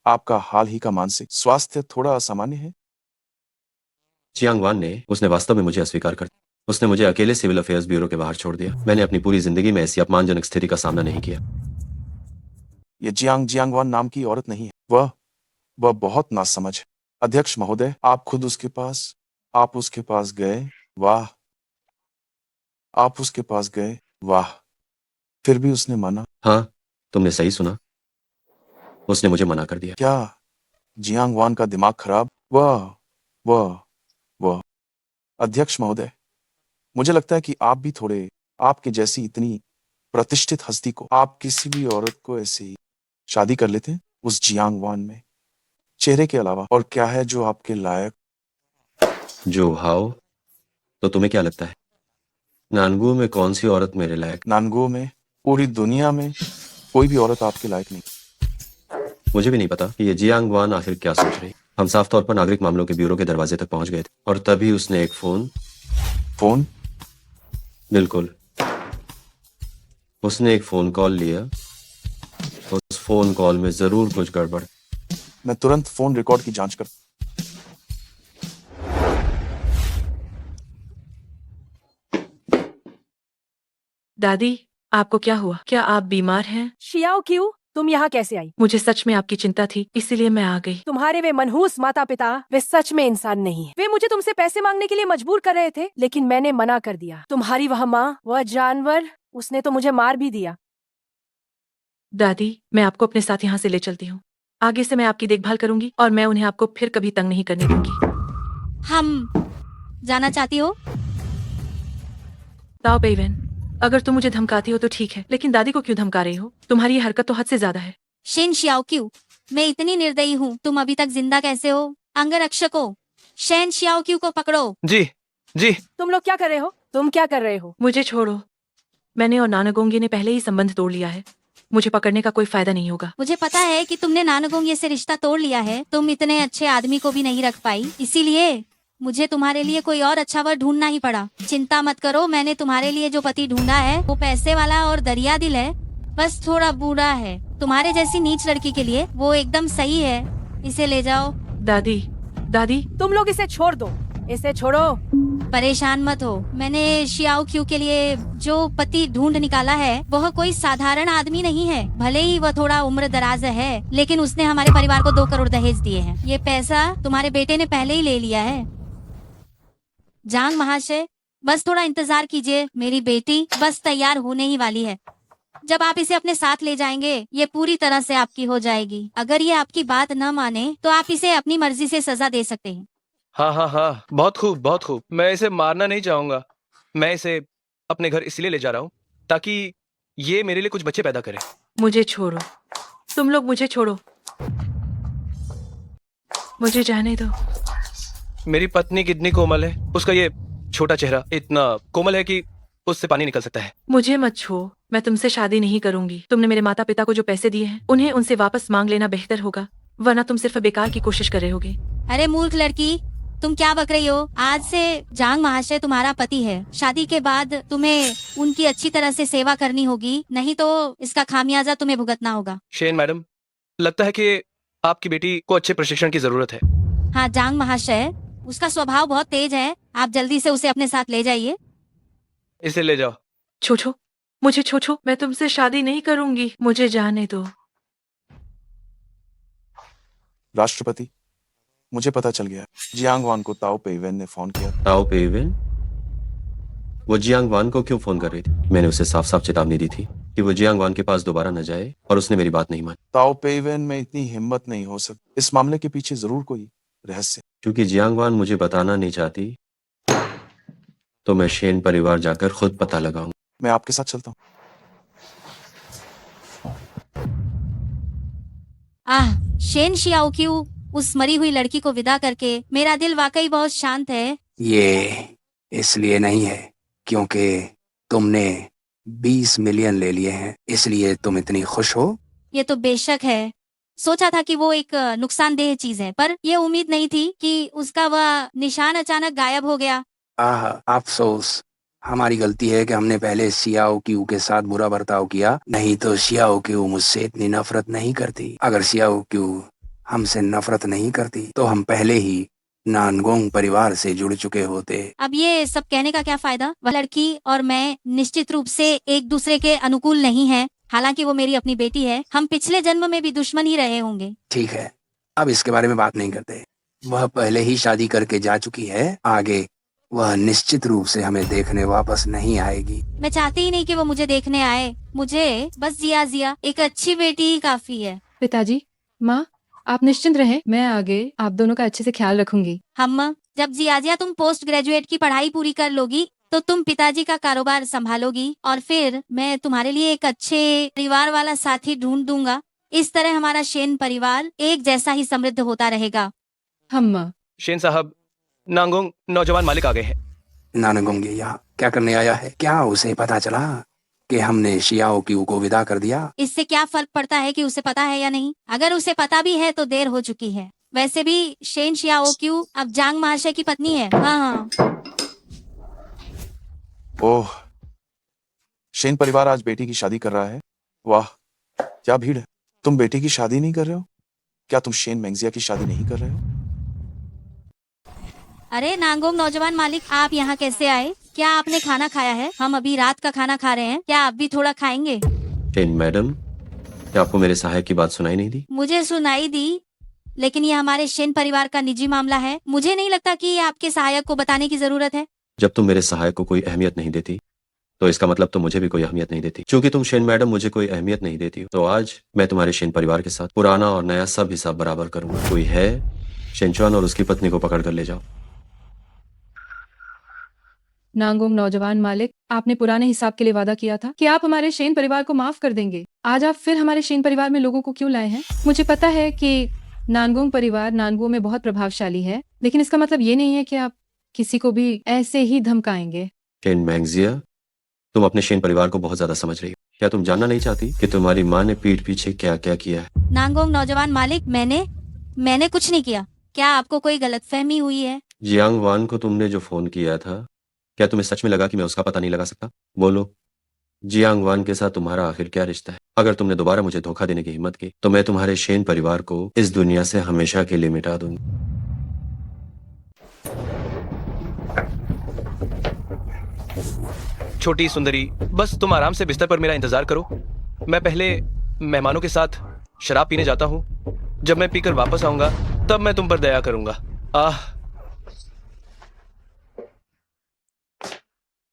आपका हाल ही का मानसिक स्वास्थ्य थोड़ा असामान्य है? जियांग वान ने उसने वास्तव में मुझे अस्वीकार कर दिया। उसने मुझे अकेले सिविल अफेयर्स ब्यूरो के बाहर छोड़ दिया। मैंने अपनी पूरी जिंदगी में ऐसी अपमानजनक स्थिति का सामना नहीं किया। ये जियांग वान नाम की औरत नहीं है। वह बहुत नासमझ है। अध्यक्ष महोदय, आप खुद आप उसके पास गए। वाह, आप उसके पास गए। वाह, फिर भी उसने माना। हाँ, तुमने सही सुना, उसने मुझे मना कर दिया। क्या जियांग वान का दिमाग खराब? वह अध्यक्ष महोदय, मुझे लगता है कि आप भी थोड़े, आपके जैसी इतनी प्रतिष्ठित हस्ती को आप किसी भी औरत को ऐसे ही शादी कर लेते हैं उस जियांग वान में चेहरे के अलावा और क्या है जो आपके लायक? जो भाव, तो तुम्हें क्या लगता है नानगू में कौन सी औरत मेरे लायक? नानगो में, पूरी दुनिया में कोई भी औरत आपके लायक नहीं। मुझे भी नहीं पता कि ये जियांग वान आखिर क्या सोच रही। हम साफ तौर पर नागरिक मामलों के ब्यूरो के दरवाजे तक पहुंच गए थे और तभी उसने एक फोन। बिल्कुल, उसने एक फोन कॉल लिया। उस फोन कॉल में जरूर कुछ गड़बड़। मैं तुरंत फोन रिकॉर्ड की जांच कर। दादी, आपको क्या हुआ? क्या आप बीमार हैं? शियाओ क्यों, तुम यहाँ कैसे आई? मुझे सच में आपकी चिंता थी, इसीलिए मैं आ गई। तुम्हारे वे मनहूस माता पिता वे सच में इंसान नहीं है। वे मुझे तुमसे पैसे मांगने के लिए मजबूर कर रहे थे, लेकिन मैंने मना कर दिया। तुम्हारी वह माँ, वह जानवर, उसने तो मुझे मार भी दिया। दादी, मैं आपको अपने साथ यहाँ से ले चलती हूँ। आगे से मैं आपकी देखभाल करूंगी और मैं उन्हें आपको फिर कभी तंग नहीं करने दूंगी। हम जाना चाहती हो? ताओ पेइवेन, अगर तुम मुझे धमकाती हो तो ठीक है, लेकिन दादी को क्यों धमका रही हो? तुम्हारी ये हरकत तो हद से ज्यादा है। शेन शियाओक्यू, मैं इतनी निर्दयी हूँ, तुम अभी तक जिंदा कैसे हो? अंगरक्षकों, शेन शियाओक्यू को पकड़ो। जी जी। तुम लोग क्या कर रहे हो? तुम क्या कर रहे हो? मुझे छोड़ो। मैंने और नानागोंगे ने पहले ही संबंध तोड़ लिया है। मुझे पकड़ने का कोई फायदा नहीं होगा। मुझे पता है कि तुमने नानगोंगे से रिश्ता तोड़ लिया है। तुम इतने अच्छे आदमी को भी नहीं रख पाई, इसीलिए मुझे तुम्हारे लिए कोई और अच्छा वर ढूंढना ही पड़ा। चिंता मत करो, मैंने तुम्हारे लिए जो पति ढूंढा है वो पैसे वाला और दरिया दिल है, बस थोड़ा बूढ़ा है। तुम्हारे जैसी नीच लड़की के लिए वो एकदम सही है। इसे ले जाओ। दादी, दादी, तुम लोग इसे छोड़ दो, इसे छोड़ो। परेशान मत हो, मैंने शियाओ क्यू के लिए जो पति ढूंढ निकाला है वह कोई साधारण आदमी नहीं है। भले ही वह थोड़ा उम्र दराज है, लेकिन उसने हमारे परिवार को 2 करोड़ दहेज दिए हैं। ये पैसा तुम्हारे बेटे ने पहले ही ले लिया है। जांग महाशय, बस थोड़ा इंतजार कीजिए, मेरी बेटी बस तैयार होने ही वाली है। जब आप इसे अपने साथ ले जाएंगे ये पूरी तरह से आपकी हो जाएगी। अगर ये आपकी बात न माने तो आप इसे अपनी मर्जी से सजा दे सकते हैं। हाँ हाँ हाँ, बहुत खूब बहुत खूब। मैं इसे मारना नहीं चाहूंगा। मैं इसे अपने घर इसलिए ले जा रहा हूँ ताकि ये मेरे लिए कुछ बच्चे पैदा करे। मुझे छोड़ो, तुम लोग मुझे छोड़ो, मुझे जाने दो। मेरी पत्नी कितनी कोमल है, उसका ये छोटा चेहरा इतना कोमल है कि उससे पानी निकल सकता है। मुझे मत छो, मैं तुमसे शादी नहीं करूंगी। तुमने मेरे माता पिता को जो पैसे दिए हैं उन्हें उनसे वापस मांग लेना बेहतर होगा, वरना तुम सिर्फ बेकार की कोशिश कर रहे होगे। अरे मूर्ख लड़की, तुम क्या बक रही हो? आज से जांग महाशय तुम्हारा पति है। शादी के बाद तुम्हें उनकी अच्छी तरह से सेवा करनी होगी, नहीं तो इसका खामियाजा तुम्हें भुगतना होगा। शेन मैडम, लगता है कि आपकी बेटी को अच्छे प्रशिक्षण की जरूरत है। हाँ जांग महाशय, उसका स्वभाव बहुत तेज है, आप जल्दी से उसे अपने साथ ले जाइए। इसे ले जाओ। छोछो, मुझे छोछो, मैं तुमसे शादी नहीं करूंगी, मुझे जाने दो। राष्ट्रपति, मुझे पता चल गया, जियांग वान को ताओ पेइवेन ने फोन किया। ताओ पेइवेन? वो जियांग वान को क्यों फोन कर रही थी? मैंने उसे साफ साफ चेतावनी दी थी कि वो जियांग वान के पास दोबारा न जाए, और उसने मेरी बात नहीं मानी। ताओ पेइवेन में इतनी हिम्मत नहीं हो सकती। इस मामले के पीछे जरूर कोई रहस्य। क्योंकि जियांग वान मुझे बताना नहीं चाहती, तो मैं शेन परिवार जाकर खुद पता लगाऊंगा। मैं आपके साथ चलता हूँ। शेन शियाओक्यू, उस मरी हुई लड़की को विदा करके मेरा दिल वाकई बहुत शांत है। ये इसलिए नहीं है क्योंकि तुमने 20 मिलियन ले लिए हैं, इसलिए तुम इतनी खुश हो। ये तो बेशक है, सोचा था कि वो एक नुकसानदेह चीज है, पर ये उम्मीद नहीं थी कि उसका वह निशान अचानक गायब हो गया। अफसोस, हमारी गलती है कि हमने पहले सियाओ क्यू के साथ बुरा बर्ताव किया, नहीं तो सियाओ क्यू मुझसे इतनी नफरत नहीं करती। अगर सियाओ क्यू हमसे नफरत नहीं करती तो हम पहले ही नानगोंग परिवार से जुड़ चुके होते। अब ये सब कहने का क्या फायदा? वह लड़की और मैं निश्चित रूप से एक दूसरे के अनुकूल नहीं हैं। हालांकि वो मेरी अपनी बेटी है, हम पिछले जन्म में भी दुश्मन ही रहे होंगे। ठीक है, अब इसके बारे में बात नहीं करते। वह पहले ही शादी करके जा चुकी है, आगे वह निश्चित रूप से हमें देखने वापस नहीं आएगी। मैं चाहती ही नहीं कि वो मुझे देखने आए, मुझे बस जिया एक अच्छी बेटी ही काफी है। पिताजी, माँ, आप निश्चिंत रहें, मैं आगे आप दोनों का अच्छे से ख्याल रखूंगी। हम जब जिया तुम पोस्ट ग्रेजुएट की पढ़ाई पूरी कर लोगी तो तुम पिताजी का कारोबार संभालोगी, और फिर मैं तुम्हारे लिए एक अच्छे परिवार वाला साथी ढूंढ दूंगा इस तरह हमारा शेन परिवार एक जैसा ही समृद्ध होता रहेगा। हम शेन साहब, नांगोंग नौजवान मालिक आ गए हैं। नानगोंग ये यहाँ क्या करने आया है? क्या उसे पता चला कि हमने शियाओ क्यू को विदा कर दिया? इससे क्या फर्क पड़ता है कि उसे पता है या नहीं? अगर उसे पता भी है तो देर हो चुकी है। वैसे भी शेन शियाओ क्यू अब जांग महाशय की पत्नी है। हाँ, ओह, शेन परिवार आज बेटी की शादी कर रहा है। वाह, क्या भीड़ है। तुम बेटी की शादी नहीं कर रहे हो? क्या तुम शेन मेंगजिया की शादी नहीं कर रहे हो? अरे नांगोंग नौजवान मालिक, आप यहाँ कैसे आए? क्या आपने खाना खाया है? हम अभी रात का खाना खा रहे हैं, क्या आप भी थोड़ा खाएंगे? शेन मैडम, क्या आपको मेरे सहायक की बात सुनाई नहीं दी? मुझे सुनाई दी, लेकिन ये हमारे शेन परिवार का निजी मामला है। मुझे नहीं लगता कि ये आपके सहायक को बताने की जरूरत है। जब तुम मेरे सहायक को कोई अहमियत नहीं देती तो इसका मतलब तुम मुझे भी कोई अहमियत नहीं देती। क्योंकि तुम शेन मैडम मुझे कोई अहमियत नहीं देती हो, तो आज मैं तुम्हारे शेन परिवार के साथ पुराना और नया सब हिसाब बराबर करूंगा। कोई है? शेनचुआन और उसकी पत्नी को पकड़ कर ले जाओ। नांगोंग नौजवान मालिक, आपने पुराने हिसाब के लिए वादा किया था कि आप हमारे शेन परिवार को माफ कर देंगे। आज आप फिर हमारे शेन परिवार में लोगों को क्यों लाए हैं? मुझे पता है कि नानगोंग परिवार नानगो में बहुत प्रभावशाली है, लेकिन इसका मतलब ये नहीं है कि आप किसी को भी ऐसे ही धमकाएंगे। शेन मैंगजिया, तुम अपने शेन परिवार को बहुत ज्यादा समझ रही हो। क्या तुम जानना नहीं चाहती कि तुम्हारी माँ ने पीठ पीछे क्या क्या किया है? नांगोंग नौजवान मालिक, मैंने कुछ नहीं किया। क्या आपको कोई गलतफहमी हुई है? जियांग वान को तुमने जो फोन किया था, क्या तुम्हें सच में लगा कि मैं उसका पता नहीं लगा सकता? बोलो, जियांग वान के साथ तुम्हारा आखिर क्या रिश्ता है? अगर तुमने दोबारा मुझे धोखा देने की हिम्मत की तो मैं तुम्हारे शेन परिवार को इस दुनिया से हमेशा के लिए मिटा दूंगी। छोटी सुंदरी, बस तुम आराम से बिस्तर पर मेरा इंतजार करो। मैं पहले मेहमानों के साथ शराब पीने जाता हूँ। जब मैं पीकर वापस आऊंगा तब मैं तुम पर दया करूंगा।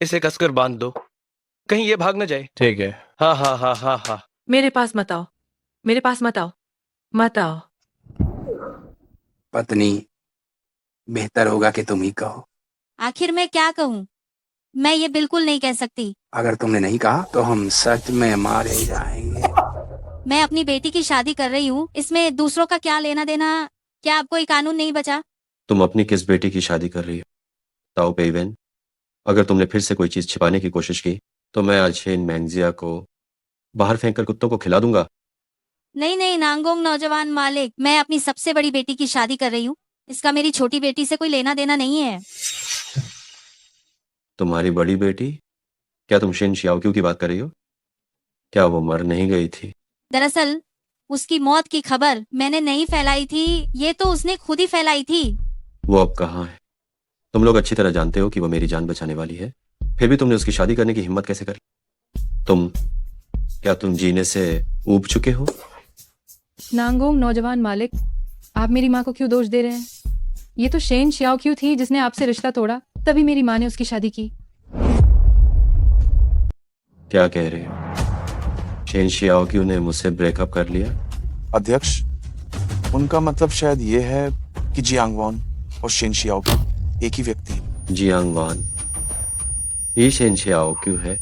इसे कसकर बांध दो, कहीं ये भाग न जाए। ठीक है। हाँ हाँ हाँ हाँ हाँ। मेरे पास मत आओ, मेरे पास मत आओ, मत आओ। पत्नी, बेहतर होगा कि तुम ही कहो। आखिर मैं क्या कहूँ? मैं ये बिल्कुल नहीं कह सकती। अगर तुमने नहीं कहा तो हम सच में मारे जाएंगे। मैं अपनी बेटी की शादी कर रही हूँ, इसमें दूसरों का क्या लेना देना? क्या आपको कोई कानून नहीं बचा? तुम अपनी किस बेटी की शादी कर रही हो? ताओ पेइवेन, अगर तुमने फिर से कोई चीज छिपाने की कोशिश की तो मैं आज शेन मैंगजिया को बाहर फेंककर कुत्तों को खिला दूंगा। नहीं नहीं नांगोंग नौजवान मालिक, मैं अपनी सबसे बड़ी बेटी की शादी कर रही हूँ। इसका मेरी छोटी बेटी से कोई लेना देना नहीं है। तुम्हारी बड़ी बेटी? क्या तुम शेन शियाओक्यू की बात कर रही हो? क्या वो मर नहीं गई थी? दरअसल उसकी मौत की खबर मैंने नहीं फैलाई थी, ये तो उसने खुद ही फैलाई थी। वो अब कहाँ है? तुम लोग अच्छी तरह जानते हो कि वो मेरी जान बचाने वाली है, फिर भी तुमने उसकी शादी करने की हिम्मत कैसे करी? क्या तुम जीने से ऊब चुके हो? नांगोंग नौजवान मालिक, आप मेरी माँ को क्यों दोष दे रहे हैं? ये तो शेन शियाओक्यू थी जिसने आपसे रिश्ता तोड़ा, तभी मेरी माँ ने उसकी शादी की। क्या कह रहे हो? शेन शियाओक्यू ने मुझसे ब्रेकअप कर लिया? अध्यक्ष, उनका मतलब शायद ये है कि जियांग वान और शेन शियाओक्यू एक ही व्यक्ति है। जियांग वान ये शेन शियाओक्यू है?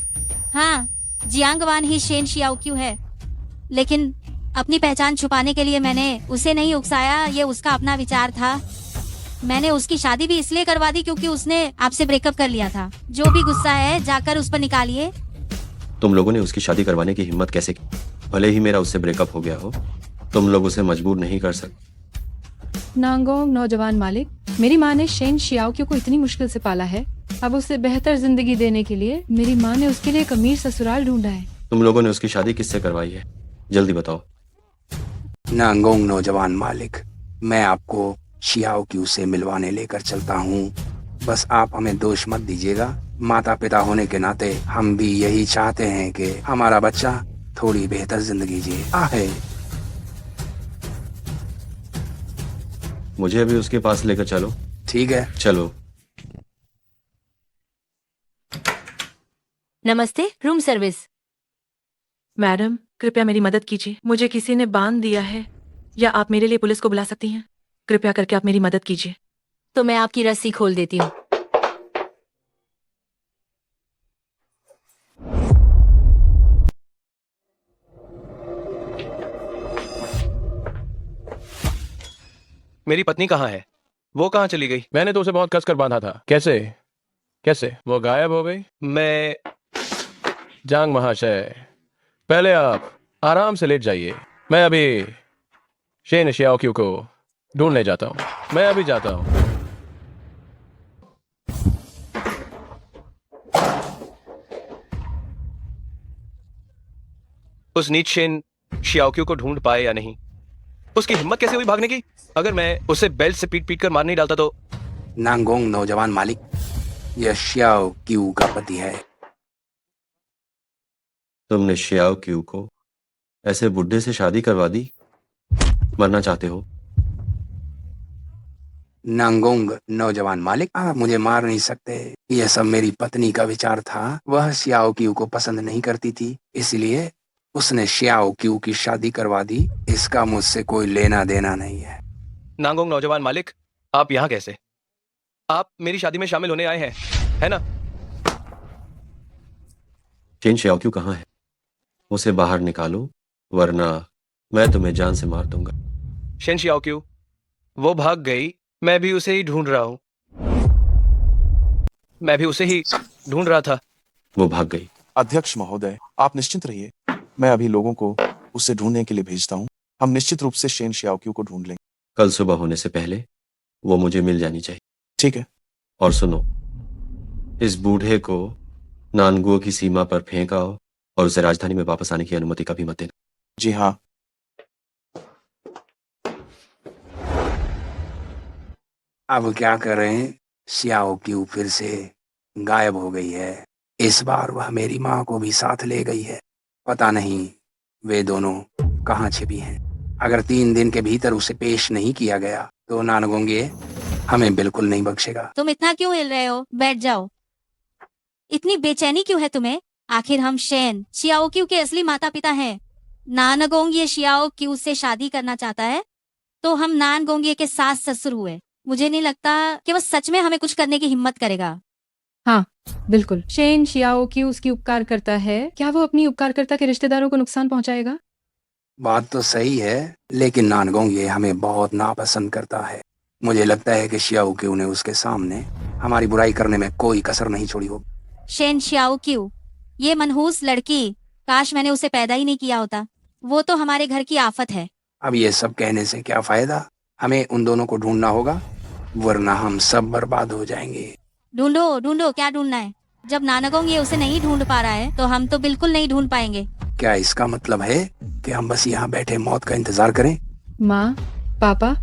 हाँ, जियांग वान ही शेन शियाओक्यू है, लेकिन अपनी पहचान छुपाने के लिए मैंने उसे नहीं उकसाया, ये उसका अपना विचार था। मैंने उसकी शादी भी इसलिए करवा दी क्योंकि उसने आपसे ब्रेकअप कर लिया था। जो भी गुस्सा है जाकर उस पर निकालिए। तुम लोगों ने उसकी शादी करवाने की हिम्मत कैसे की? भले ही मेरा उससे ब्रेकअप हो गया हो, तुम लोग उसे मजबूर नहीं कर सकते। नांगोंग नौजवान मालिक, मेरी माँ ने शेन शियाओक्यू को इतनी मुश्किल से पाला है, अब उसे बेहतर जिंदगी देने के लिए मेरी माँ ने उसके लिए एक अमीर ससुराल ढूंढा है। तुम लोगों ने उसकी शादी किससे करवाई है? जल्दी बताओ। नांगोंग नौजवान मालिक, मैं आपको शियाओक्यू से मिलवाने लेकर चलता हूँ। बस आप हमें दोष मत दीजिएगा। माता पिता होने के नाते हम भी यही चाहते हैं कि हमारा बच्चा थोड़ी बेहतर जिंदगी जिए। आहे, मुझे अभी उसके पास लेकर चलो। ठीक है, चलो। नमस्ते, रूम सर्विस। मैडम, कृपया मेरी मदद कीजिए। मुझे किसी ने बांध दिया है, या आप मेरे लिए पुलिस को बुला सकती हैं? कृपया करके आप मेरी मदद कीजिए। तो मैं आपकी रस्सी खोल देती हूँ। मेरी पत्नी कहाँ है? वो कहाँ चली गई? मैंने तो उसे बहुत कसकर बांधा था। कैसे कैसे वो गायब हो गई? मैं जांग महाशय, पहले आप आराम से लेट जाइए। मैं अभी शेन शियाओक्यू को ढूंढने जाता हूँ। मैं अभी जाता हूँ। उस नीच शेन शियाओक्यू को ढूंढ पाए या नहीं? उसकी हिम्मत कैसे हुई भागने की? अगर मैं उसे बेल्ट से पीट पीट कर मार नहीं डालता तो। नांगोंग नौजवान मालिक, यह श्याओ क्यू का पति है। तुमने श्याओ क्यू को ऐसे बुड्ढे से शादी करवा दी? मरना चाहते हो? नांगोंग नौजवान मालिक, आप मुझे मार नहीं सकते। यह सब मेरी पत्नी का विचार था। वह श्याओ क्यू को पसंद नहीं करती थी, इसलिए उसने श्याओ क्यू की शादी करवा दी। इसका मुझसे कोई लेना देना नहीं है। नांगोंग नौजवान मालिक, आप यहाँ कैसे? आप मेरी शादी में शामिल होने आए हैं, है ना? चेन श्याओक्यू कहाँ है? उसे बाहर निकालो, वरना मैं तुम्हें जान से मार दूंगा। शेन शियाओक्यू, वो भाग गई। मैं भी उसे ही ढूंढ रहा हूँ। मैं भी उसे ही ढूंढ रहा था। वो भाग गई। अध्यक्ष महोदय, आप निश्चिंत रहिए। मैं अभी लोगों को उसे ढूंढने के लिए भेजता हूँ। हम निश्चित रूप से शेन शियाओक्यू को ढूंढ लेंगे। कल सुबह होने से पहले वो मुझे मिल जानी चाहिए। ठीक है। और सुनो, इस बूढ़े को नानगुओ की सीमा पर फेंक आओ और उसे राजधानी में वापस आने की अनुमति कभी मत देना। जी हाँ। अब क्या करें? श्याओ क्यू फिर से गायब हो गई है। इस बार वह मेरी माँ को भी साथ ले गई है। पता नहीं वे दोनों कहाँ छिपी हैं। अगर 3 दिन के भीतर उसे पेश नहीं किया गया तो नानगोंगे हमें बिल्कुल नहीं बख्शेगा। तुम इतना क्यों हिल रहे हो? बैठ जाओ। इतनी बेचैनी क्यों है तुम्हें? आखिर हम शेन शियाओ क्यू के असली माता पिता हैं। नानगोंग ये शियाओ क्यू से शादी करना चाहता है तो हम नानगोंगे के सास ससुर हुए। मुझे नहीं लगता कि वो सच में हमें कुछ करने की हिम्मत करेगा। हाँ, बिल्कुल। शेन शियाओ क्यू उसकी उपकार करता है, क्या वो अपनी उपकारकर्ता के रिश्तेदारों को नुकसान पहुंचाएगा? बात तो सही है, लेकिन नानगोंगे हमें बहुत नापसंद करता है। मुझे लगता है कि श्याओ क्यू ने उसके सामने हमारी बुराई करने में कोई कसर नहीं छोड़ी होगी। शेन शियाओ क्यू, ये मनहूस लड़की, काश मैंने उसे पैदा ही नहीं किया होता। वो तो हमारे घर की आफत है। अब ये सब कहने से क्या फायदा? हमें उन दोनों को ढूंढना होगा, वरना हम सब बर्बाद हो जाएंगे। ढूंढो ढूंढो, क्या ढूंढना है? जब नानगोंग ये उसे नहीं ढूंढ पा रहा है तो हम तो बिल्कुल नहीं ढूंढ पाएंगे। क्या इसका मतलब है कि हम बस यहाँ बैठे मौत का इंतजार करें? माँ, पापा,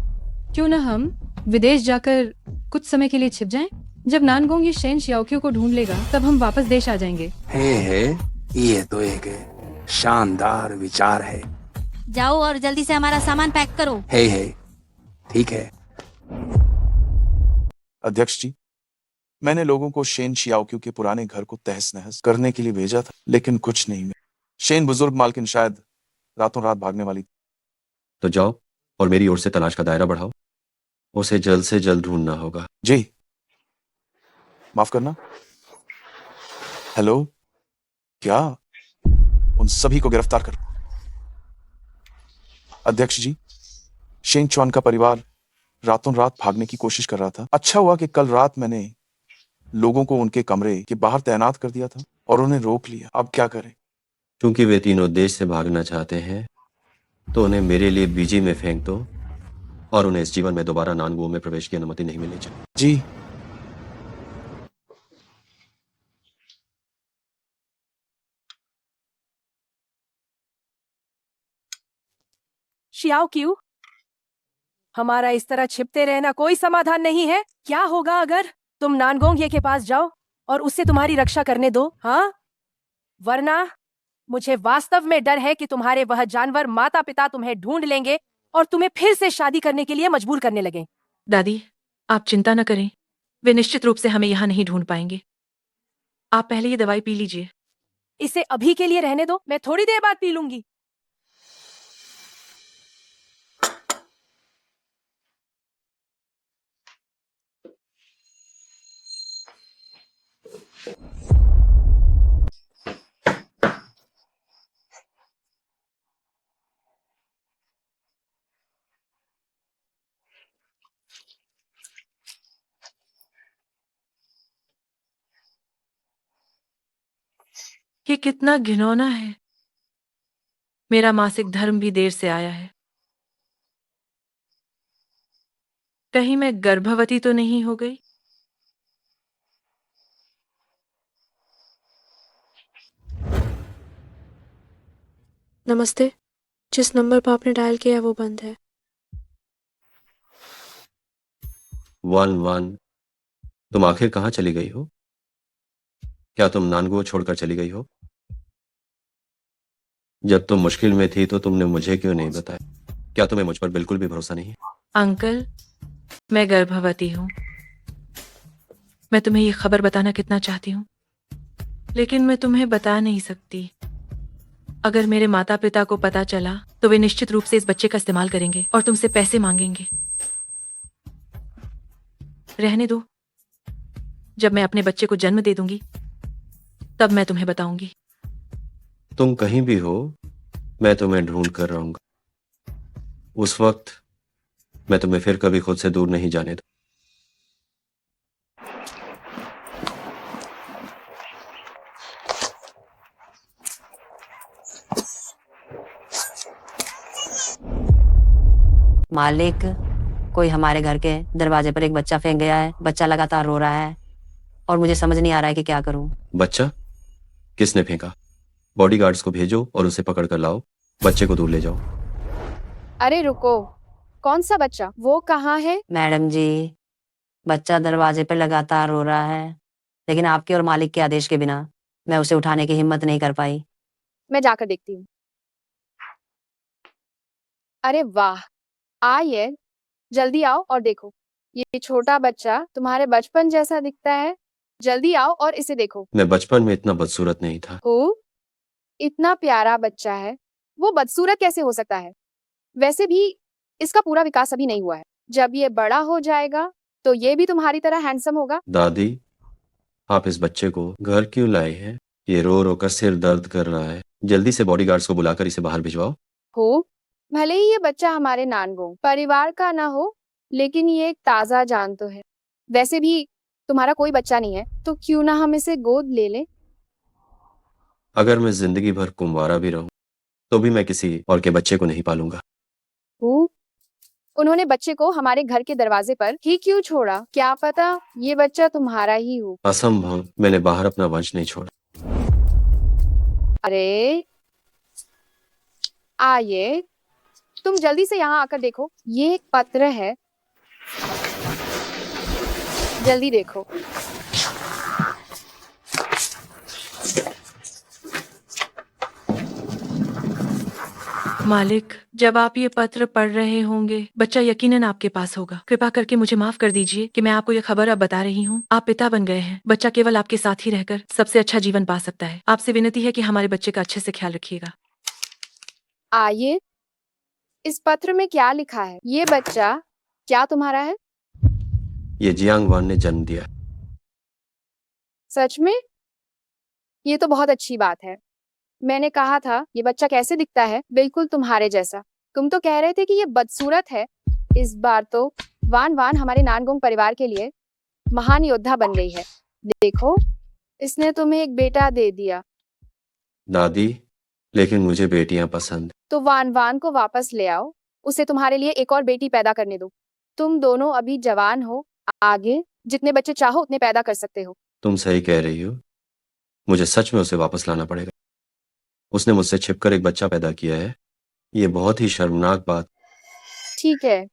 क्यों ना हम विदेश जाकर कुछ समय के लिए छिप जाएं? जब नानगोंग ये शेन शियाओक्यू को ढूंढ लेगा तब हम वापस देश आ जाएंगे। है ये तो एक शानदार विचार है। जाओ और जल्दी से हमारा सामान पैक करो। है ठीक है। अध्यक्ष जी, मैंने लोगों को शेन शियाओक्यू के पुराने घर को तहस नहस करने के लिए भेजा था, लेकिन कुछ नहीं मिला। शेन बुजुर्ग मालकिन शायद रातों रात भागने वाली थी। तो जाओ और मेरी ओर से तलाश का दायरा बढ़ाओ। उसे जल्द से जल्द ढूंढना होगा। जी। माफ करना। हेलो, क्या? उन सभी को गिरफ्तार कर। अध्यक्ष जी, शेन चुआन का परिवार रातों रात भागने की कोशिश कर रहा था। अच्छा हुआ कि कल रात मैंने लोगों को उनके कमरे के बाहर तैनात कर दिया था और उन्हें रोक लिया। अब क्या करें? क्योंकि वे तीनों देश से भागना चाहते हैं तो उन्हें मेरे लिए बीजी में फेंक दो और उन्हें इस जीवन में दोबारा नानगुओ में प्रवेश की अनुमति नहीं मिलनी चाहिए। जी। शियाओ क्यू, हमारा इस तरह छिपते रहना कोई समाधान नहीं है। क्या होगा अगर तुम नानगोंग के पास जाओ और उससे तुम्हारी रक्षा करने दो? हाँ, वरना मुझे वास्तव में डर है कि तुम्हारे वह जानवर माता पिता तुम्हें ढूंढ लेंगे और तुम्हें फिर से शादी करने के लिए मजबूर करने लगे। दादी, आप चिंता न करें, वे निश्चित रूप से हमें यहाँ नहीं ढूंढ पाएंगे। आप पहले ये दवाई पी लीजिए। इसे अभी के लिए रहने दो, मैं थोड़ी देर बाद पी लूंगी। कितना घिनौना है। मेरा मासिक धर्म भी देर से आया है। कहीं मैं गर्भवती तो नहीं हो गई? नमस्ते। जिस नंबर पर आपने डायल किया है वो बंद है। 1-1 तुम आखिर कहाँ चली गई हो? क्या तुम नानगो छोड़कर चली गई हो? जब तुम मुश्किल में थी तो तुमने मुझे क्यों नहीं बताया? क्या तुम्हें मुझ पर बिल्कुल भी भरोसा नहीं है? अंकल, मैं गर्भवती हूँ। मैं तुम्हें ये खबर बताना कितना चाहती हूँ, लेकिन मैं तुम्हें बता नहीं सकती। अगर मेरे माता पिता को पता चला तो वे निश्चित रूप से इस बच्चे का इस्तेमाल करेंगे और तुमसे पैसे मांगेंगे। रहने दो, जब मैं अपने बच्चे को जन्म दे दूंगी तब मैं तुम्हें बताऊंगी। तुम कहीं भी हो, मैं तुम्हें ढूंढ कर रहूंगा। उस वक्त मैं तुम्हें फिर कभी खुद से दूर नहीं जाने दूं। मालिक, कोई हमारे घर के दरवाजे पर एक बच्चा फेंक गया है। बच्चा लगातार रो रहा है और मुझे समझ नहीं आ रहा है कि क्या करूं। बच्चा किसने फेंका? बॉडीगार्ड्स को भेजो और उसे पकड़ कर लाओ। बच्चे को दूर ले जाओ। अरे रुको, कौन सा बच्चा? वो कहाँ है? मैडम जी, बच्चा दरवाजे पर लगातार रो रहा है, लेकिन आपके और मालिक के आदेश के बिना मैं उसे उठाने की हिम्मत नहीं कर पाई। मैं जाकर देखती हूँ। अरे वाह, आइए, जल्दी आओ और देखो। ये छोटा बच्चा तुम्हारे बचपन जैसा दिखता है। जल्दी आओ और इसे देखो। मैं बचपन में इतना बदसूरत नहीं था। हो, इतना प्यारा बच्चा है, वो बदसूरत कैसे हो सकता है? वैसे भी इसका पूरा विकास अभी नहीं हुआ है। जब ये बड़ा हो जाएगा तो ये भी तुम्हारी तरह हैंडसम होगा। दादी, आप इस बच्चे को घर क्यों लाए हैं? ये रो रो कर सिर दर्द कर रहा है। जल्दी से बॉडीगार्ड्स को बुलाकर इसे बाहर भिजवाओ। हो, भले ही ये बच्चा हमारे नानगो परिवार का ना हो, लेकिन ये एक ताजा जान तो है। वैसे भी तुम्हारा कोई बच्चा नहीं है, तो क्यों ना हम इसे गोद ले लें? अगर मैं जिंदगी भर कुंवारा भी रहूं तो भी मैं किसी और के बच्चे को नहीं पालूंगा। हो, उन्होंने बच्चे को हमारे घर के दरवाजे पर ही क्यों छोड़ा? क्या पता ये बच्चा तुम्हारा ही हो। असंभव, मैंने बाहर अपना वंश नहीं छोड़ा। अरे आइए, तुम जल्दी से यहाँ आकर देखो। ये एक पत्र है, जल्दी देखो। मालिक, जब आप ये पत्र पढ़ रहे होंगे बच्चा यकीनन आपके पास होगा। कृपा करके मुझे माफ कर दीजिए कि मैं आपको ये खबर अब बता रही हूँ। आप पिता बन गए हैं। बच्चा केवल आपके साथ ही रहकर सबसे अच्छा जीवन पा सकता है। आपसे विनती है कि हमारे बच्चे का अच्छे से ख्याल रखिएगा। आइए, इस पत्र में क्या लिखा है? ये बच्चा क्या तुम्हारा है? ये जियांग वान ने जन्म दिया। सच में? ये तो बहुत अच्छी बात है। मैंने कहा था ये बच्चा कैसे दिखता है? बिल्कुल तुम्हारे जैसा। तुम तो कह रहे थे कि ये बदसूरत है। इस बार तो वान वान हमारे नानगोंग परिवार के लिए महान योद्धा बन गई है। देखो, इसने तुम्हें एक बेटा दे दिया। दादी, लेकिन मुझे बेटियां पसंद। तो वान वान को वापस ले आओ। उसे तुम्हारे लिए एक और बेटी पैदा करने दो। तुम दोनों अभी जवान हो, आगे जितने बच्चे चाहो उतने पैदा कर सकते हो। तुम सही कह रही हो। मुझे सच में उसे वापस लाना पड़ेगा। उसने मुझसे छिपकर एक बच्चा पैदा किया है। ये बहुत ही शर्मनाक बात। ठीक है,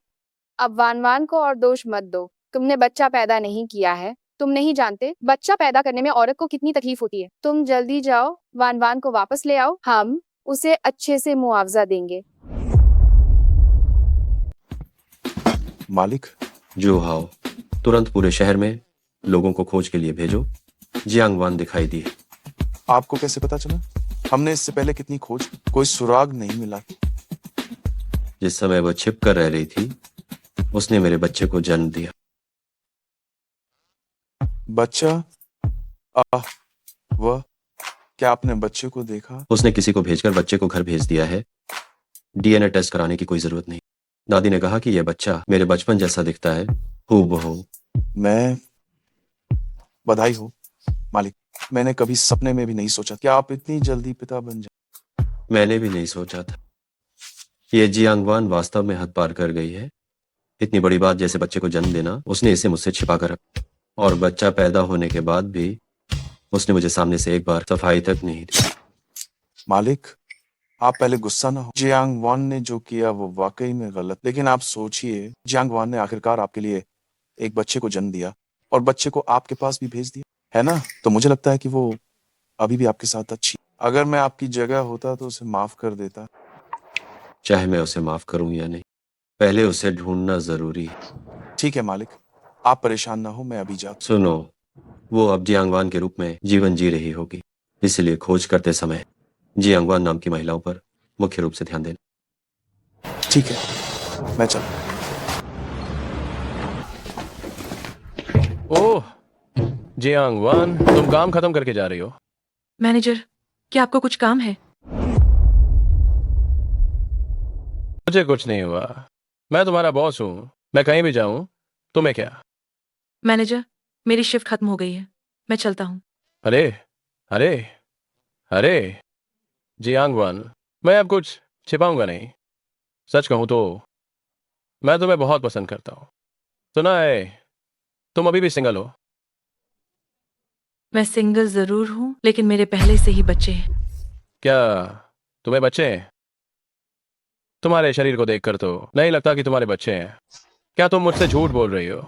अब वान वान को और दोष मत दो। तुमने बच्चा पैदा नहीं किया है। तुम नहीं जानते बच्चा पैदा करने में औरत को कितनी तकलीफ होती है। तुम जल्दी जाओ, वान वान को वापस ले आओ। हम उसे अच्छे से मुआवजा देंगे। मालिक, जो हाओ, तुरंत पूरे शहर में लोगों को खोज के लिए भेजो। जियांग वान दिखाई दी। आपको कैसे पता चला? हमने इससे पहले कितनी खोज, कोई सुराग नहीं मिला। जिस समय वो छिप कर रह रही थी उसने मेरे बच्चे को जन्म दिया। बच्चा? वह, क्या आपने बच्चे को देखा? उसने किसी को भेजकर बच्चे को घर भेज दिया है। डीएनए टेस्ट कराने की कोई जरूरत नहीं। दादी ने कहा कि यह बच्चा मेरे बचपन जैसा दिखता है, हूबहू। मैं बधाई हो मालिक। मैंने कभी सपने में भी नहीं सोचा कि आप इतनी जल्दी पिता बन जाए। मैंने भी नहीं सोचा था। ये जियांगवान वास्तव में हद पार कर गई है। इतनी बड़ी बात जैसे बच्चे को जन्म देना उसने इसे मुझसे छिपा कर रखा, और बच्चा पैदा होने के बाद भी उसने मुझे सामने से एक बार सफाई तक नहीं दी। मालिक, आप पहले गुस्सा ना हो। जियांगवान ने जो किया वो वाकई में गलत, लेकिन आप सोचिए, जियांगवान ने आखिरकार आपके लिए एक बच्चे को जन्म दिया और बच्चे को आपके पास भी भेज दिया, है ना? तो मुझे लगता है कि वो अभी भी आपके साथ अच्छी। अगर मैं आपकी जगह होता तो उसे माफ कर देता। चाहे मैं उसे माफ करूं या नहीं, पहले उसे ढूंढना जरूरी है। ठीक है मालिक, आप परेशान ना हो, मैं अभी जाता। सुनो, वो अब जियांगवान के रूप में जीवन जी रही होगी, इसलिए खोज करते समय जियांगवान नाम की महिलाओं पर मुख्य रूप से ध्यान देना। ठीक है, मैं चल। ओह जियांगवान, तुम काम खत्म करके जा रही हो? मैनेजर, क्या आपको कुछ काम है? मुझे कुछ नहीं हुआ, मैं तुम्हारा बॉस हूँ, मैं कहीं भी जाऊं तुम्हें क्या? मैनेजर, मेरी शिफ्ट खत्म हो गई है, मैं चलता हूँ। अरे अरे अरे जियांगवान, मैं अब कुछ छिपाऊंगा नहीं। सच कहूं तो मैं तुम्हें बहुत पसंद करता हूं। सुना है तुम अभी भी सिंगल हो? मैं सिंगल जरूर हूँ, लेकिन मेरे पहले से ही बच्चे हैं। क्या तुम्हें बच्चे हैं? तुम्हारे शरीर को देखकर तो नहीं लगता कि तुम्हारे बच्चे हैं। क्या तुम मुझसे झूठ बोल रही हो?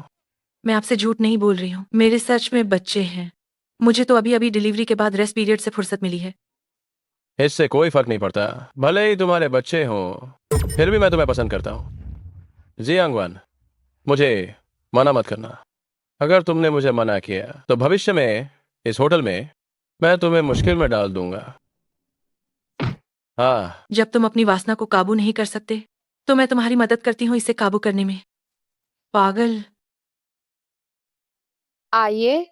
मैं आपसे झूठ नहीं बोल रही हूँ, मेरे सच में बच्चे हैं। मुझे तो अभी अभी डिलीवरी के बाद रेस्ट पीरियड से फुर्सत मिली है। इससे कोई फर्क नहीं पड़ता, भले ही तुम्हारे बच्चे हों, फिर भी मैं तुम्हें पसंद करता हूं। जियांगवान, मुझे मना मत करना। अगर तुमने मुझे मना किया तो भविष्य में इस होटल में मैं तुम्हें मुश्किल में डाल दूंगा। हाँ, जब तुम अपनी वासना को काबू नहीं कर सकते तो मैं तुम्हारी मदद करती हूँ इसे काबू करने में। पागल। आइए,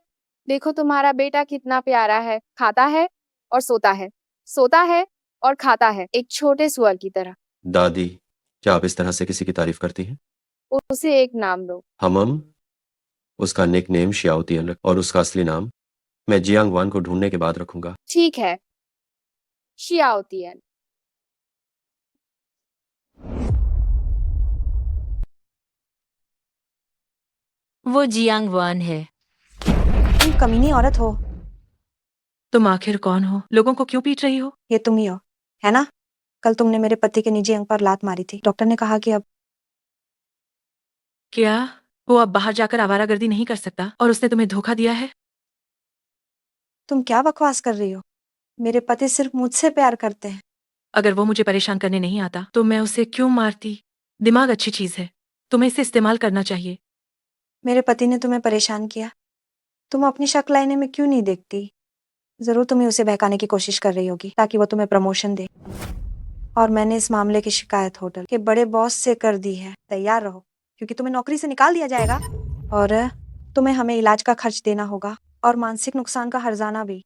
देखो तुम्हारा बेटा कितना प्यारा है, खाता है और सोता है, सोता है और खाता है, एक छोटे सुअर की तरह। दादी, क्या आप इस तरह से किसी की तारीफ करती हैं? उसे एक नाम दो। हमम, उसका निक नेम शियाओतियन रख, और उसका असली नाम मैं जियांगवान को ढूंढने के बाद रखूंगा। ठीक है, शियाओतियन। वो जियांगवान है। तुम कमीनी औरत हो। तुम आखिर कौन हो? लोगों को क्यों पीट रही हो? ये तुम ही हो, है ना? कल तुमने मेरे पति के निजी अंग पर लात मारी थी। डॉक्टर ने कहा कि अब क्या वो अब बाहर जाकर आवारागर्दी नहीं कर सकता और उसने तुम्हें धोखा दिया है? तुम क्या बकवास कर रही हो? मेरे पति सिर्फ मुझसे प्यार करते हैं। अगर वो मुझे परेशान करने नहीं आता तो मैं उसे क्यों मारती? दिमाग अच्छी चीज है, तुम्हें इसे इस्तेमाल करना चाहिए। मेरे पति ने तुम्हें परेशान किया, तुम अपनी शक्ल आईने में क्यों नहीं देखती? जरूर तुम्हें उसे बहकाने की कोशिश कर रही होगी ताकि वो तुम्हें प्रमोशन दे। और मैंने इस मामले की शिकायत होटल के बड़े बॉस से कर दी है। तैयार रहो, क्योंकि तुम्हें नौकरी से निकाल दिया जाएगा और तुम्हें हमें इलाज का खर्च देना होगा और मानसिक नुकसान का हर्जाना भी।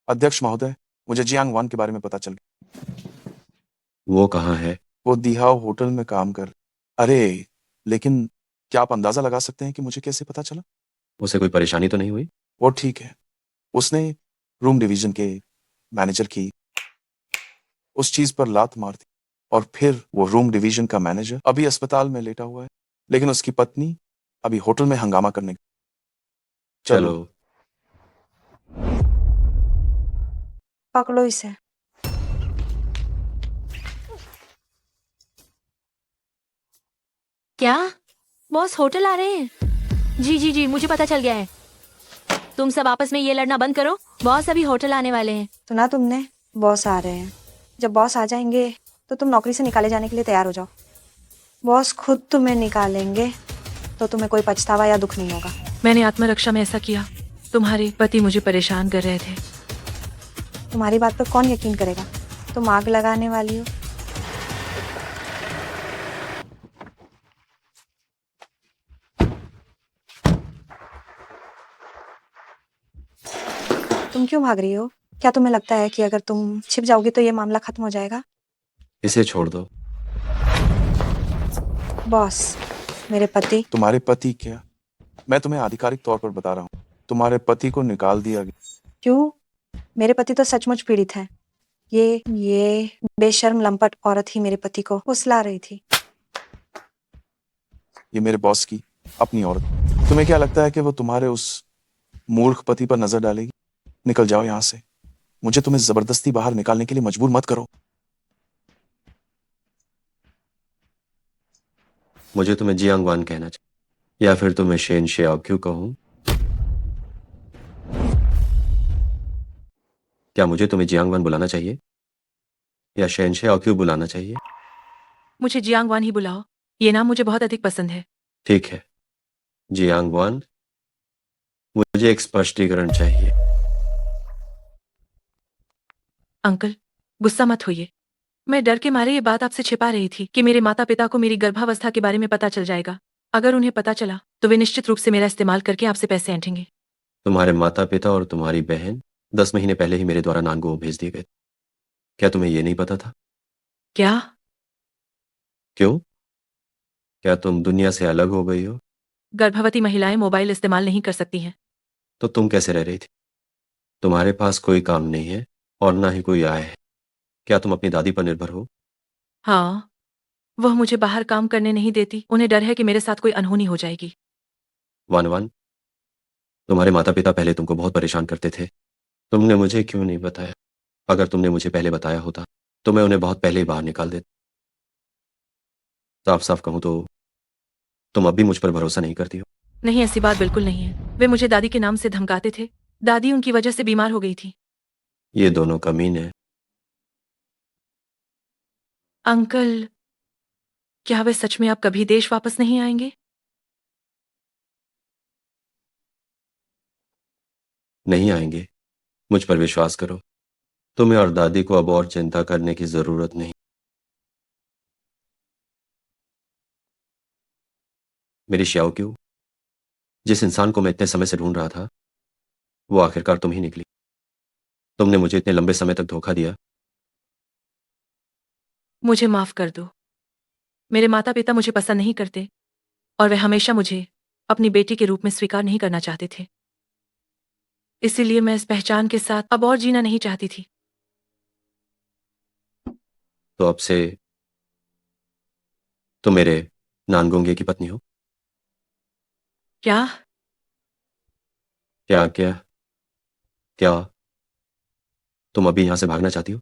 अध्यक्ष महोदय, मुझे जियांगवान के बारे में पता चल गया। वो कहाँ है? वो दिहाओ होटल में काम कर। अरे लेकिन क्या आप अंदाजा लगा सकते हैं कि मुझे कैसे पता चला? उसे कोई परेशानी तो नहीं हुई? वो ठीक है। उसने रूम डिवीजन के मैनेजर की उस चीज पर लात मार दी और फिर वो रूम डिवीजन का मैनेजर अभी अस्पताल में लेटा हुआ है, लेकिन उसकी पत्नी अभी होटल में हंगामा करने। चलो। पकड़ो इसे। क्या बॉस होटल आ रहे हैं? जी जी जी, मुझे पता चल गया है। तुम सब आपस में ये लड़ना बंद करो, बॉस अभी होटल आने वाले हैं। सुना तुमने? बॉस आ रहे हैं। जब बॉस आ जाएंगे तो तुम नौकरी से निकाले जाने के लिए तैयार हो जाओ। बॉस खुद तुम्हें निकालेंगे तो तुम्हें कोई पछतावा या दुख नहीं होगा। मैंने आत्मरक्षा में ऐसा किया। तुम्हारे पति मुझे परेशान कर रहे थे। तुम्हारी बात पर कौन यकीन करेगा? तुम आग लगाने वाली हो। तुम क्यों भाग रही हो? क्या तुम्हें लगता है कि अगर तुम छिप जाओगी तो ये मामला खत्म हो जाएगा? इसे छोड़ दो। बॉस, मेरे पति। तुम्हारे पति क्या? मैं तुम्हें आधिकारिक तौर पर बता रहा हूँ, तुम्हारे पति को निकाल दिया गया। क्यों? मेरे पति तो सचमुच पीड़ित हैं। ये बेशर्म लंपट औरत ही मेरे पति को फुसला रही थी। ये मेरे बॉस की अपनी औरत। तुम्हें क्या लगता है कि वो तुम्हारे उस मूर्ख पति पर नजर डालेगी? निकल जाओ यहाँ से। मुझे तुम्हें जबरदस्ती बाहर निकालने के लिए मजबूर मत करो। मुझे तुम्हें जियांग वान कहना चाहिए या फिर तुम्हें शेन शियाओक्यू कहूं? क्या मुझे तुम्हें जियांग वान बुलाना चाहिए या शेन शियाओक्यू बुलाना चाहिए? मुझे जियांग वान ही बुलाओ। ये नाम मुझे बहुत अधिक पसंद है। ठीक है, जियांग वान, मुझे एक स्पष्टीकरण चाहिए। अंकल, गुस्सा मत होइए। मैं डर के मारे ये बात आपसे छिपा रही थी कि मेरे माता पिता को मेरी गर्भावस्था के बारे में पता चल जाएगा। अगर उन्हें पता चला तो वे निश्चित रूप से मेरा इस्तेमाल करके आपसे पैसे ऐंठेंगे। तुम्हारे माता पिता और तुम्हारी बहन 10 महीने पहले ही मेरे द्वारा नानगो भेज दिए गए। क्या तुम्हें ये नहीं पता था? क्या? क्यों? क्या तुम दुनिया से अलग हो गई हो? गर्भवती महिलाएं मोबाइल इस्तेमाल नहीं कर सकती हैं। तो तुम कैसे रह रही थी? तुम्हारे पास कोई काम नहीं है और ना ही कोई आय है। क्या तुम अपनी दादी पर निर्भर हो? हाँ, वह मुझे बाहर काम करने नहीं देती। उन्हें डर है कि मेरे साथ कोई अनहोनी हो जाएगी। वान वान, तुम्हारे माता पिता पहले तुमको बहुत परेशान करते थे। तुमने मुझे क्यों नहीं बताया? अगर तुमने मुझे पहले बताया होता तो मैं उन्हें बहुत पहले ही बाहर निकाल देता। साफ साफ कहूं तो तुम अब भी मुझ पर भरोसा नहीं करती हो। नहीं, ऐसी बात बिल्कुल नहीं है। वे मुझे दादी के नाम से धमकाते थे। दादी उनकी वजह से बीमार हो गई थी। ये दोनों कमीने। अंकल, क्या वे सच में अब कभी देश वापस नहीं आएंगे? नहीं आएंगे। मुझ पर विश्वास करो। तुम्हें और दादी को अब और चिंता करने की जरूरत नहीं। मेरी श्याओक्यू, जिस इंसान को मैं इतने समय से ढूंढ रहा था वो आखिरकार तुम ही निकली। तुमने मुझे इतने लंबे समय तक धोखा दिया। मुझे माफ कर दो। मेरे माता पिता मुझे पसंद नहीं करते और वे हमेशा मुझे अपनी बेटी के रूप में स्वीकार नहीं करना चाहते थे। इसीलिए मैं इस पहचान के साथ अब और जीना नहीं चाहती थी। तो अब से तुम मेरे नानगोंगे की पत्नी हो। क्या? क्या क्या क्या तुम अभी यहां से भागना चाहती हो?